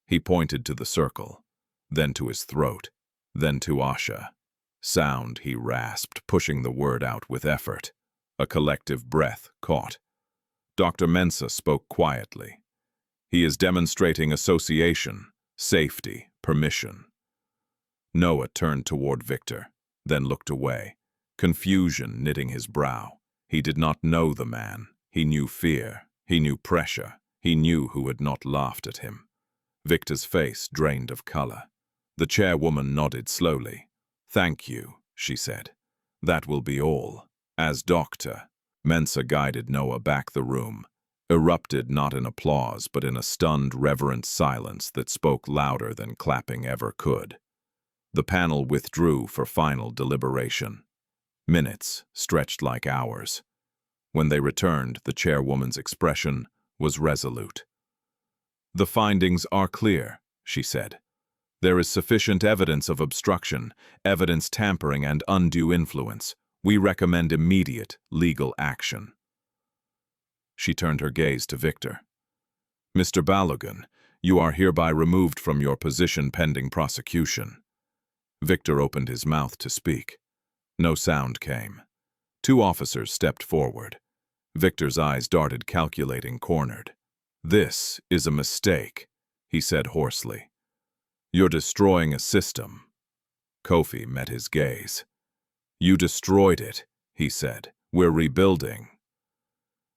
He pointed to the circle, then to his throat, then to Asha. "Sound," he rasped, pushing the word out with effort. A collective breath caught. Dr. Mensah spoke quietly. "He is demonstrating association, safety, permission." Noah turned toward Victor, then looked away, confusion knitting his brow. He did not know the man. He knew fear. He knew pressure. He knew who had not laughed at him. Victor's face drained of color. The chairwoman nodded slowly. "Thank you," she said. "That will be all. As doctor." Mensah guided Noah back the room, erupted not in applause but in a stunned, reverent silence that spoke louder than clapping ever could. The panel withdrew for final deliberation. Minutes stretched like hours. When they returned, the chairwoman's expression was resolute. "The findings are clear," she said. "There is sufficient evidence of obstruction, evidence tampering, and undue influence. We recommend immediate legal action." She turned her gaze to Victor. "Mr. Balogun, you are hereby removed from your position pending prosecution." Victor opened his mouth to speak. No sound came. 2 officers stepped forward. Victor's eyes darted, calculating, cornered. "This is a mistake," he said hoarsely. You're destroying a system. Kofi met his gaze. You destroyed it, he said. We're rebuilding.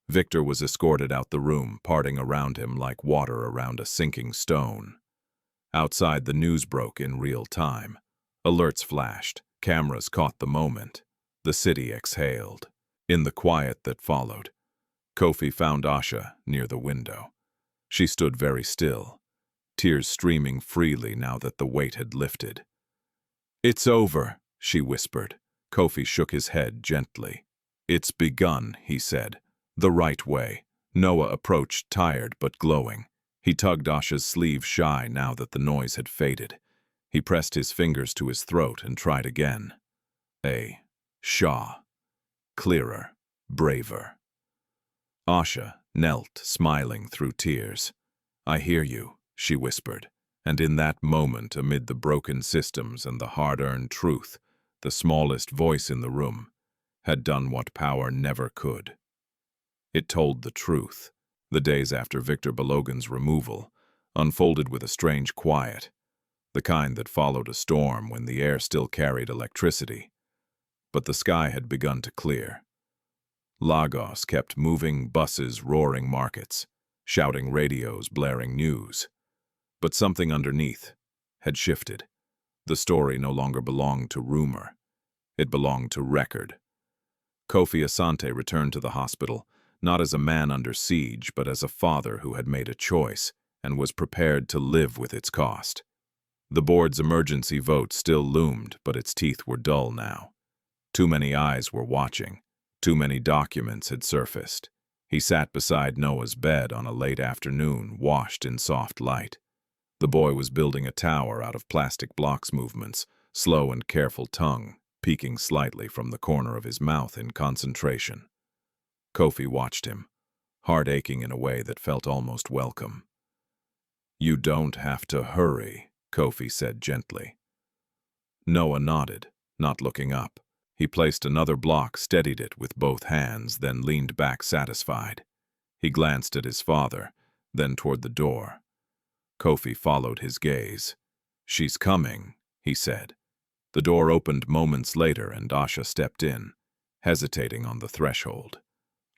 Victor was escorted out the room, parting around him like water around a sinking stone. Outside, the news broke in real time. Alerts flashed. Cameras caught the moment. The city exhaled. In the quiet that followed, Kofi found Asha near the window. She stood very still, tears streaming freely now that the weight had lifted. It's over, she whispered. Kofi shook his head gently. It's begun, he said. The right way. Noah approached, tired but glowing. He tugged Asha's sleeve shy now that the noise had faded. He pressed his fingers to his throat and tried again. Shah. Clearer, braver. Asha knelt, smiling through tears. I hear you, she whispered, and in that moment, amid the broken systems and the hard-earned truth, the smallest voice in the room had done what power never could. It told the truth. The days after Victor Balogan's removal unfolded with a strange quiet, the kind that followed a storm when the air still carried electricity. But the sky had begun to clear. Lagos kept moving, buses roaring markets, shouting radios blaring news. But something underneath had shifted. The story no longer belonged to rumor. It belonged to record. Kofi Asante returned to the hospital, not as a man under siege, but as a father who had made a choice and was prepared to live with its cost. The board's emergency vote still loomed, but its teeth were dull now. Too many eyes were watching. Too many documents had surfaced. He sat beside Noah's bed on a late afternoon, washed in soft light. The boy was building a tower out of plastic blocks movements, slow and careful tongue, peeking slightly from the corner of his mouth in concentration. Kofi watched him, heart aching in a way that felt almost welcome. You don't have to hurry, Kofi said gently. Noah nodded, not looking up. He placed another block, steadied it with both hands, then leaned back satisfied. He glanced at his father, then toward the door. Kofi followed his gaze. She's coming, he said. The door opened moments later and Asha stepped in, hesitating on the threshold,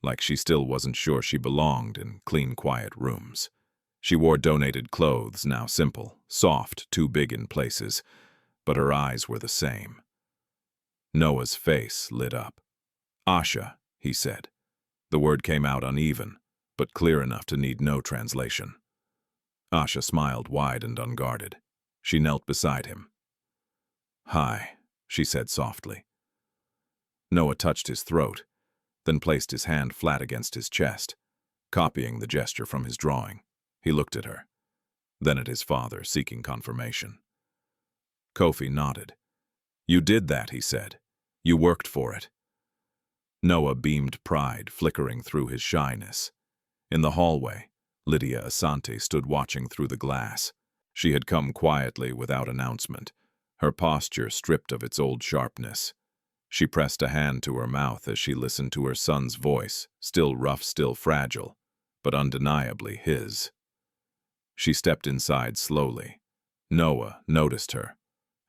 like she still wasn't sure she belonged in clean, quiet rooms. She wore donated clothes, now simple, soft, too big in places, but her eyes were the same. Noah's face lit up. Asha, he said. The word came out uneven, but clear enough to need no translation. Asha smiled wide and unguarded. She knelt beside him. Hi, she said softly. Noah touched his throat, then placed his hand flat against his chest, copying the gesture from his drawing. He looked at her, then at his father, seeking confirmation. Kofi nodded. You did that, he said. You worked for it. Noah beamed pride, flickering through his shyness. In the hallway, Lydia Asante stood watching through the glass. She had come quietly without announcement, her posture stripped of its old sharpness. She pressed a hand to her mouth as she listened to her son's voice, still rough, still fragile, but undeniably his. She stepped inside slowly. Noah noticed her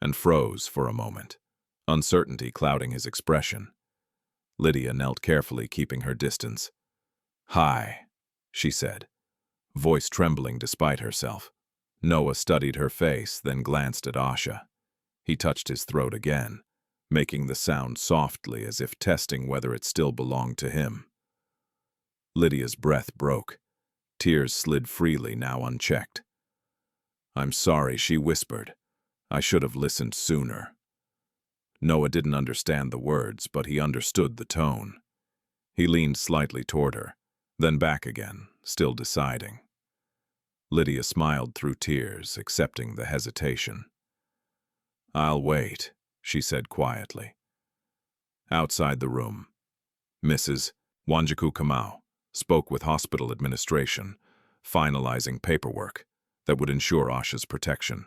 and froze for a moment, uncertainty clouding his expression. Lydia knelt carefully, keeping her distance. Hi, she said, voice trembling despite herself. Noah studied her face, then glanced at Asha. He touched his throat again, making the sound softly as if testing whether it still belonged to him. Lydia's breath broke. Tears slid freely, now unchecked. I'm sorry, she whispered. I should have listened sooner. Noah didn't understand the words, but he understood the tone. He leaned slightly toward her, then back again, still deciding. Lydia smiled through tears, accepting the hesitation. I'll wait, she said quietly. Outside the room, Mrs. Wanjiku Kamau spoke with hospital administration, finalizing paperwork that would ensure Asha's protection.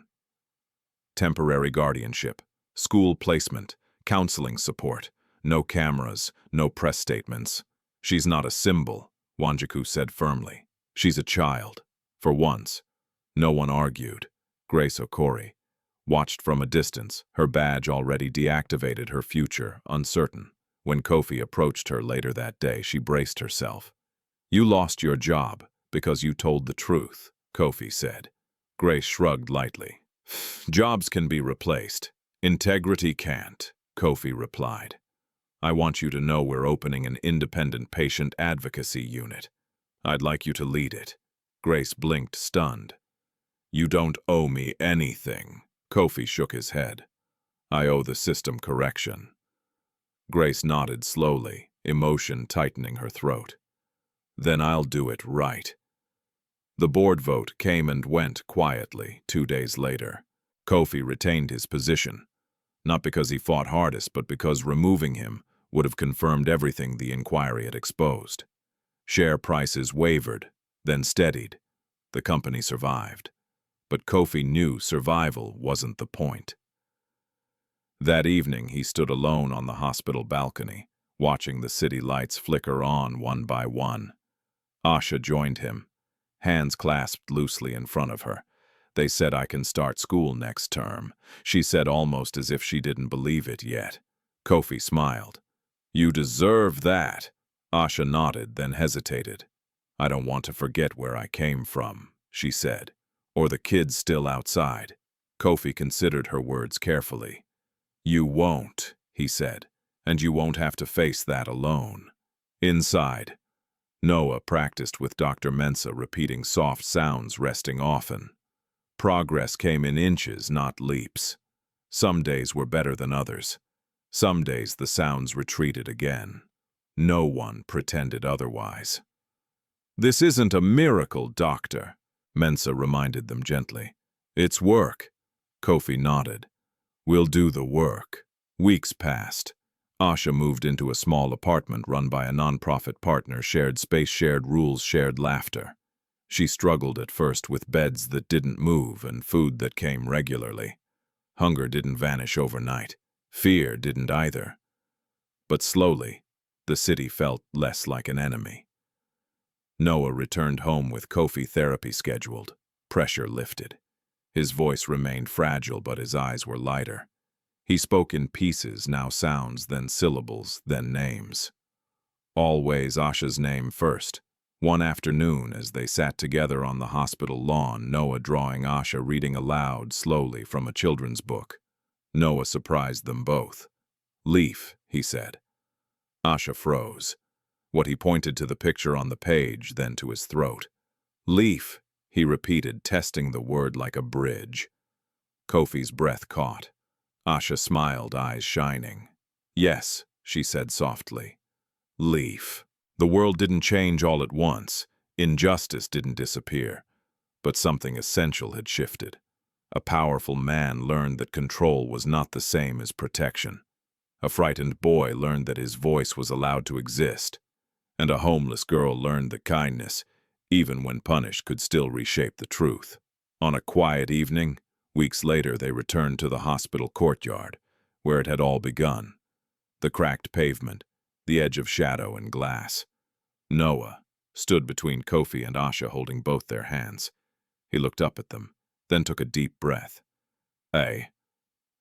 Temporary guardianship, school placement, counseling support, no cameras, no press statements. She's not a symbol, Wanjiku said firmly. She's a child. For once, no one argued. Grace Okori watched from a distance, her badge already deactivated, her future uncertain. When Kofi approached her later that day, she braced herself. "You lost your job because you told the truth," Kofi said. Grace shrugged lightly. "Jobs can be replaced. Integrity can't," Kofi replied. "I want you to know we're opening an independent patient advocacy unit. I'd like you to lead it." Grace blinked, stunned. "You don't owe me anything." Kofi shook his head. "I owe the system correction." Grace nodded slowly, emotion tightening her throat. "Then I'll do it right." The board vote came and went quietly 2 days later. Kofi retained his position, not because he fought hardest, but because removing him would have confirmed everything the inquiry had exposed. Share prices wavered, then steadied. The company survived. But Kofi knew survival wasn't the point. That evening, he stood alone on the hospital balcony, watching the city lights flicker on one by one. Asha joined him, hands clasped loosely in front of her. "They said I can start school next term," she said, almost as if she didn't believe it yet. Kofi smiled. "You deserve that." Asha nodded, then hesitated. "I don't want to forget where I came from," she said. "Or the kids still outside." Kofi considered her words carefully. "You won't," he said, "and you won't have to face that alone." Inside, Noah practiced with Dr. Mensah, repeating soft sounds, resting often. Progress came in inches, not leaps. Some days were better than others. Some days the sounds retreated again. No one pretended otherwise. "This isn't a miracle, doctor," Mensah reminded them gently. "It's work." Kofi nodded. "We'll do the work." Weeks passed. Asha moved into a small apartment run by a nonprofit partner, shared space, shared rules, shared laughter. She struggled at first with beds that didn't move and food that came regularly. Hunger didn't vanish overnight. Fear didn't either. But slowly, the city felt less like an enemy. Noah returned home with Kofi therapy scheduled. Pressure lifted. His voice remained fragile, but his eyes were lighter. He spoke in pieces, now sounds, then syllables, then names. Always Asha's name first. One afternoon, as they sat together on the hospital lawn, Noah drawing, Asha reading aloud slowly from a children's book. Noah surprised them both. "Leaf," he said. Asha froze. What he pointed to the picture on the page, then to his throat. "Leaf," he repeated, testing the word like a bridge. Kofi's breath caught. Asha smiled, eyes shining. "Yes," she said softly. "Leaf." The world didn't change all at once. Injustice didn't disappear. But something essential had shifted. A powerful man learned that control was not the same as protection. A frightened boy learned that his voice was allowed to exist. And a homeless girl learned that kindness, even when punished, could still reshape the truth. On a quiet evening, weeks later, they returned to the hospital courtyard, where it had all begun. The cracked pavement, the edge of shadow and glass. Noah stood between Kofi and Asha, holding both their hands. He looked up at them, then took a deep breath. "Hey,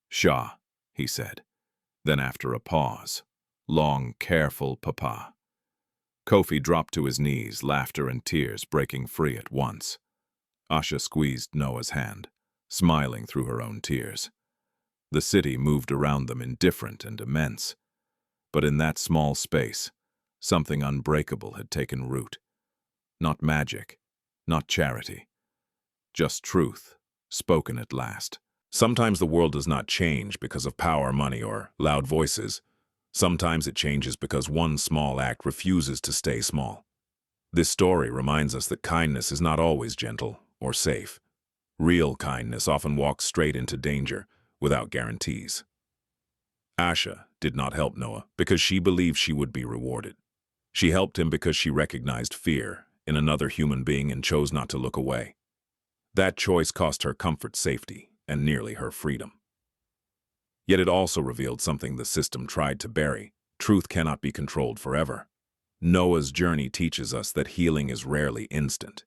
Shah," he said. Then after a pause, "Long, careful, Papa." Kofi dropped to his knees, laughter and tears breaking free at once. Asha squeezed Noah's hand, smiling through her own tears. The city moved around them, indifferent and immense. But in that small space, something unbreakable had taken root. Not magic, not charity, just truth, spoken at last. Sometimes the world does not change because of power, money, or loud voices. Sometimes it changes because one small act refuses to stay small. This story reminds us that kindness is not always gentle or safe. Real kindness often walks straight into danger without guarantees. Asha did not help Noah because she believed she would be rewarded. She helped him because she recognized fear in another human being and chose not to look away. That choice cost her comfort, safety, and nearly her freedom. Yet it also revealed something the system tried to bury. Truth cannot be controlled forever. Noah's journey teaches us that healing is rarely instant.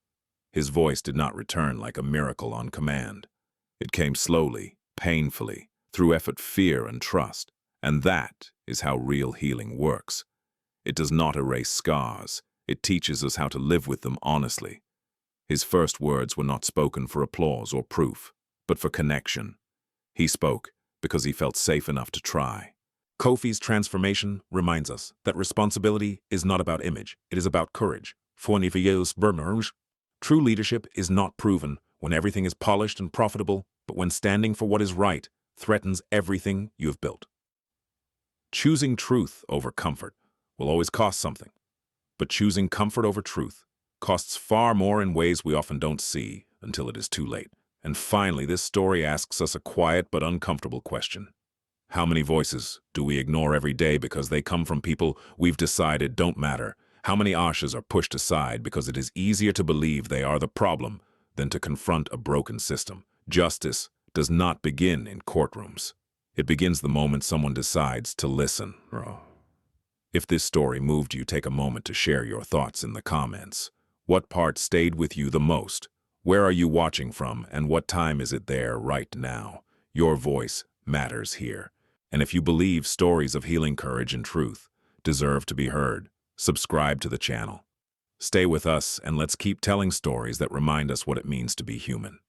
His voice did not return like a miracle on command. It came slowly, painfully, through effort, fear, and trust. And that is how real healing works. It does not erase scars. It teaches us how to live with them honestly. His first words were not spoken for applause or proof, but for connection. He spoke because he felt safe enough to try. Kofi's transformation reminds us that responsibility is not about image, it is about courage. True leadership is not proven when everything is polished and profitable, but when standing for what is right threatens everything you have built. Choosing truth over comfort will always cost something, but choosing comfort over truth costs far more in ways we often don't see until it is too late. And finally, this story asks us a quiet but uncomfortable question. How many voices do we ignore every day because they come from people we've decided don't matter? How many Ashas are pushed aside because it is easier to believe they are the problem than to confront a broken system? Justice does not begin in courtrooms. It begins the moment someone decides to listen. If this story moved you, take a moment to share your thoughts in the comments. What part stayed with you the most? Where are you watching from, and what time is it there right now? Your voice matters here. And if you believe stories of healing, courage, and truth deserve to be heard, subscribe to the channel. Stay with us, and let's keep telling stories that remind us what it means to be human.